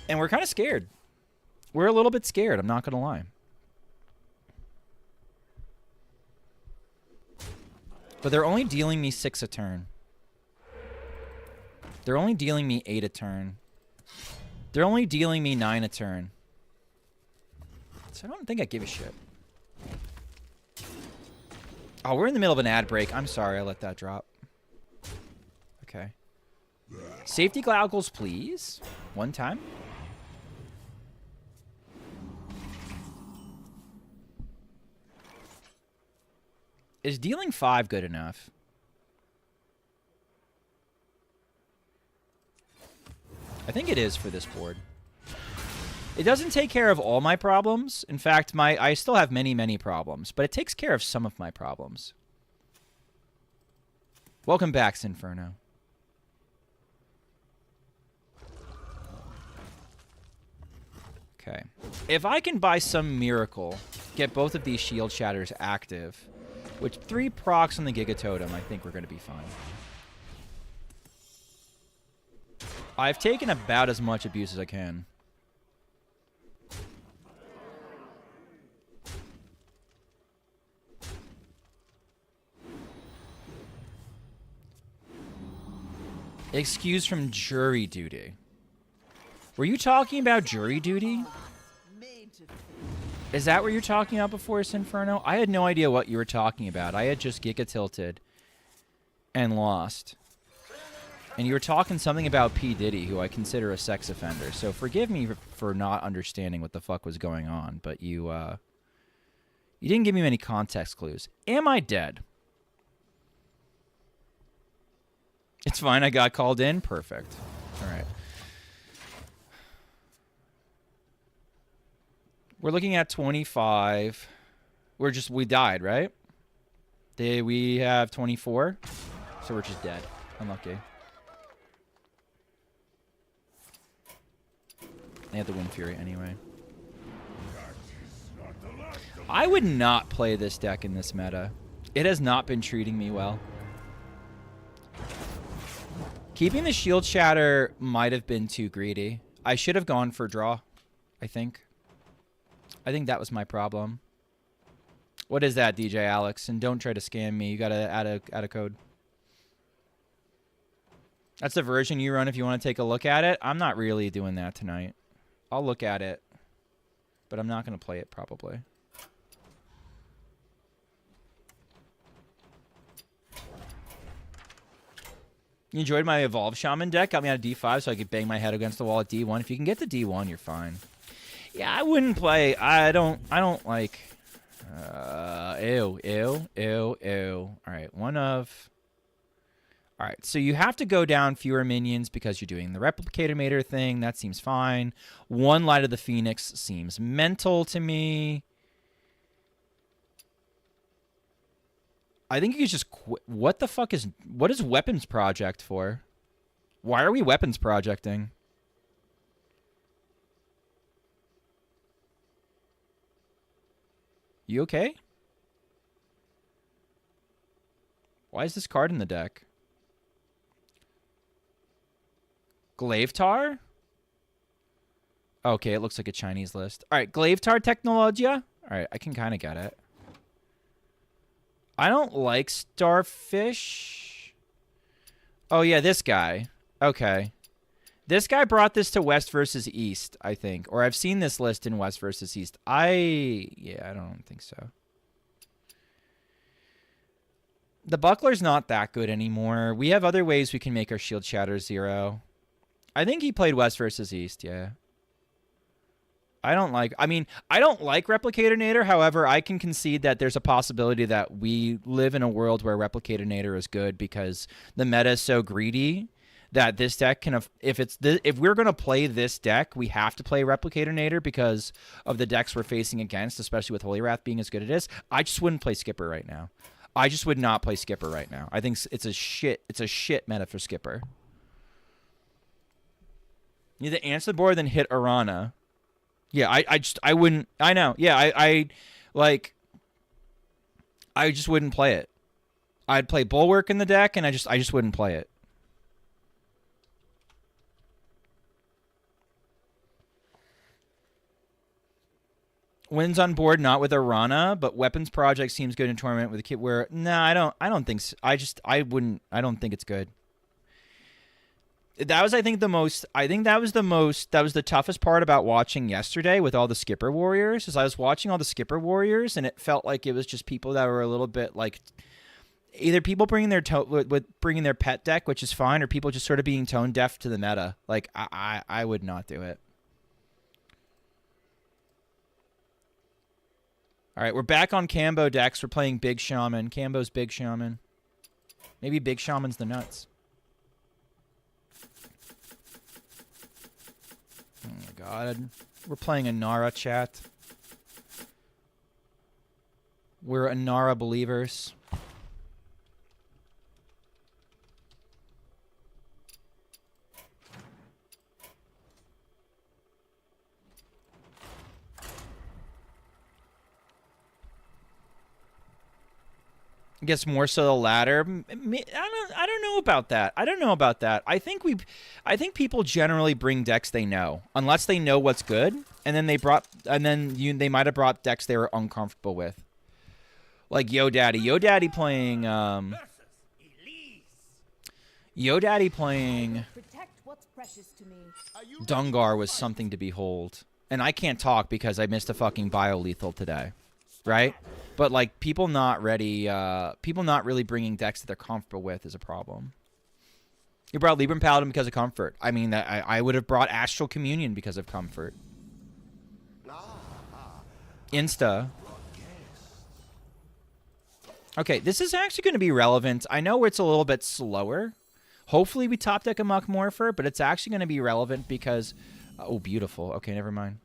And we're kind of scared. We're a little bit scared, I'm not going to lie. But they're only dealing me 6 a turn. They're only dealing me 8 a turn. They're only dealing me 9 a turn. So I don't think I give a shit. Oh, we're in the middle of an ad break. I'm sorry I let that drop. Okay. Safety goggles, please. One time. Is dealing 5 good enough? I think it is for this board. It doesn't take care of all my problems. In fact, I still have many, many problems, but it takes care of some of my problems. Welcome back, Sinferno. Okay. If I can, by some miracle, get both of these shield shatters active, which 3 procs on the Giga Totem, I think we're going to be fine. I've taken about as much abuse as I can. Excuse from jury duty. Were you talking about jury duty? Is that what you're talking about before, Sinferno? I had no idea what you were talking about. I had just Giga tilted and lost. And you were talking something about P. Diddy, who I consider a sex offender. So forgive me for not understanding what the fuck was going on, but you didn't give me many context clues. Am I dead? It's fine, I got called in. Perfect. All right. We're looking at 25. We died, right? We have 24. So we're just dead. Unlucky. They have the Wind Fury anyway. I would not play this deck in this meta. It has not been treating me well. Keeping the Shield Shatter might have been too greedy. I should have gone for draw, I think. I think that was my problem. What is that, DJ Alex? And don't try to scam me. You gotta add a code. That's the version you run if you want to take a look at it. I'm not really doing that tonight. I'll look at it, but I'm not going to play it probably. You enjoyed my Evolve Shaman deck? Got me out of D5 so I could bang my head against the wall at D1. If you can get to D1, you're fine. Yeah, I wouldn't play. I don't like... Ew. All right, one of... All right, so you have to go down fewer minions because you're doing the Replicator Mater thing. That seems fine. One Light of the Phoenix seems mental to me. I think you just quit. What the fuck is... What is Weapons Project for? Why are we Weapons Projecting? You okay? Why is this card in the deck? Glavetar? Okay, it looks like a Chinese list. All right, Glavetar Technologia? All right, I can kind of get it. I don't like Starfish. Oh, yeah, this guy. Okay. This guy brought this to West versus East, I think. Or I've seen this list in West versus East. Yeah, I don't think so. The Buckler's not that good anymore. We have other ways we can make our Shield Shatter 0. I think he played West versus East, yeah. I don't like Replicator Nader. However, I can concede that there's a possibility that we live in a world where Replicator Nader is good because the meta is so greedy that this deck can, if we're going to play this deck, we have to play Replicator Nader because of the decks we're facing against, especially with Holy Wrath being as good as it is. I just wouldn't play Skipper right now. I just would not play Skipper right now. I think it's a shit meta for Skipper. You either answer the board then hit Arana. Yeah, I wouldn't. I know. Yeah, I just wouldn't play it. I'd play Bulwark in the deck, and I just wouldn't play it. Wins on board, not with Arana, but Weapons Project seems good in tournament with a kit where I don't think so. I don't think it's good. That was, I think, that was the toughest part about watching yesterday with all the Skipper Warriors, is I was watching all the Skipper Warriors, and it felt like it was just people that were a little bit like, either people bringing their pet deck, which is fine, or people just sort of being tone deaf to the meta. Like, I would not do it. All right, we're back on Cambo decks. We're playing Big Shaman. Cambo's Big Shaman. Maybe Big Shaman's the nuts. Oh my god. We're playing Inara, chat. We're Inara believers. I guess more so the latter. I don't know about that. I think people generally bring decks they know, unless they know what's good, and then they might have brought decks they were uncomfortable with. Like Yo Daddy playing Protect what's precious to me. Dungar was something to behold. And I can't talk because I missed a fucking bio-lethal today. Right? But like people not really bringing decks that they're comfortable with is a problem. You brought Libram Paladin because of comfort. I mean, I would have brought Astral Communion because of comfort. Insta. Okay, this is actually going to be relevant. I know it's a little bit slower. Hopefully we top deck a Muck Morpher, but it's actually going to be relevant because... oh, beautiful. Okay, never mind.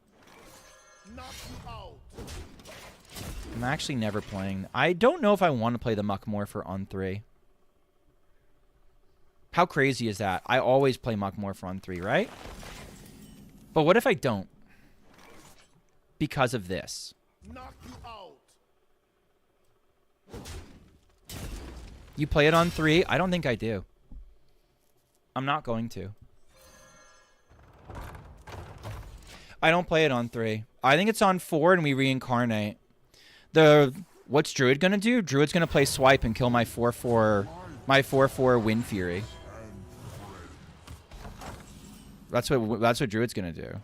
I'm actually never playing. I don't know if I want to play the Muckmorpher on 3. How crazy is that? I always play Muckmorpher on 3, right? But what if I don't? Because of this. You play it on 3? I don't think I do. I'm not going to. I don't play it on 3. I think it's on 4 and we reincarnate. What's Druid gonna do? Druid's gonna play swipe and kill my 4/4 Wind Fury. That's what Druid's gonna do.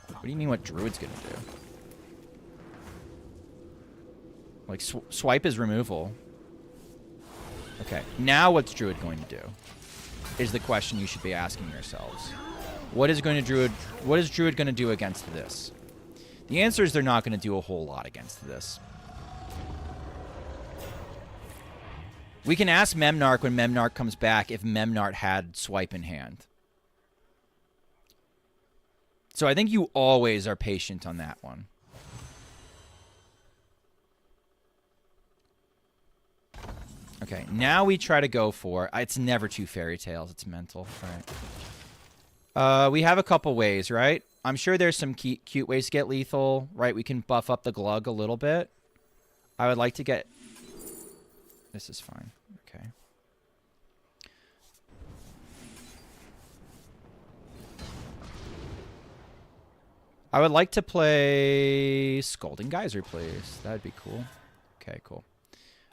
What do you mean what Druid's gonna do? Like swipe is removal. Okay, now what's Druid going to do? Is the question you should be asking yourselves. What is Druid going to do against this? The answer is they're not going to do a whole lot against this. We can ask Memnarch when Memnarch comes back if Memnarch had swipe in hand. So I think you always are patient on that one. Okay, now we try to go for... It's never 2 Fairy Tales. It's mental. All right. We have a couple ways, right? I'm sure there's some cute ways to get lethal, right? We can buff up the Glug a little bit. I would like to get... This is fine. Okay. I would like to play Scalding Geyser, please. That'd be cool. Okay, cool.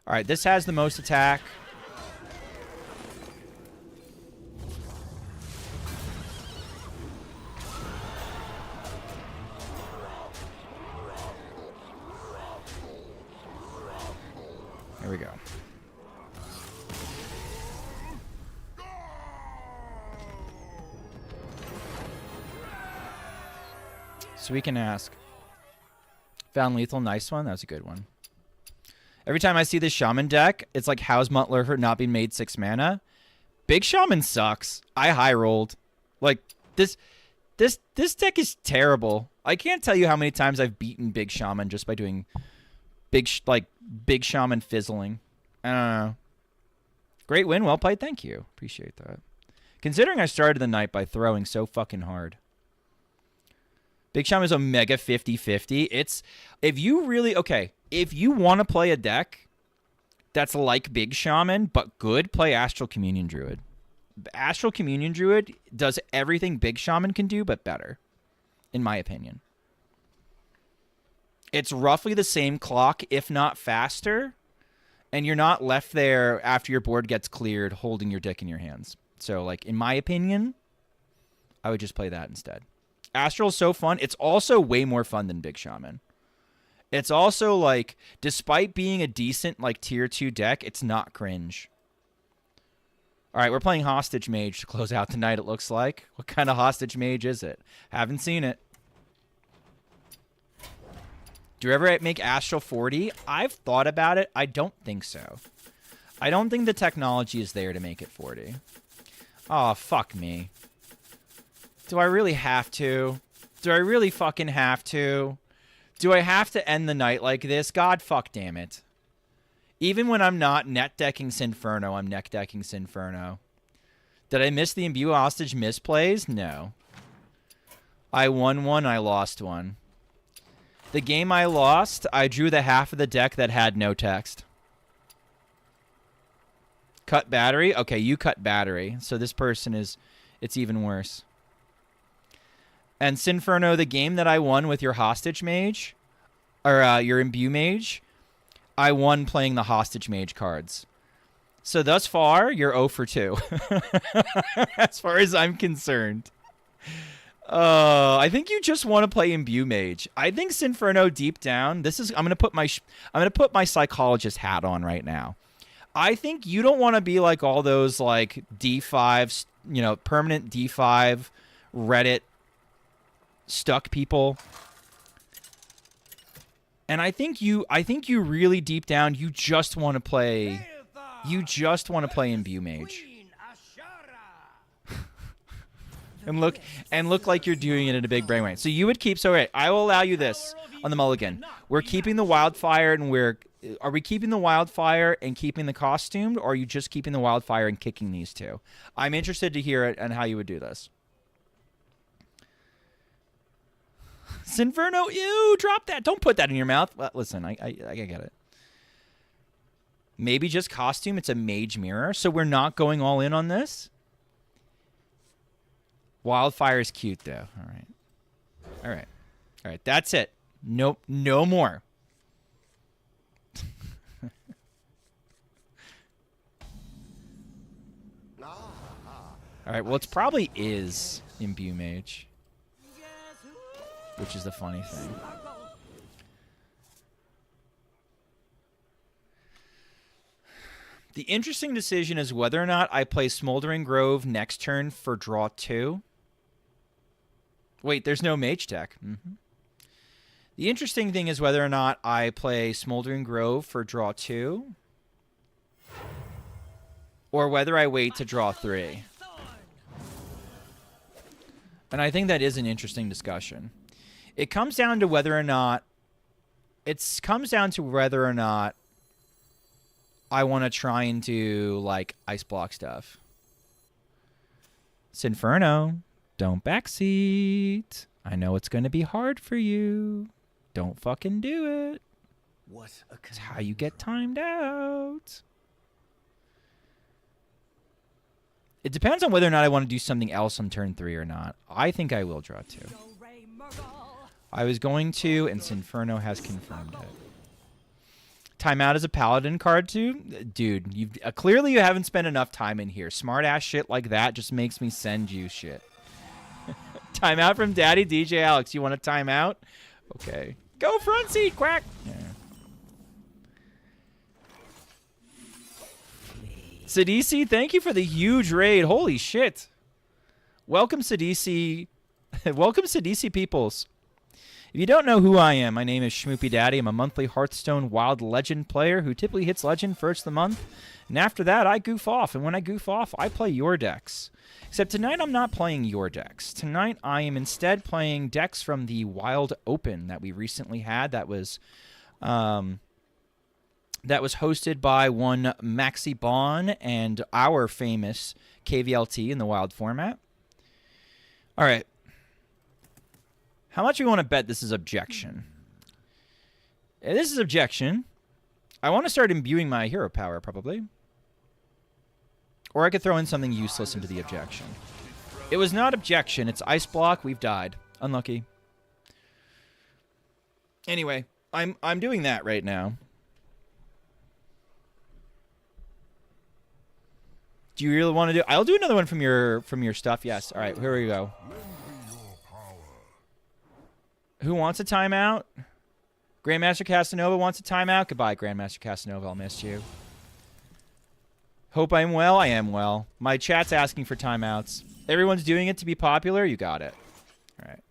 All right, this has the most attack. Here we go. So we can ask. Found lethal, nice one. That was a good one. Every time I see this Shaman deck, it's like, how's Muttler not being made 6 mana? Big Shaman sucks. I high rolled. Like, this deck is terrible. I can't tell you how many times I've beaten Big Shaman just by doing Big Shaman fizzling. I don't know. Great win. Well played. Thank you. Appreciate that. Considering I started the night by throwing so fucking hard. Big Shaman is a mega 50-50. It's... If you really... Okay. If you want to play a deck that's like Big Shaman, but good, play Astral Communion Druid. Astral Communion Druid does everything Big Shaman can do, but better. In my opinion. It's roughly the same clock, if not faster. And you're not left there after your board gets cleared holding your deck in your hands. So, like, in my opinion, I would just play that instead. Astral's so fun. It's also way more fun than Big Shaman. It's also, like, despite being a decent, like, tier 2 deck, it's not cringe. All right, we're playing Hostage Mage to close out tonight, it looks like. What kind of Hostage Mage is it? Haven't seen it. Do you ever make Astral 40? I've thought about it. I don't think so. I don't think the technology is there to make it 40. Oh, fuck me. Do I really have to? Do I really fucking have to? Do I have to end the night like this? God fuck damn it. Even when I'm not net decking Sinferno, I'm neck decking Sinferno. Did I miss the Imbue Hostage misplays? No. I won one, I lost one. The game I lost, I drew the half of the deck that had no text. Cut battery? Okay, you cut battery. So this person is... It's even worse. And Sinferno, the game that I won with your Hostage Mage, or your Imbue Mage, I won playing the Hostage Mage cards. So thus far, you're 0 for 2. As far as I'm concerned. I think you just want to play Imbue Mage. I think Sinferno deep down, this is... I'm gonna put my psychologist hat on right now. I think you don't want to be like all those like D5, you know, permanent D5 Reddit stuck people. And I think you really deep down you just want to play Imbue Mage. and look like you're doing it in a big brain way. So you would keep. So wait, I will allow you this on the mulligan. We're keeping the wildfire, and are we keeping the wildfire and keeping the costumed, or are you just keeping the wildfire and kicking these two? I'm interested to hear it and how you would do this. Sinferno, ew, drop that. Don't put that in your mouth. Well, listen, I get it. Maybe just costume. It's a mage mirror, so we're not going all in on this. Wildfire is cute, though. All right. All right. All right. That's it. Nope. No more. All right. Well, it's probably is Imbue Mage, which is the funny thing. The interesting decision is whether or not I play Smoldering Grove next turn for draw 2. Wait, there's no mage tech. The interesting thing is whether or not I play Smoldering Grove for draw 2, or whether I wait to draw 3. And I think that is an interesting discussion. It comes down to whether or not I want to try and do, like, ice block stuff. Sinferno, don't backseat. I know it's going to be hard for you. Don't fucking do it. It's how you get timed out. It depends on whether or not I want to do something else on turn 3 or not. I think I will draw 2. I was going to, and Sinferno has confirmed it. Timeout is a paladin card too? Dude, you've clearly you haven't spent enough time in here. Smart ass shit like that just makes me send you shit. Timeout from Daddy DJ Alex. You want a timeout? Okay. Go front seat, quack. Yeah. Sidisi, thank you for the huge raid. Holy shit. Welcome, Sidisi. Welcome, Sidisi peoples. If you don't know who I am, my name is Schmoopydady. I'm a monthly Hearthstone Wild Legend player who typically hits Legend first of the month. And after that, I goof off. And when I goof off, I play your decks. Except tonight, I'm not playing your decks. Tonight, I am instead playing decks from the Wild Open that we recently had. That was hosted by one Maxi Bon and our famous KVLT in the Wild format. All right. How much do we want to bet this is objection? This is objection. I want to start imbuing my hero power, probably. Or I could throw in something useless into the objection. It was not objection. It's ice block. We've died. Unlucky. Anyway, I'm doing that right now. Do you really want to do? I'll do another one from your stuff. Yes. All right. Here we go. Who wants a timeout? Grandmaster Casanova wants a timeout. Goodbye, Grandmaster Casanova. I'll miss you. Hope I'm well. I am well. My chat's asking for timeouts. Everyone's doing it to be popular. You got it. All right.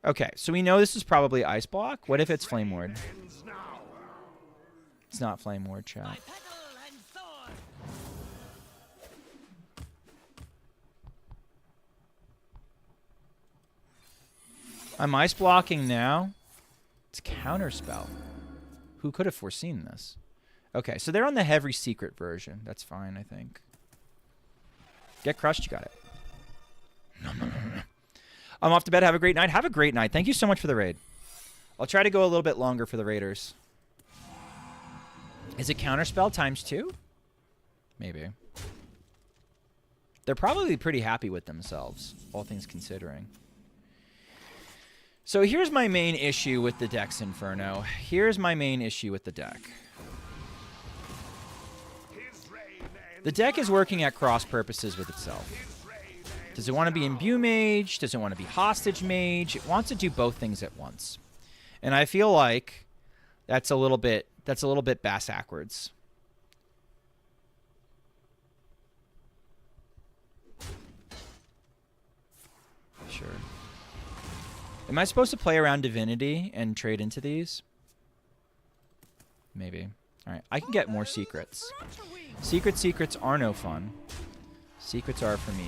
Okay, so we know this is probably Ice Block. What if it's Flame Ward? It's not Flame Ward, chat. I'm ice blocking now. It's Counterspell. Who could have foreseen this? Okay, so they're on the heavy secret version. That's fine, I think. Get crushed, you got it. I'm off to bed. Have a great night. Have a great night. Thank you so much for the raid. I'll try to go a little bit longer for the raiders. Is it Counterspell ×2? Maybe. They're probably pretty happy with themselves, all things considering. So here's my main issue with the deck's Inferno. Here's my main issue with the deck. The deck is working at cross purposes with itself. Does it want to be Imbue Mage? Does it want to be Hostage Mage? It wants to do both things at once. And I feel like that's a little bit bass-ackwards. Sure. Am I supposed to play around Divinity and trade into these? Maybe. All right, I can get more secrets. Secrets are no fun. Secrets are for me.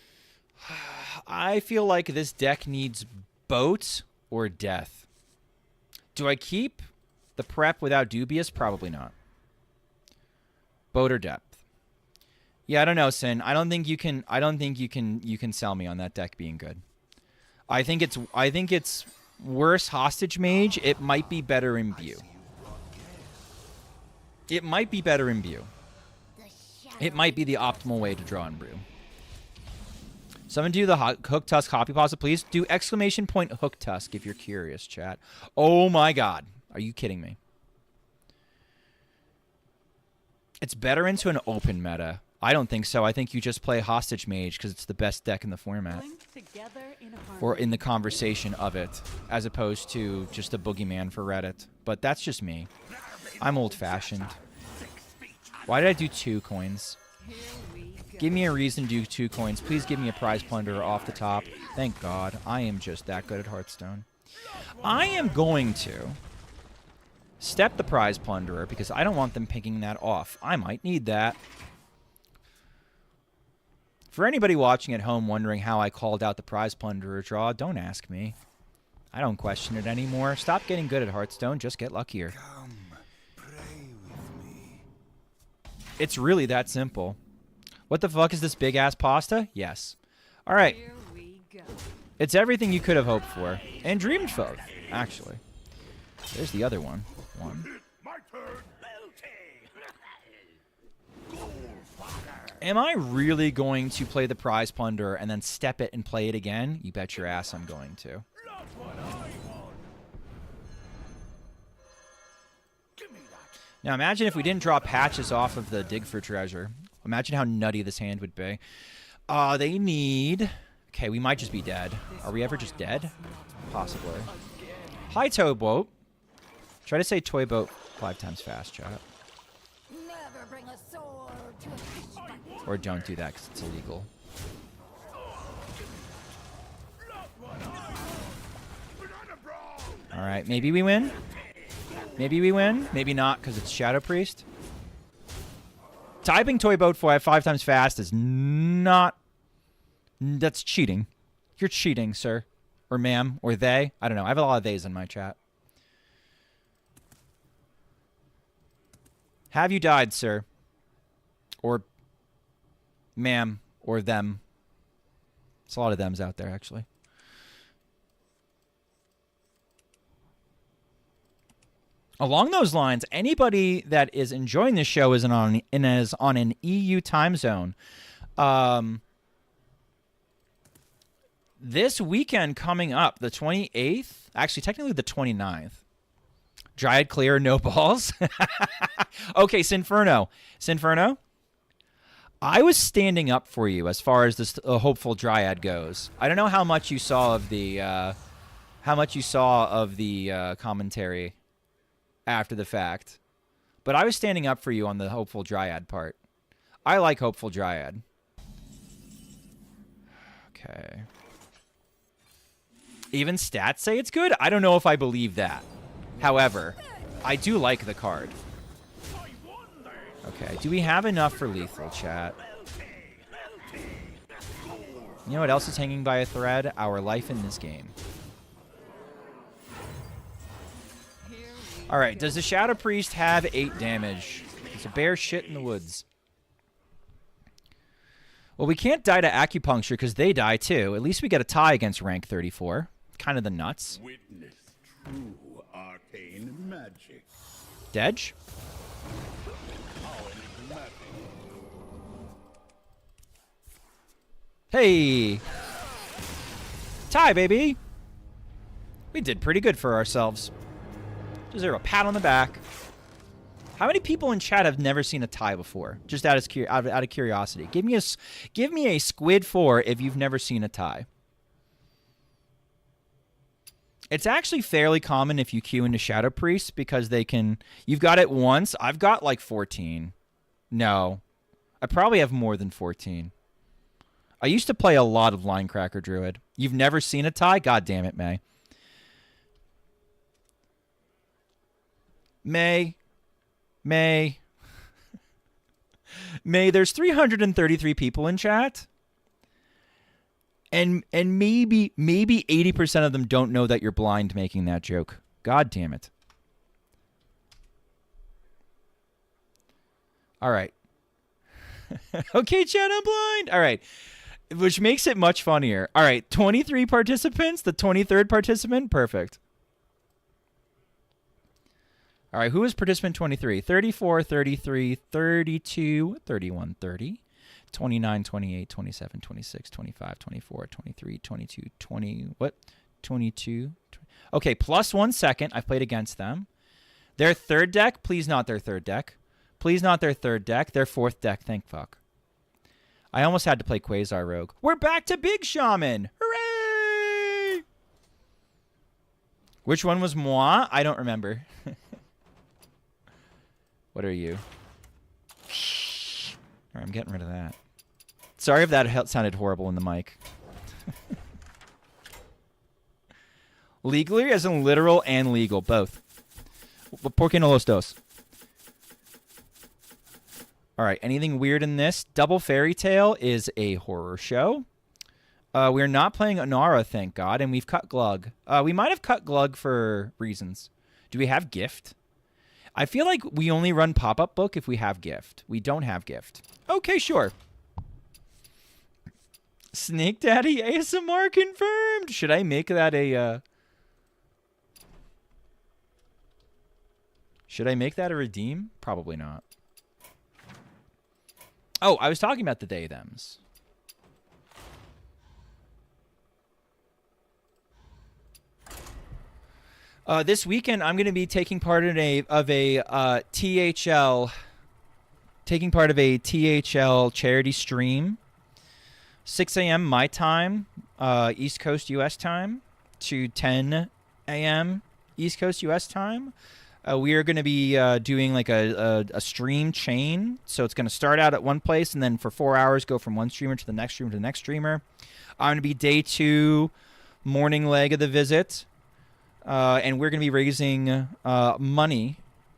I feel like this deck needs boat or death. Do I keep the prep without dubious? Probably not. Boat or depth. Yeah, I don't know, Sin. I don't think you can sell me on that deck being good. I think it's worse hostage mage. It might be better imbue. It might be better imbue. It might be the optimal way to draw and brew. Someone do the Hook Tusk Hoppy Pasta, please. Do exclamation point Hook Tusk if you're curious, chat. Oh my god. Are you kidding me? It's better into an open meta. I don't think so. I think you just play Hostage Mage because it's the best deck in the format. Or in the conversation of it, as opposed to just a boogeyman for Reddit. But that's just me. I'm old-fashioned. Why did I do 2 coins? Give me a reason to do 2 coins. Please give me a prize plunderer off the top. Thank God. I am just that good at Hearthstone. I am going to step the prize plunderer because I don't want them picking that off. I might need that. For anybody watching at home wondering how I called out the prize plunderer draw, don't ask me. I don't question it anymore. Stop getting good at Hearthstone. Just get luckier. Come, pray with me. It's really that simple. What the fuck is this big-ass pasta? Yes. All right. Here we go. It's everything you could have hoped for. And dreamed of, actually. There's the other one. My turn. Am I really going to play the prize plunderer and then step it and play it again? You bet your ass I'm going to. Now imagine if we didn't draw patches off of the dig for treasure. Imagine how nutty this hand would be. They need... Okay, we might just be dead. Are we ever just dead? Possibly. Hi, tow boat. Try to say toy boat 5 times fast, chat. Never bring a sword to a fish fight. Or don't do that because it's illegal. Alright, maybe we win. Maybe we win. Maybe not because it's Shadow Priest. Typing toy boat 5 times fast is not... That's cheating. You're cheating, sir. Or ma'am. Or they. I don't know. I have a lot of theys in my chat. Have you died, sir? Or ma'am. Or them. There's a lot of thems out there, actually. Along those lines, anybody that is enjoying this show is on an EU time zone. This weekend coming up, the 28th, actually technically the 29th. Dryad clear, no balls. Okay, Sinferno. Sinferno, I was standing up for you as far as this hopeful Dryad goes. I don't know how much you saw of the commentary after the fact, but I was standing up for you on the hopeful Dryad part. I like hopeful Dryad. Okay. Even stats say it's good? I don't know if I believe that. However, I do like the card. Okay, do we have enough for lethal, chat? You know what else is hanging by a thread? Our life in this game. Alright, does the Shadow Priest have 8 damage? It's a bear shit in the woods. Well, we can't die to acupuncture because they die too. At least we get a tie against rank 34. Kind of the nuts. Witness true arcane magic. Dedge? Hey! Tie, baby! We did pretty good for ourselves. Deserve a pat on the back. How many people in chat have never seen a tie before? Just out of curiosity. Give me a squid 4 if you've never seen a tie. It's actually fairly common if you queue into Shadow Priest because they can... You've got it once. I've got like 14. No. I probably have more than 14. I used to play a lot of Linecracker Druid. You've never seen a tie? God damn it, May. May, there's 333 people in chat. And maybe 80% of them don't know that you're blind making that joke. God damn it. All right. Okay, chat, I'm blind. All right. Which makes it much funnier. All right, 23 participants, the 23rd participant, perfect. All right, who is participant 23? 34, 33, 32, 31, 30, 29, 28, 27, 26, 25, 24, 23, 22, 20, what? 22. Okay, plus 1 second. I've played against them. Their third deck, please not their third deck. Please not their third deck. Their fourth deck, thank fuck. I almost had to play Quasar Rogue. We're back to Big Shaman. Hooray! Which one was moi? I don't remember. What are you? All right, I'm getting rid of that. Sorry if that sounded horrible in the mic. Legally, as in literal and legal, both. ¿Por qué no los dos? All right, anything weird in this? Double Fairy Tale is a horror show. We're not playing Anara, thank God, and we've cut Glug. We might have cut Glug for reasons. Do we have Gift? I feel like we only run Pop-Up Book if we have Gift. We don't have Gift. Okay, sure. Snake Daddy ASMR confirmed. Should I make that a... Should I make that a redeem? Probably not. Oh, I was talking about the they-thems. This weekend, I'm going to be taking part in a THL charity stream. 6 a.m. my time, East Coast U.S. time, to 10 a.m. East Coast U.S. time. We are going to be doing like a stream chain. So it's going to start out at one place and then for 4 hours go from one streamer to the next streamer to the next streamer. I'm going to be day 2, morning leg of the visit. And we're going to be raising money.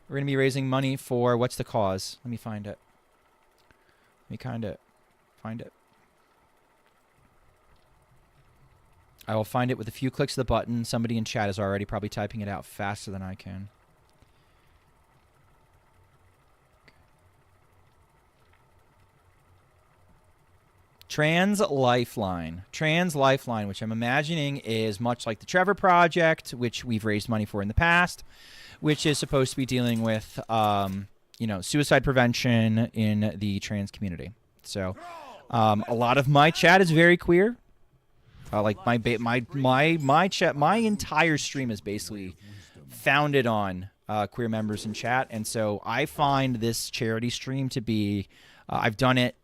We're going to be raising money for, what's the cause? Let me find it. Let me kind of find it. I will find it with a few clicks of the button. Somebody in chat is already probably typing it out faster than I can. Trans Lifeline. Trans Lifeline, which I'm imagining is much like the Trevor Project, which we've raised money for in the past, which is supposed to be dealing with, suicide prevention in the trans community. So, a lot of my chat is very queer. My chat, my entire stream is basically founded on queer members in chat, and so I find this charity stream to be. I've done it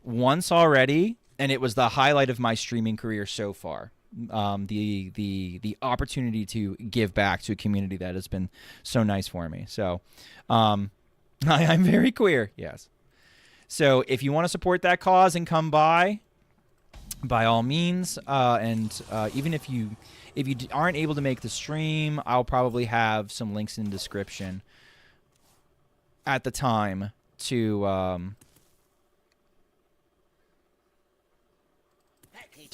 once already, and it was the highlight of my streaming career so far. The opportunity to give back to a community that has been so nice for me. So, I'm very queer. Yes. So if you want to support that cause and come by all means, and even if you aren't able to make the stream, I'll probably have some links in the description at the time to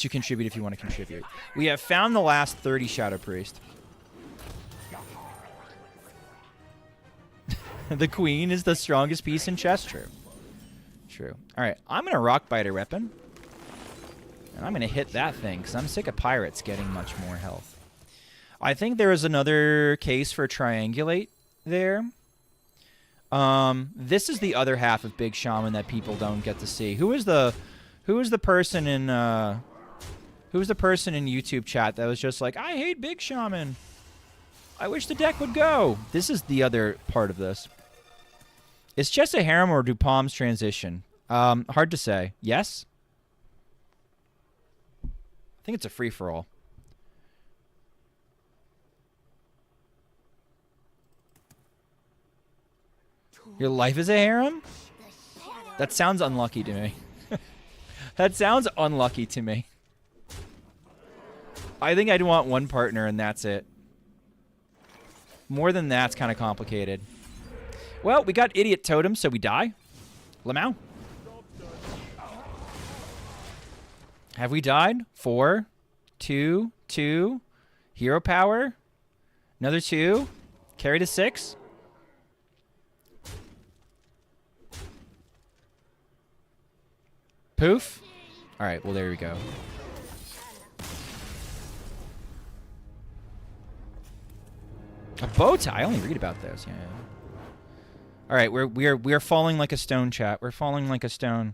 contribute if you want to contribute. We have found the last 30 Shadow Priest. The Queen is the strongest piece in chess. True. True. All right, I'm going to Rockbiter weapon. And I'm going to hit that thing because I'm sick of pirates getting much more health. I think there is another case for Triangulate there. This is the other half of Big Shaman that people don't get to see. Who is the person in YouTube chat that was just like, I hate Big Shaman. I wish the deck would go. This is the other part of this. Is chess a harem or do palms transition? Hard to say. Yes? I think it's a free-for-all. Your life is a harem? That sounds unlucky to me. That sounds unlucky to me. I think I'd want one partner and that's it. More than that's kind of complicated. Well, we got Idiot Totem, so we die. Lamau. Have we died? 4, 2, 2. Hero power. Another 2. Carry to 6. Poof. All right, well, there we go. A bow tie? I only read about this. Yeah. All right, we're falling like a stone, chat. We're falling like a stone.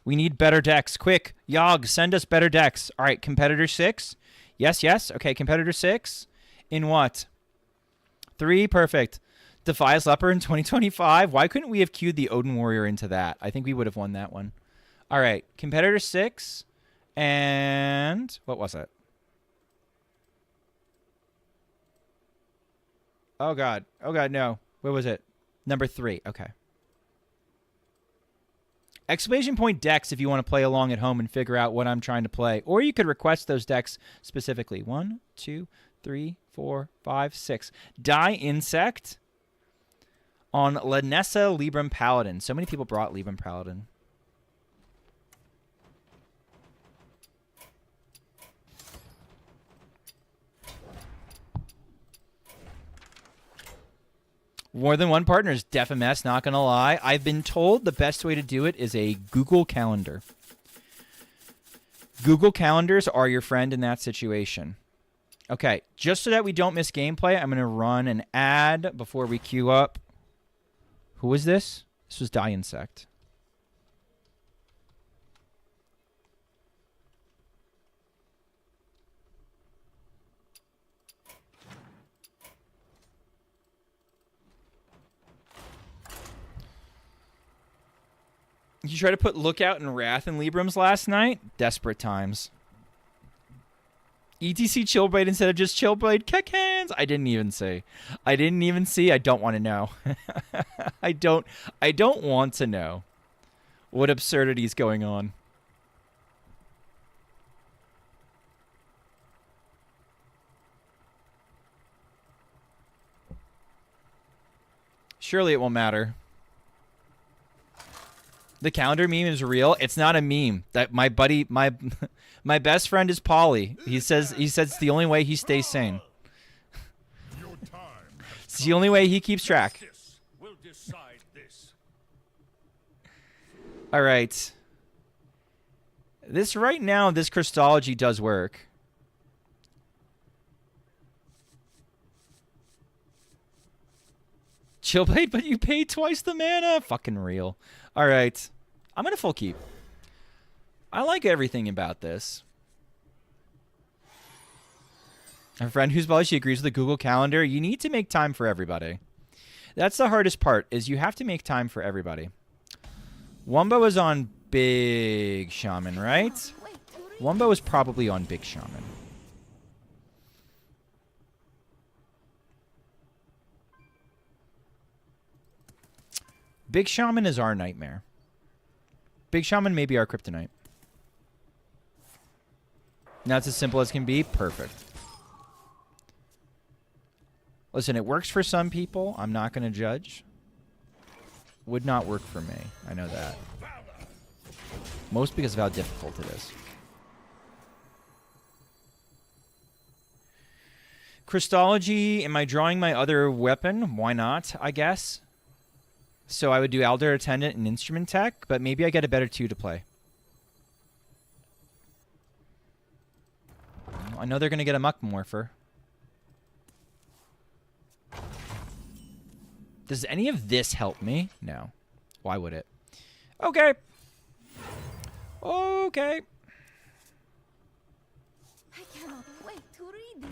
We need better decks. Quick, Yogg, send us better decks. All right, competitor 6. Yes, yes. Okay, competitor 6. In what? 3, perfect. Defias Leper in 2025. Why couldn't we have queued the Odin Warrior into that? I think we would have won that one. All right, competitor 6. And what was it? Oh, God. Oh, God, no. What was it? Number 3. Okay. Exclamation point decks if you want to play along at home and figure out what I'm trying to play. Or you could request those decks specifically. 1, 2, 3, 4, 5, 6. Die Insect on Lanessa Libram Paladin. So many people brought Libram Paladin. More than one partner is def a mess, not going to lie. I've been told the best way to do it is a Google Calendar. Google Calendars are your friend in that situation. Okay, just so that we don't miss gameplay, I'm going to run an ad before we queue up. Who was this? This was Die Insect. You tried to put Lookout and Wrath in Librams last night? Desperate times. ETC Chillblade instead of just Chillblade. Kick hands. I didn't even see. I didn't even see. I don't want to know. I don't want to know what absurdity is going on. Surely it won't matter. The calendar meme is real. It's not a meme. That my buddy, my best friend is Polly. He says it's the only way he stays sane. It's the only way he keeps track. All right. This right now, this Christology does work. Chillblade, but you paid twice the mana. Fucking real. All right. I'm going to full keep. I like everything about this. A friend who's bullish, she agrees with the Google Calendar. You need to make time for everybody. That's the hardest part, is you have to make time for everybody. Wumbo was on Big Shaman, right? Wumbo was probably on Big Shaman. Big Shaman is our nightmare. Big Shaman may be our kryptonite. That's as simple as can be. Perfect. Listen, it works for some people. I'm not going to judge. Would not work for me. I know that. Most because of how difficult it is. Christology. Am I drawing my other weapon? Why not, I guess. So I would do Elder Attendant and Instrument Tech, but maybe I get a better 2 to play. I know they're going to get a Muck Morpher. Does any of this help me? No. Why would it? Okay. Okay. I cannot wait to read these.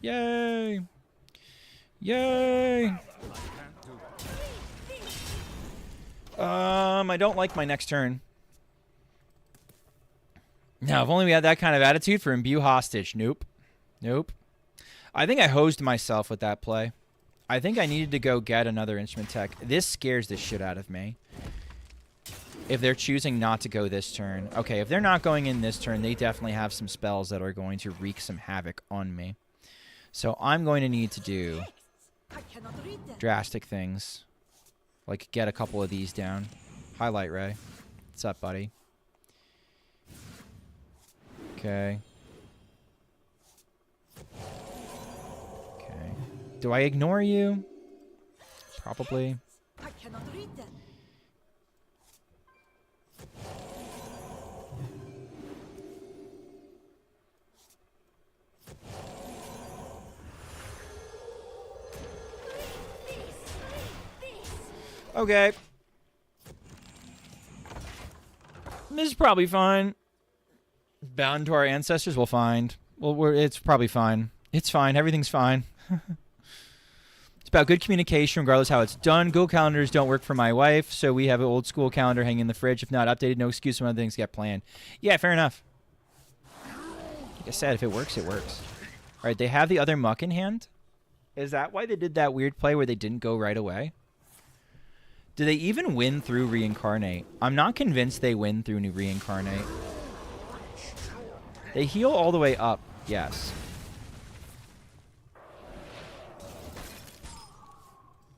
Yay. Yay. I don't like my next turn. Now, if only we had that kind of attitude for Imbue Hostage. Nope. Nope. I think I hosed myself with that play. I think I needed to go get another Instrument Tech. This scares the shit out of me. If they're choosing not to go this turn. Okay, if they're not going in this turn, they definitely have some spells that are going to wreak some havoc on me. So I'm going to need to do drastic things. Like get a couple of these down. Highlight Ray. What's up, buddy? Okay. Okay. Do I ignore you? Probably. I cannot read them. Okay. This is probably fine. Bound to our ancestors, we'll find. Well, it's probably fine. It's fine. Everything's fine. It's about good communication, regardless how it's done. Google calendars don't work for my wife, so we have an old school calendar hanging in the fridge. If not updated, no excuse when other things get planned. Yeah, fair enough. Like I said, if it works, it works. All right, they have the other muck in hand. Is that why they did that weird play where they didn't go right away? Do they even win through reincarnate? I'm not convinced they win through new reincarnate. They heal all the way up, yes.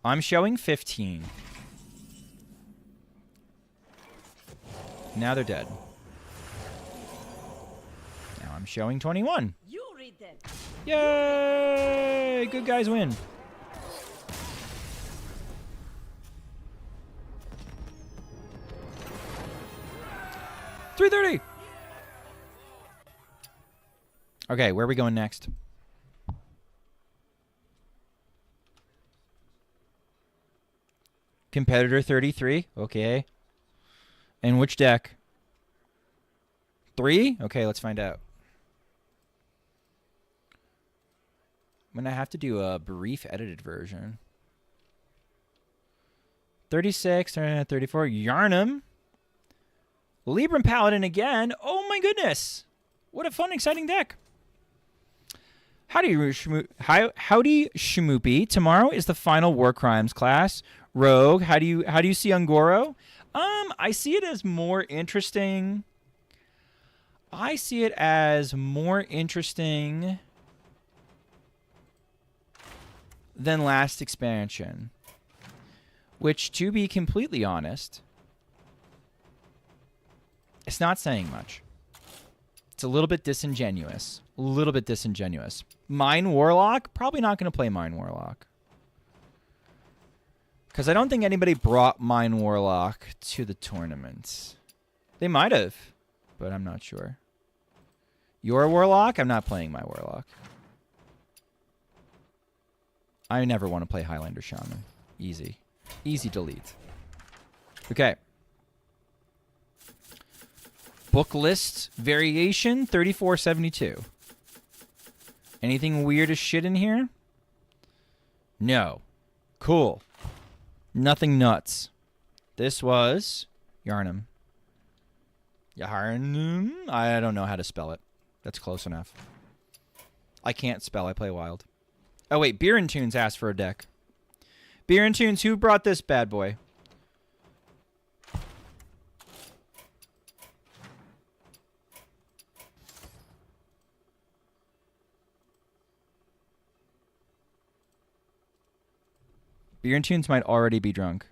I'm showing 15. Now they're dead. Now I'm showing 21. You read them. Yay! Good guys win. $330. Okay, where are we going next? Competitor 33. Okay. And which deck? 3? Okay, let's find out. I'm going to have to do a brief edited version. 36, 34. Yarnum. Libram Paladin again. Oh my goodness. What a fun, exciting deck. Howdy, Schmoopy. Tomorrow is the final War Crimes class. Rogue, how do you see Ungoro? I see it as more interesting. I see it as more interesting than last expansion. Which, to be completely honest, it's not saying much. It's a little bit disingenuous. A little bit disingenuous. Mine Warlock? Probably not going to play Mine Warlock. Because I don't think anybody brought Mine Warlock to the tournament. They might have, but I'm not sure. Your Warlock? I'm not playing my Warlock. I never want to play Highlander Shaman. Easy. Easy delete. Okay. Book list variation 3472. Anything weird as shit in here? No. Cool. Nothing nuts. This was Yarnum. Yarnum? I don't know how to spell it. That's close enough. I can't spell. I play Wild. Oh, wait. Beer and Tunes asked for a deck. Beer and Tunes, who brought this bad boy? Beer and Tunes might already be drunk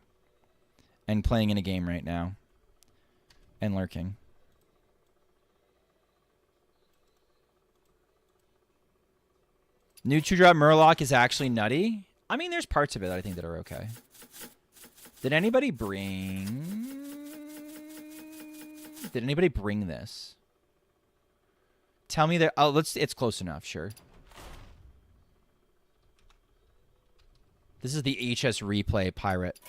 and playing in a game right now and lurking. New 2-drop Murloc is actually nutty. I mean, there's parts of it that I think that are okay. Did anybody bring this? Tell me that. Oh, it's close enough, sure. This is the HS replay pirate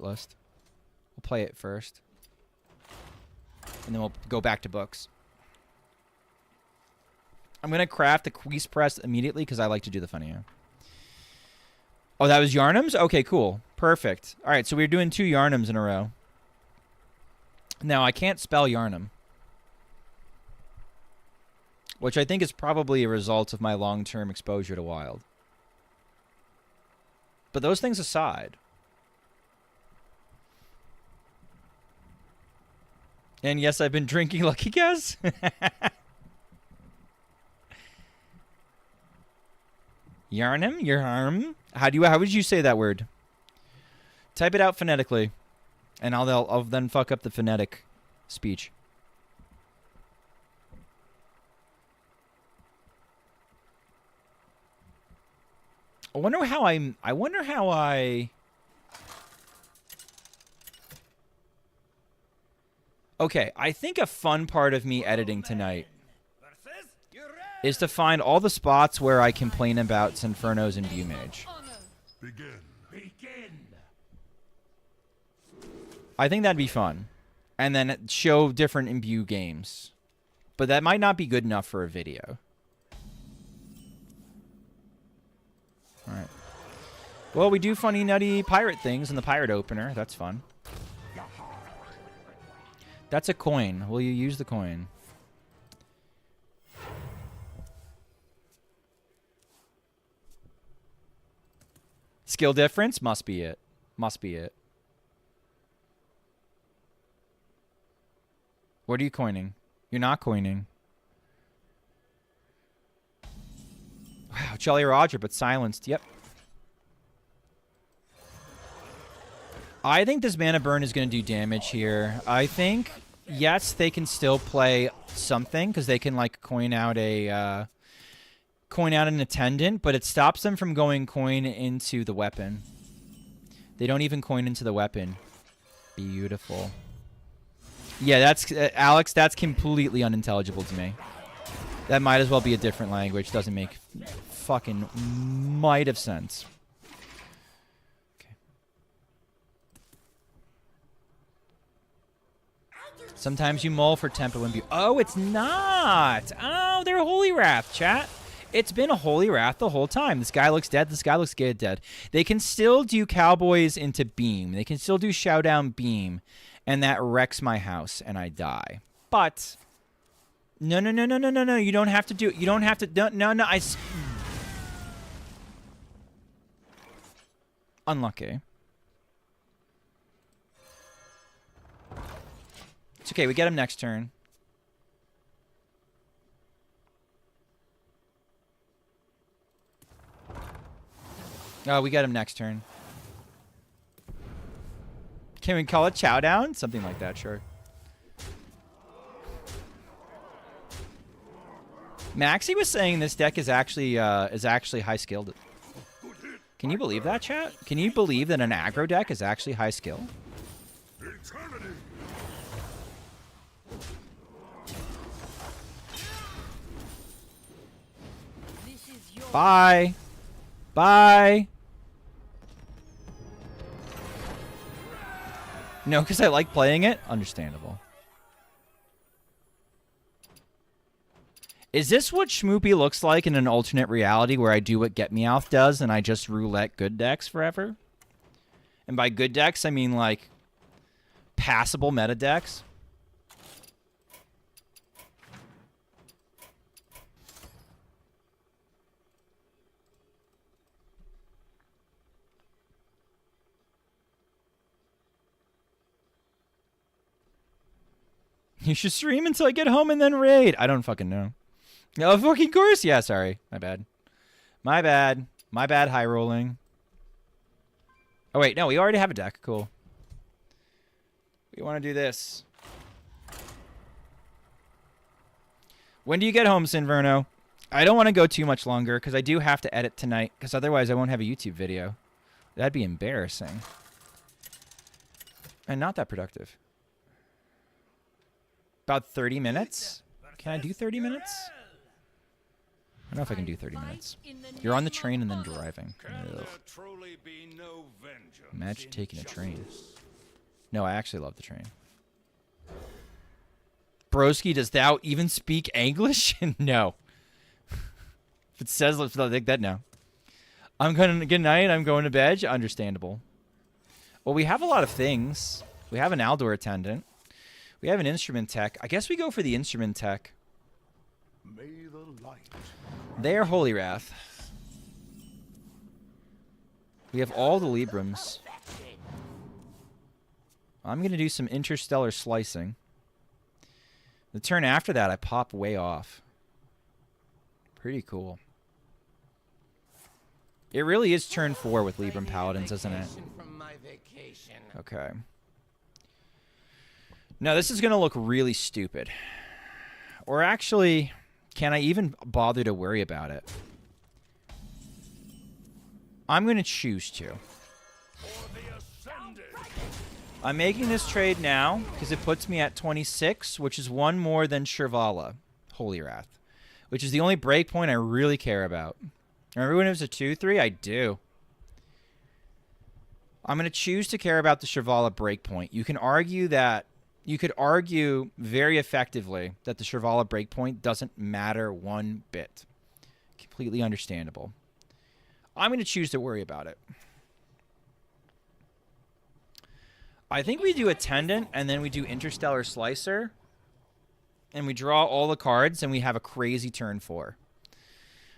list. We'll play it first. And then we'll go back to books. I'm going to craft the Queese Press immediately because I like to do the funny. Oh, that was Yarnums? Okay, cool. Perfect. All right, so we're doing 2 Yarnums in a row. Now, I can't spell Yarnum, which I think is probably a result of my long-term exposure to Wild. But those things aside. And yes, I've been drinking Lucky Guess. Yarnum? Yarm? How would you say that word? Type it out phonetically. And I'll then fuck up the phonetic speech. I wonder how I... Okay, I think a fun part of me editing tonight is to find all the spots where I complain about Sinfernos and Bumage. Begin. I think that'd be fun. And then show different Imbue games. But that might not be good enough for a video. Alright. Well, we do funny, nutty pirate things in the pirate opener. That's fun. That's a coin. Will you use the coin? Skill difference? Must be it. Must be it. What are you coining? You're not coining. Wow, Jolly Roger, but silenced. Yep. I think this mana burn is going to do damage here. I think, yes, they can still play something because they can like coin out an attendant, but it stops them from going coin into the weapon. They don't even coin into the weapon. Beautiful. Yeah, that's Alex. That's completely unintelligible to me. That might as well be a different language. Doesn't make fucking might of sense. Okay. Sometimes you mull for tempo and oh, it's not. Oh, they're Holy Wrath, chat. It's been a Holy Wrath the whole time. This guy looks dead. This guy looks dead. They can still do Cowboys into Beam. They can still do Showdown Beam. And that wrecks my house, and I die. But no. You don't have to do it. You don't have to. No. Unlucky. It's okay. We get him next turn. Oh, we get him next turn. Can we call it Chow Down? Something like that, sure. Maxie was saying this deck is actually high skilled. Can you believe that, chat? Can you believe that an aggro deck is actually high skill? Eternity. Bye. Bye. No, because I like playing it? Understandable. Is this what Schmoopy looks like in an alternate reality where I do what Get Meowth does and I just roulette good decks forever? And by good decks, I mean like passable meta decks. You should stream until I get home and then raid. I don't fucking know. Oh, fucking course. Yeah, sorry. My bad. My bad. My bad, high rolling. Oh, wait. No, we already have a deck. Cool. We want to do this. When do you get home, Sinverno? I don't want to go too much longer because I do have to edit tonight because otherwise I won't have a YouTube video. That'd be embarrassing. And not that productive. About 30 minutes? Can I do 30 minutes? I don't know if I can do 30 minutes. You're on the train and then driving. Ugh. Imagine taking a train. No, I actually love the train. Broski, does thou even speak English? No. If it says like that, no. I'm going to, good night, I'm going to bed. Understandable. Well, we have a lot of things. We have an Aldor attendant. We have an instrument tech. I guess we go for the instrument tech. May the light. They are Holy Wrath. We have all the Librams. I'm going to do some interstellar slicing. The turn after that, I pop way off. Pretty cool. It really is turn 4 with Libram Paladins, isn't it? Okay. No, this is going to look really stupid. Or actually, can I even bother to worry about it? I'm going to choose to. I'm making this trade now because it puts me at 26, which is one more than Shirvala, Holy Wrath, which is the only breakpoint I really care about. Remember when it was a 2-3? I do. I'm going to choose to care about the Shirvala breakpoint. You can argue that, you could argue very effectively that the Shirvala breakpoint doesn't matter one bit. Completely understandable. I'm going to choose to worry about it. I think we do Attendant, and then we do Interstellar Slicer. And we draw all the cards, and we have a crazy turn 4.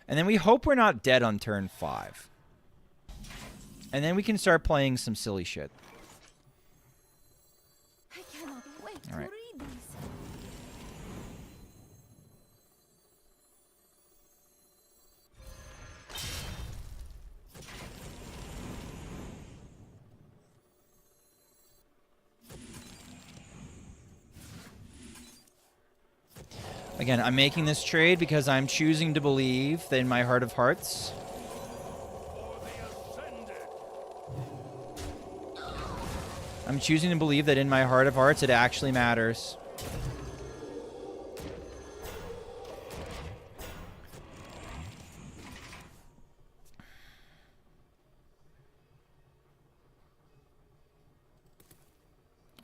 And then we hope we're not dead on turn 5. And then we can start playing some silly shit. I cannot wait All right. to read these. Again, I'm making this trade because I'm choosing to believe that in my heart of hearts, I'm choosing to believe that in my heart of hearts it actually matters.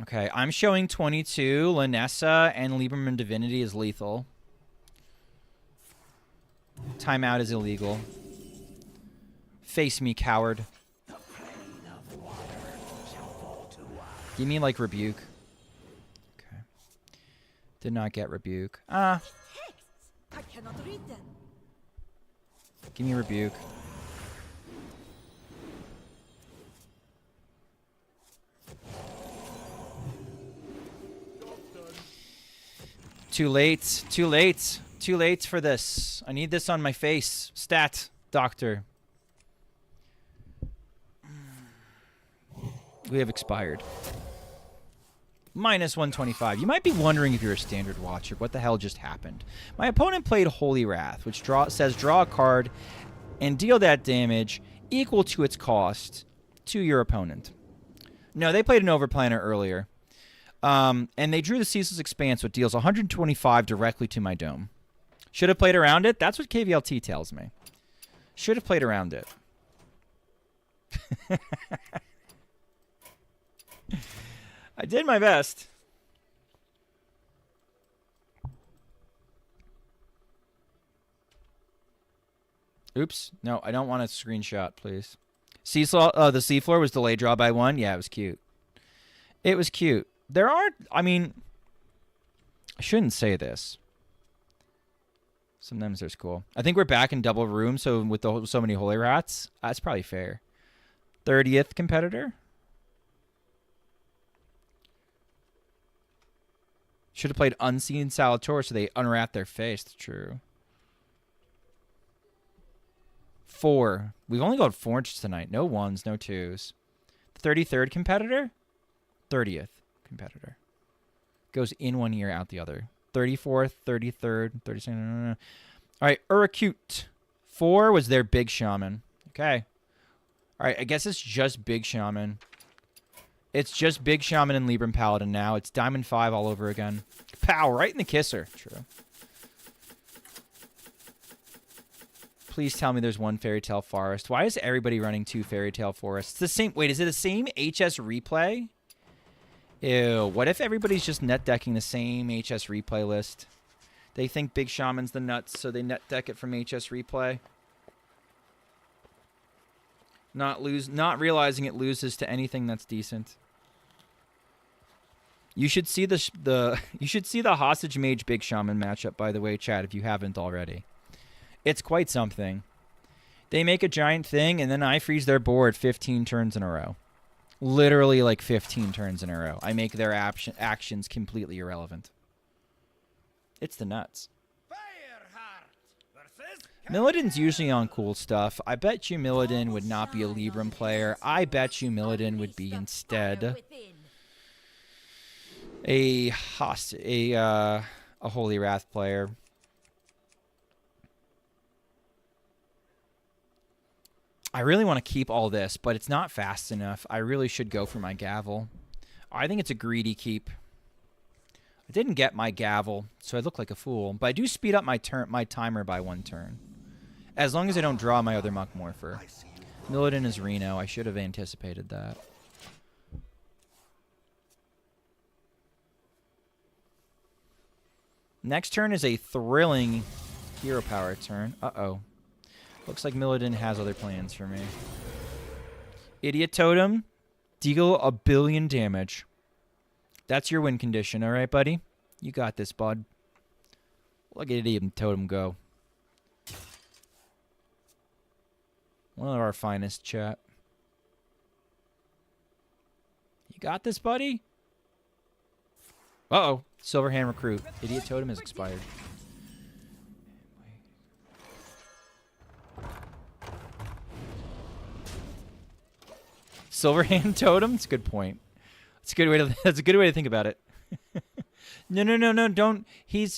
Okay, I'm showing 22. Lanessa and Lieberman Divinity is lethal. Timeout is illegal. Face me, coward. Give me, like, Rebuke. Okay. Did not get Rebuke. Ah. Texts. I cannot read them. Give me Rebuke. Too late. Too late. Too late for this. I need this on my face. Stat, doctor. We have expired. Minus 125. You might be wondering if you're a standard watcher, what the hell just happened? My opponent played Holy Wrath, which says draw a card and deal that damage equal to its cost to your opponent. No, they played an Overplanner earlier. And they drew the Ceaseless Expanse, which deals 125 directly to my dome. Should have played around it? That's what KVLT tells me. Should have played around it. I did my best. Oops. No, I don't want a screenshot, please. The seafloor was delayed draw by 1. Yeah, it was cute. It was cute. There aren't, I mean, I shouldn't say this. Sometimes there's cool. I think we're back in double room, so with so many Holy Rats, that's probably fair. 30th competitor? Should have played Unseen Salator so they unwrap their face. True. 4. We've only got 4s tonight. No 1s, no 2s. 33rd competitor? 30th competitor. Goes in one ear, out the other. 34th, 33rd, 32nd. All right, Uracute. 4 was their Big Shaman. Okay. All right, I guess it's just Big Shaman. It's just Big Shaman and Libram Paladin now. It's Diamond 5 all over again. Pow, right in the kisser. True. Please tell me there's one Fairy Tale Forest. Why is everybody running 2 Fairy Tale Forests? It's the same. Wait, is it the same HS replay? Ew. What if everybody's just net decking the same HS replay list? They think Big Shaman's the nuts, so they net deck it from HS replay. Not realizing it loses to anything that's decent. You should see you should see the Hostage Mage Big Shaman matchup, by the way, chat, if you haven't already. It's quite something. They make a giant thing, and then I freeze their board 15 turns in a row. Literally like 15 turns in a row. I make their actions completely irrelevant. It's the nuts. Milladin's usually on cool stuff. I bet you Milladin would not be a Libram player. I bet you Milladin would be instead a Holy Wrath player. I really want to keep all this, but it's not fast enough. I really should go for my gavel. I think it's a greedy keep. I didn't get my gavel, so I look like a fool. But I do speed up my timer by 1 turn. As long as I don't draw my other Muckmorpher. Milladin is Reno. I should have anticipated that. Next turn is a thrilling hero power turn. Uh-oh. Looks like Milladin has other plans for me. Idiot Totem. Deal 1 billion damage. That's your win condition, all right, buddy? You got this, bud. Look at Idiot Totem go. One of our finest, chat. You got this, buddy? Uh-oh. Silverhand Recruit. Idiot Totem has expired. Silverhand Totem? It's a good point. It's a good way to. That's a good way to think about it. No! Don't. He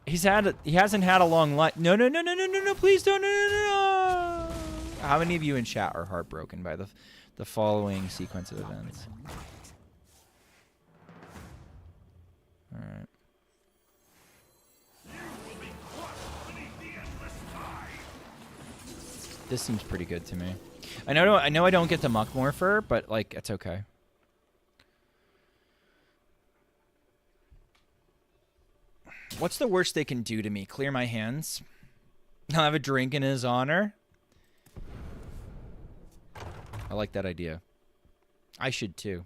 hasn't had a long life. No! Please don't. No! How many of you in chat are heartbroken by the following sequence of events? All right. This seems pretty good to me. I know I don't get the Muckmorpher, but like it's okay. What's the worst they can do to me? Clear my hands? I'll have a drink in his honor. I like that idea. I should too.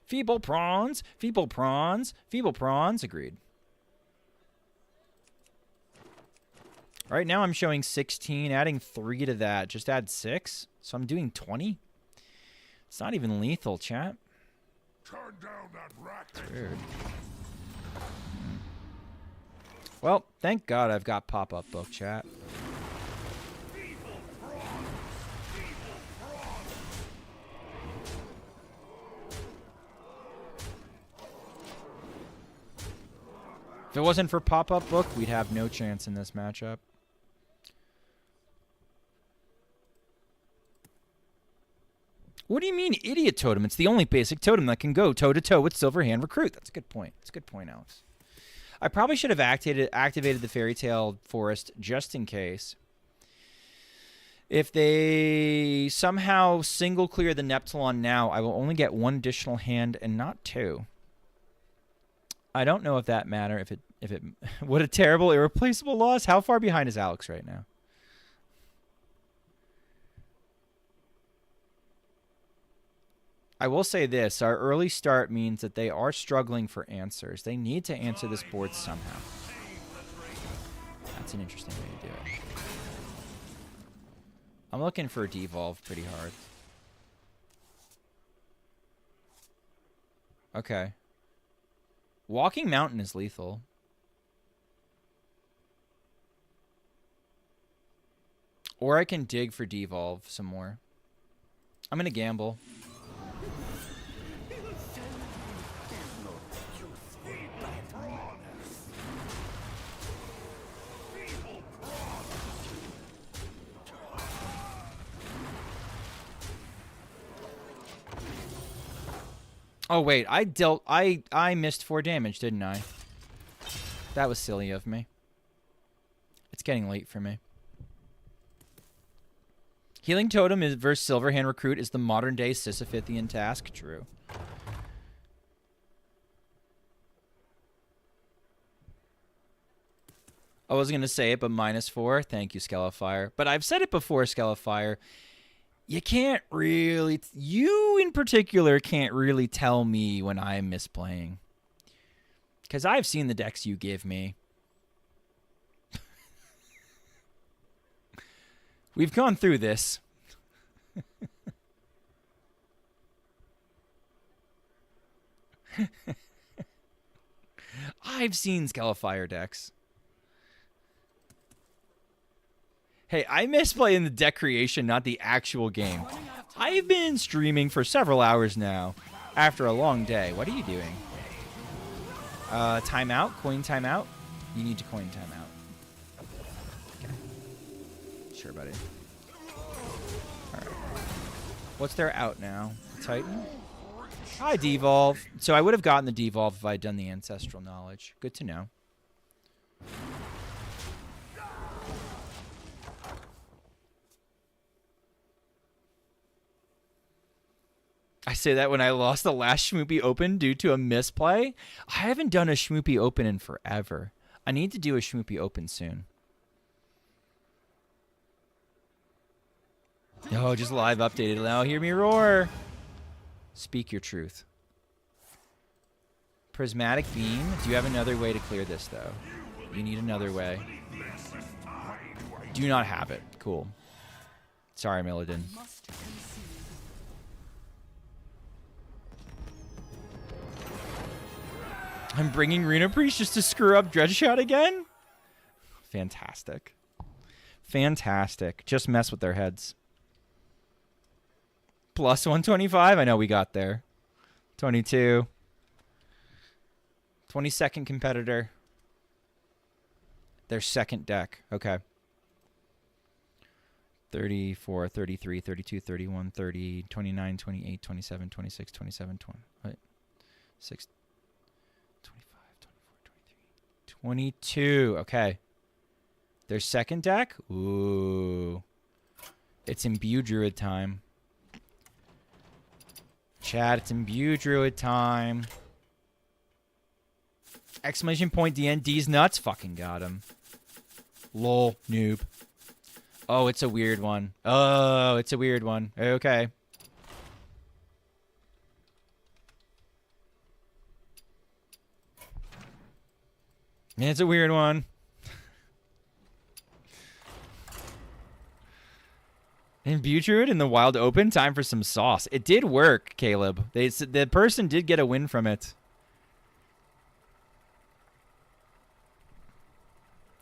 Feeble prawns, feeble prawns, feeble prawns. Agreed. Right now I'm showing 16, adding 3 to that. Just add 6. So I'm doing 20. It's not even lethal, chat. Turn down that racket. It's weird. Well, thank God I've got pop-up book, chat. If it wasn't for pop-up book, we'd have no chance in this matchup. What do you mean, Idiot Totem? It's the only basic totem that can go toe-to-toe with Silverhand Recruit. That's a good point. That's a good point, Alex. I probably should have activated the Fairy Tale Forest just in case. If they somehow single clear the Neptulon now, I will only get 1 additional hand and not 2. I don't know if that matter. If it what a terrible irreplaceable loss. How far behind is Alex right now? I will say this. Our early start means that they are struggling for answers. They need to answer this board somehow. That's an interesting way to do it. I'm looking for a devolve pretty hard. Okay. Walking Mountain is lethal. Or I can dig for devolve some more. I'm going to gamble. Oh wait, I missed 4 damage, didn't I? That was silly of me. It's getting late for me. Healing Totem versus Silverhand Recruit is the modern day Sisyphean task. True. I was gonna say it, but -4. Thank you, Skelefire. But I've said it before, Skelefire. You can't really, you in particular can't really tell me when I'm misplaying. Because I've seen the decks you give me. We've gone through this. I've seen Skelefire decks. Hey, I miss playing the deck creation, not the actual game. I've been streaming for several hours now after a long day. What are you doing? Timeout? Coin timeout? You need to coin timeout. Okay. Sure, buddy. Alright. What's their out now? Titan? Hi, Devolve. So I would have gotten the Devolve if I had done the Ancestral Knowledge. Good to know. I say that when I lost the last Schmoopy Open due to a misplay. I haven't done a Schmoopy Open in forever. I need to do a Schmoopy Open soon. Oh, just live updated. Now hear me roar. Speak your truth. Prismatic Beam. Do you have another way to clear this, though? You need another way. Do not have it. Cool. Sorry, Milladin. I'm bringing Runa Priest just to screw up Dreadshot again? Fantastic. Fantastic. Just mess with their heads. Plus 125? I know we got there. 22. 22nd competitor. Their second deck. Okay. 34, 33, 32, 31, 30, 29, 28, 27, 26, 27, 20. Wait. 6, 25, 24, 23, 22. Okay. Their second deck? Ooh. It's Imbue Druid time. Chat, it's Imbue Druid time. Exclamation point DND's nuts. Fucking got him. Lol, noob. Oh, it's a weird one. Oh, it's a weird one. Okay. It's a weird one. And Butrude in the Wild Open, time for some sauce. It did work, Caleb. The person did get a win from it.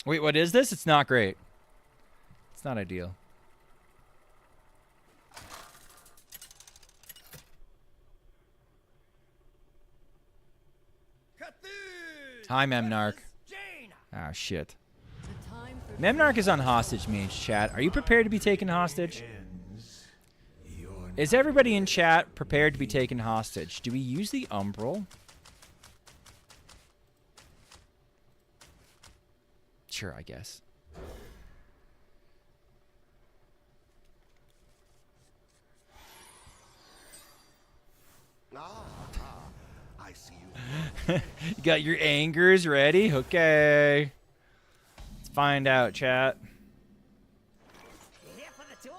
Wait, what is this? It's not great. It's not ideal. Hi, Memnarch. Ah, shit. Memnarch is on hostage mage, chat. Are you prepared to be taken hostage? Is everybody in chat prepared to be taken hostage? Do we use the Umbral? Sure, I guess. I see you. You got your angers ready? Okay. Let's find out, chat. Here for the tour?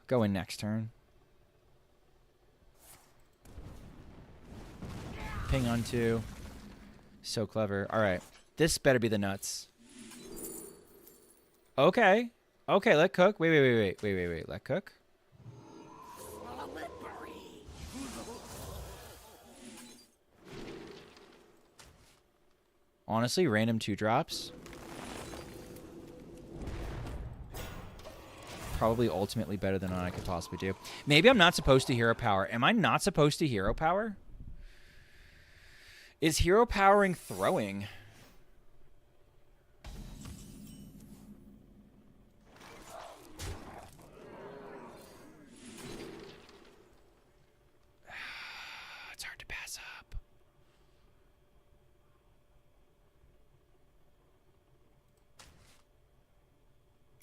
Go in next turn. Ping on 2. So clever. All right. This better be the nuts. Okay. Okay, let cook. Wait. Let cook. Honestly, random 2-drops. Probably ultimately better than I could possibly do. Maybe I'm not supposed to hero power. Am I not supposed to hero power? Is hero powering throwing? It's hard to pass up.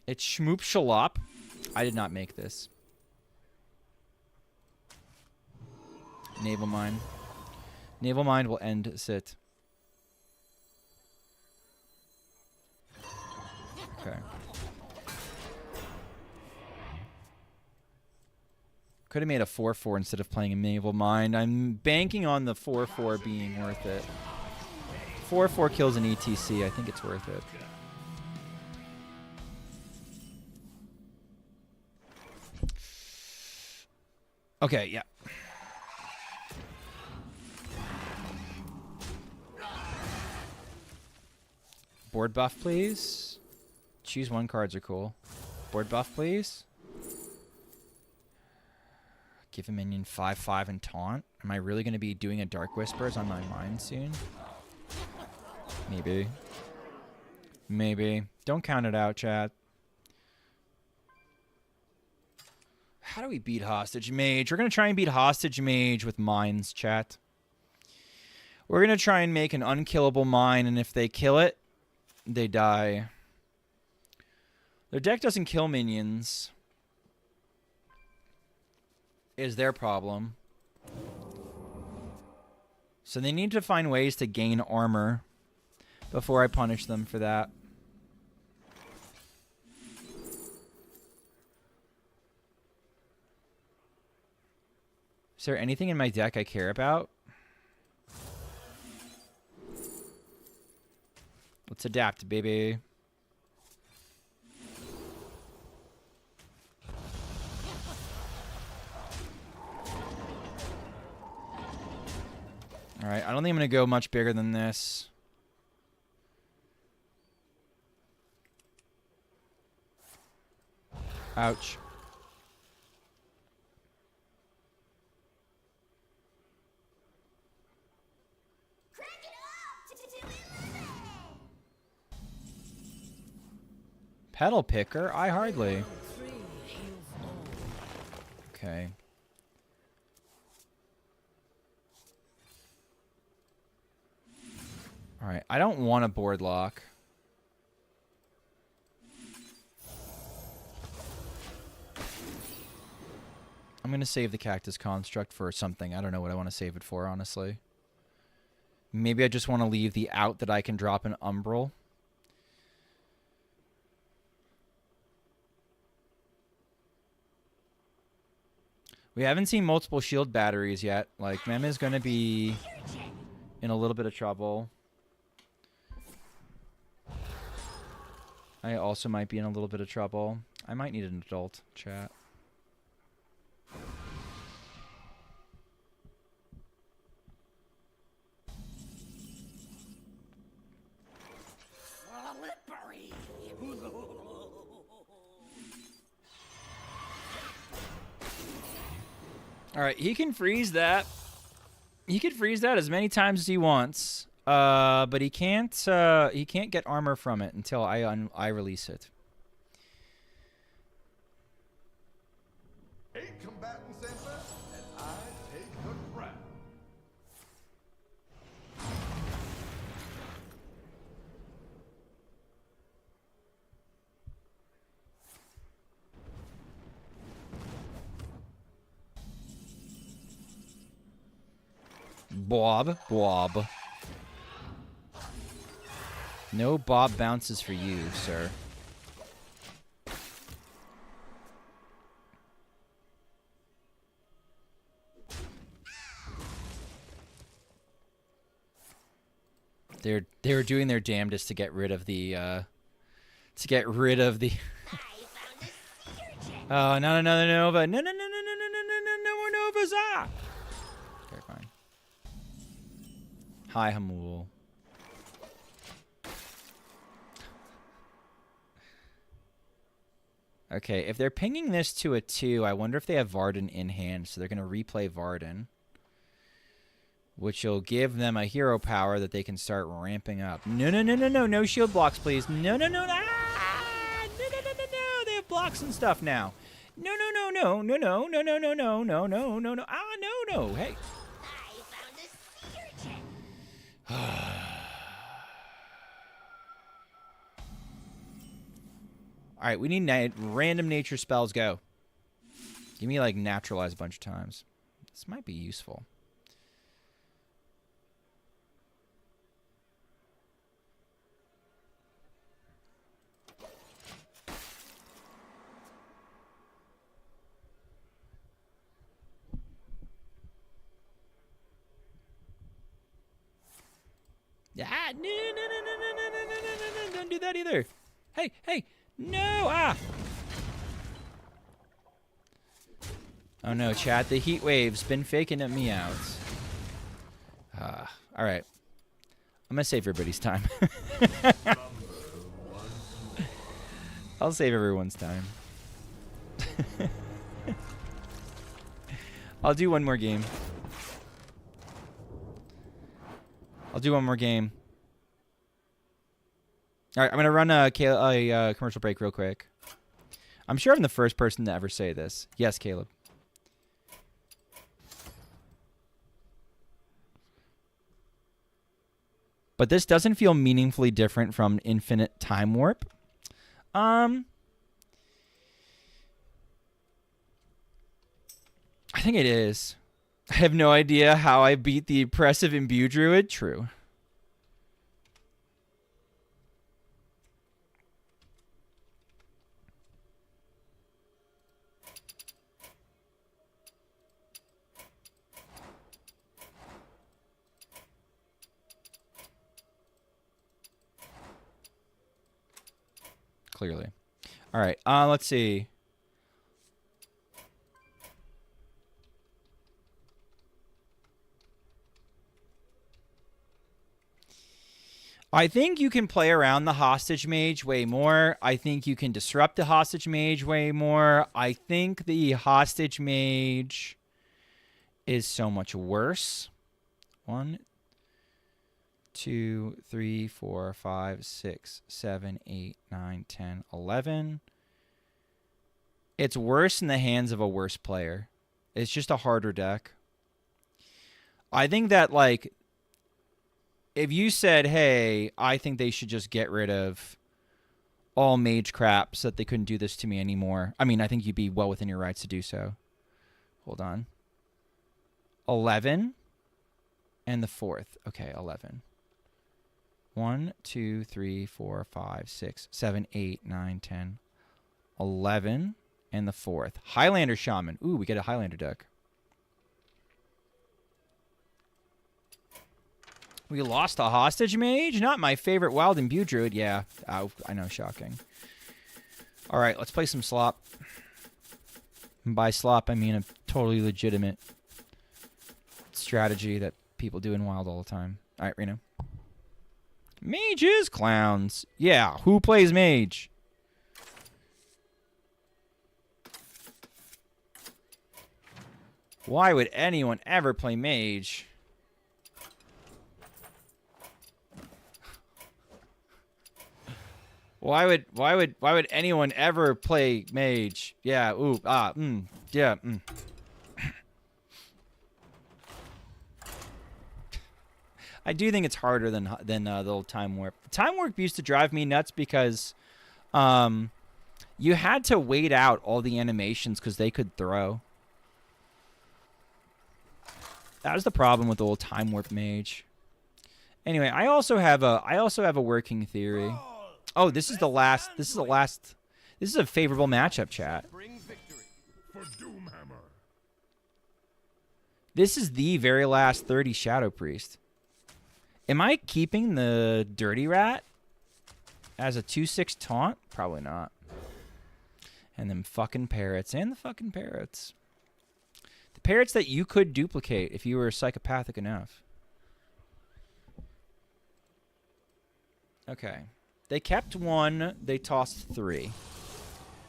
It's Schmoop Shalop. I did not make this. Naval Mine. Naval Mine will end sit. Okay. Could have made a 4/4 instead of playing a Naval Mine. I'm banking on the 4/4 being worth it. 4/4 kills an ETC. I think it's worth it. Okay, yeah. Board buff, please. Choose one cards are cool. Board buff, please. Give a minion 5/5 and taunt. Am I really going to be doing a Dark Whispers on my mind soon? Maybe. Maybe. Don't count it out, chat. How do we beat Hostage Mage? We're going to try and beat Hostage Mage with mines, chat. We're going to try and make an unkillable mine, and if they kill it, they die. Their deck doesn't kill minions. Is their problem. So they need to find ways to gain armor before I punish them for that. Is there anything in my deck I care about? Let's adapt, baby. Alright, I don't think I'm going to go much bigger than this. Ouch. Pedal picker? I hardly. Okay. Alright, I don't want a board lock. I'm going to save the Cactus Construct for something. I don't know what I want to save it for, honestly. Maybe I just want to leave the out that I can drop an Umbral. We haven't seen multiple shield batteries yet. Like, Mem is going to be in a little bit of trouble. I also might be in a little bit of trouble. I might need an adult, chat. Alright, he can freeze that. He can freeze that as many times as he wants. But he can't get armor from it until I release it. 8 combatants enter, and I take the crown. Bob. No Bob bounces for you, sir. They were doing their damnedest to get rid of the Oh, not another Nova. No more Novas. Ah. Okay, fine. Hi, Hamul. Okay, if they're pinging this to a 2, I wonder if they have Varden in hand, so they're going to replay Varden. Which will give them a hero power that they can start ramping up. No shield blocks, please. No. No. They have blocks and stuff now. No. Ah, no. Hey. I found a sea urchin. All right, we need random nature spells. Go. Give me, like, naturalize a bunch of times. This might be useful. Ah, no, don't do that either. Hey, no, ah. Oh no, chat, the heat wave's been faking at me out. All right. I'm gonna save everybody's time. I'll save everyone's time. I'll do one more game. I'll do one more game. All right, I'm going to run a commercial break real quick. I'm sure I'm the first person to ever say this. Yes, Caleb. But this doesn't feel meaningfully different from Infinite Time Warp. I think it is. I have no idea how I beat the oppressive Imbue Druid. True. Clearly. All right. Let's see. I think you can play around the Hostage Mage way more. I think you can disrupt the Hostage Mage way more. I think the Hostage Mage is so much worse. 1, 2, 3, 4, 5, 6, 7, 8, 9, 10, 11. It's worse in the hands of a worse player. It's just a harder deck. I think that, like, if you said, hey, I think they should just get rid of all mage crap so that they couldn't do this to me anymore, I mean, I think you'd be well within your rights to do so. Hold on. 11 and the 4th. Okay, 11. 1, 2, 3, 4, 5, 6, 7, 8, 9, 10, 11 and the 4th. Highlander Shaman. Ooh, we get a Highlander deck. We lost a Hostage Mage? Not my favorite Wild Imbue Druid. Yeah, I know, shocking. All right, let's play some slop. And by slop, I mean a totally legitimate strategy that people do in Wild all the time. All right, Reno. Mages, clowns. Yeah, who plays mage? Why would anyone ever play mage? Why would anyone ever play mage? Yeah, ooh, yeah, I do think it's harder than the old Time Warp. Time Warp used to drive me nuts because you had to wait out all the animations because they could throw. That was the problem with the old Time Warp mage. Anyway, I also have a working theory. Oh, this is the last. This is a favorable matchup, chat. For Doomhammer. This is the very last 30 Shadow Priest. Am I keeping the Dirty Rat as a 2/6 taunt? Probably not. And them fucking parrots. And the fucking parrots. The parrots that you could duplicate if you were psychopathic enough. Okay. They kept 1. They tossed 3.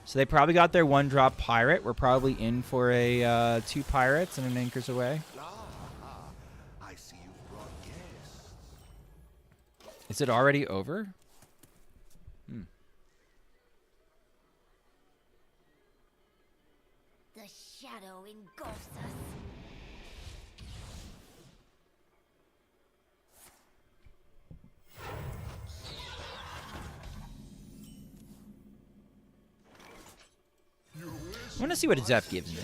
So they probably got their 1-drop pirate. We're probably in for a 2 pirates and an anchors away. I see you brought guests. Is it already over? The shadow engulfs us. I want to see what Zeph gives me.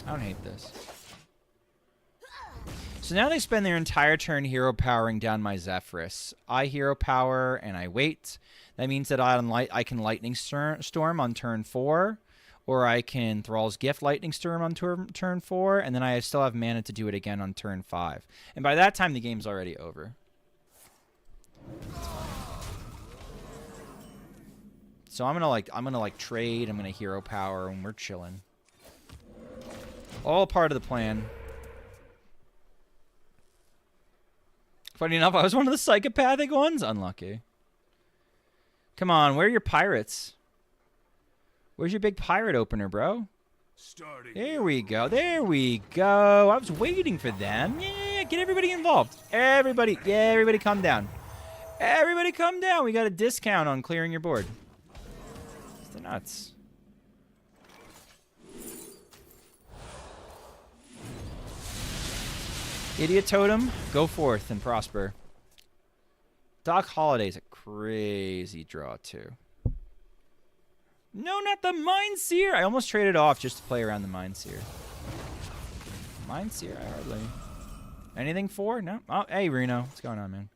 I don't hate this. So now they spend their entire turn hero powering down my Zephyrus. I hero power and I wait. That means that I can Lightning Storm on turn 4. Or I can Thrall's Gift Lightning Storm on turn 4, and then I still have mana to do it again on turn 5. And by that time, the game's already over. So I'm gonna trade. I'm gonna hero power, and we're chilling. All part of the plan. Funny enough, I was one of the psychopathic ones. Unlucky. Come on, where are your pirates? Where's your big pirate opener, bro? Starting. There we go. There we go. I was waiting for them. Yeah, get everybody involved. Everybody, yeah, everybody calm down. Everybody calm down. We got a discount on clearing your board. It's the nuts. Idiot Totem, go forth and prosper. Doc Holiday's a crazy draw, too. No, not the Mindseer. I almost traded off just to play around the Mindseer. Mindseer, I hardly. Anything for? No? Oh, hey, Reno. What's going on, man?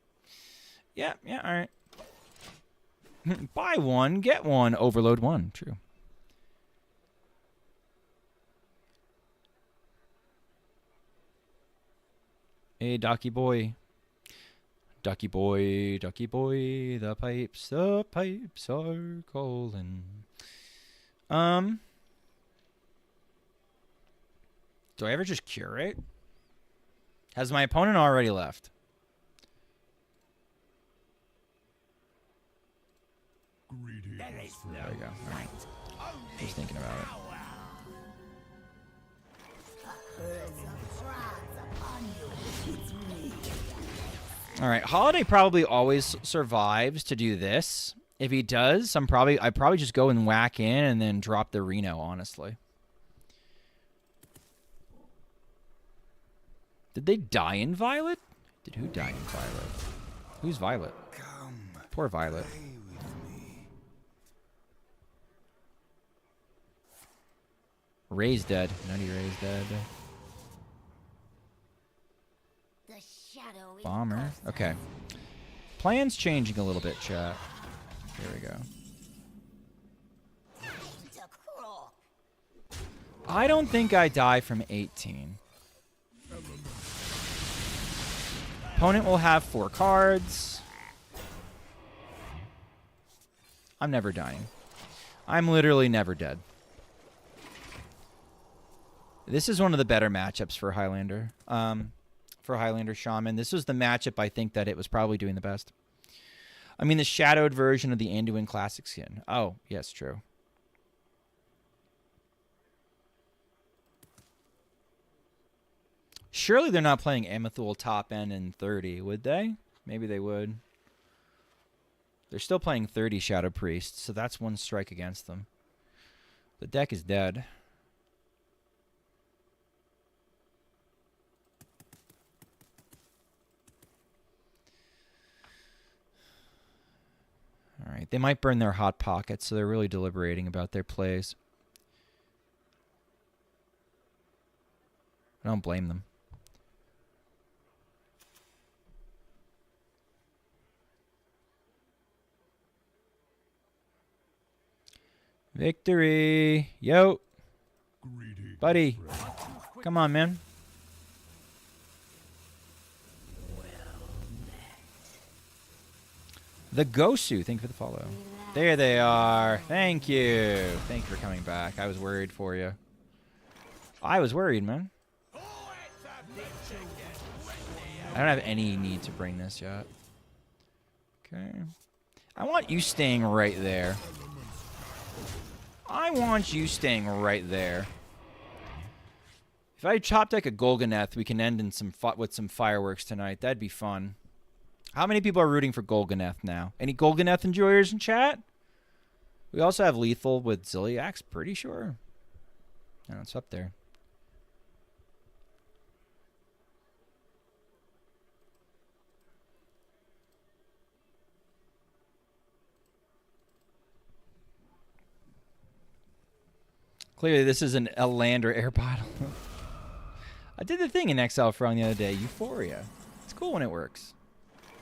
Yeah, all right. Buy one, get one, overload one. True. Hey, Ducky boy. Ducky boy, the pipes are calling. Do I ever just curate? Has my opponent already left? Greetings. There we go. All right. Just thinking about it. All right, Holiday probably always survives to do this. If he does, I'd probably just go and whack in and then drop the Reno, honestly. Did they die in Violet? Did who die in Violet? Who's Violet? Poor Violet. Ray's dead. Nutty Ray's dead. Bomber. Okay. Plan's changing a little bit, chat. Here we go. I don't think I die from 18. Opponent will have 4 cards. I'm never dying. I'm literally never dead. This is one of the better matchups for Highlander. For Highlander Shaman. This was the matchup I think that it was probably doing the best. I mean, the shadowed version of the Anduin Classic skin. Oh, yes, true. Surely they're not playing Amethul top end in 30, would they? Maybe they would. They're still playing 30 Shadow Priests, so that's one strike against them. The deck is dead. All right, they might burn their hot pockets, so they're really deliberating about their plays. I don't blame them. Victory! Yo! Greetings. Buddy! Come on, man. The Gosu, thank you for the follow. There they are. Thank you. Thank you for coming back. I was worried for you. I was worried, man. I don't have any need to bring this yet. Okay. I want you staying right there. I want you staying right there. If I top deck a Golganeth, we can end in with some fireworks tonight. That'd be fun. How many people are rooting for Golganeth now? Any Golganeth enjoyers in chat? We also have Lethal with Ziliax, pretty sure. No, it's up there. Clearly, this is an Lander air bottle. I did the thing in XL Frong the other day. Euphoria. It's cool when it works.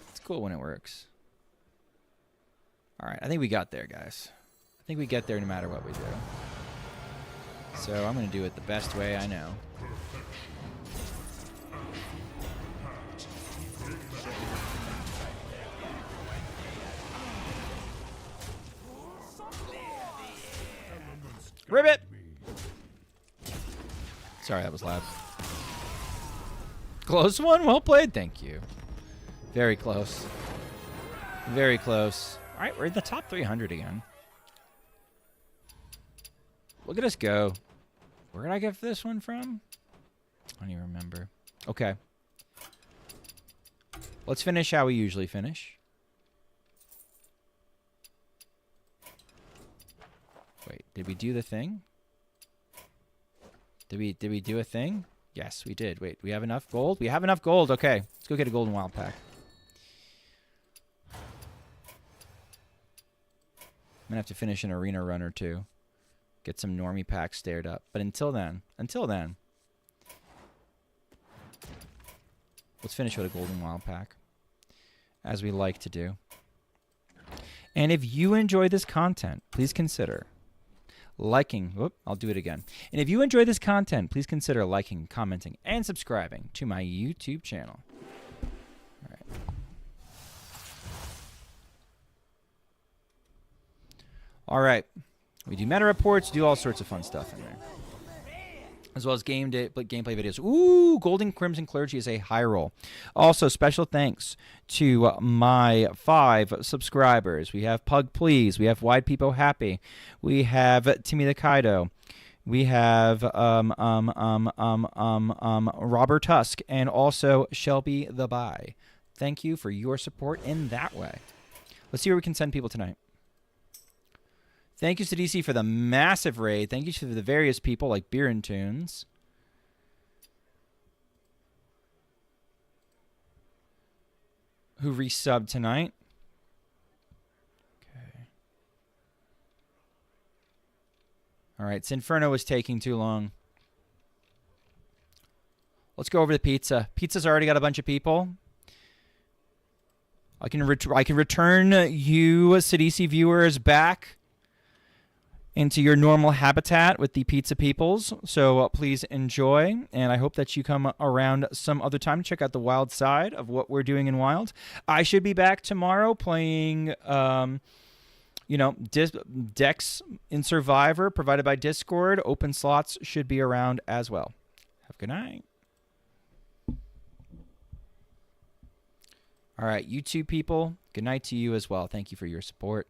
It's cool when it works. All right, I think we got there, guys. I think we get there no matter what we do. So I'm going to do it the best way I know. Ribbit! Sorry, that was loud. Close one. Well played. Thank you. Very close. Very close. All right, we're in the top 300 again. Look at us go. Where did I get this one from? I don't even remember. Okay. Let's finish how we usually finish. Wait, did we do the thing? Did we do a thing? Yes, we did. Wait, we have enough gold? We have enough gold. Okay, let's go get a golden wild pack. I'm gonna have to finish an arena run or two. Get some normie packs stared up. But until then, let's finish with a golden wild pack, as we like to do. And if you enjoy this content, please consider liking. Whoop, I'll do it again. And if you enjoy this content, please consider liking, commenting, and subscribing to my YouTube channel. All right. All right. We do meta reports, do all sorts of fun stuff in there. As well as gameplay videos. Ooh, Golden Crimson Clergy is a high roll. Also, special thanks to my 5 subscribers. We have Pug Please. We have Wide Peepo Happy. We have Timmy the Kaido. We have Robert Tusk, and also Shelby the Bye. Thank you for your support in that way. Let's see where we can send people tonight. Thank you to DC for the massive raid. Thank you to the various people like Beer and Tunes. Who resubbed tonight. Okay. All right, Sinferno was taking too long. Let's go over to pizza. Pizza's already got a bunch of people. I can return you, CDC viewers, back into your normal habitat with the pizza peoples. So please enjoy, and I hope that you come around some other time to check out the wild side of what we're doing in Wild. I should be back tomorrow playing, decks in Survivor provided by Discord. Open slots should be around as well. Have a good night. All right, YouTube people, good night to you as well. Thank you for your support.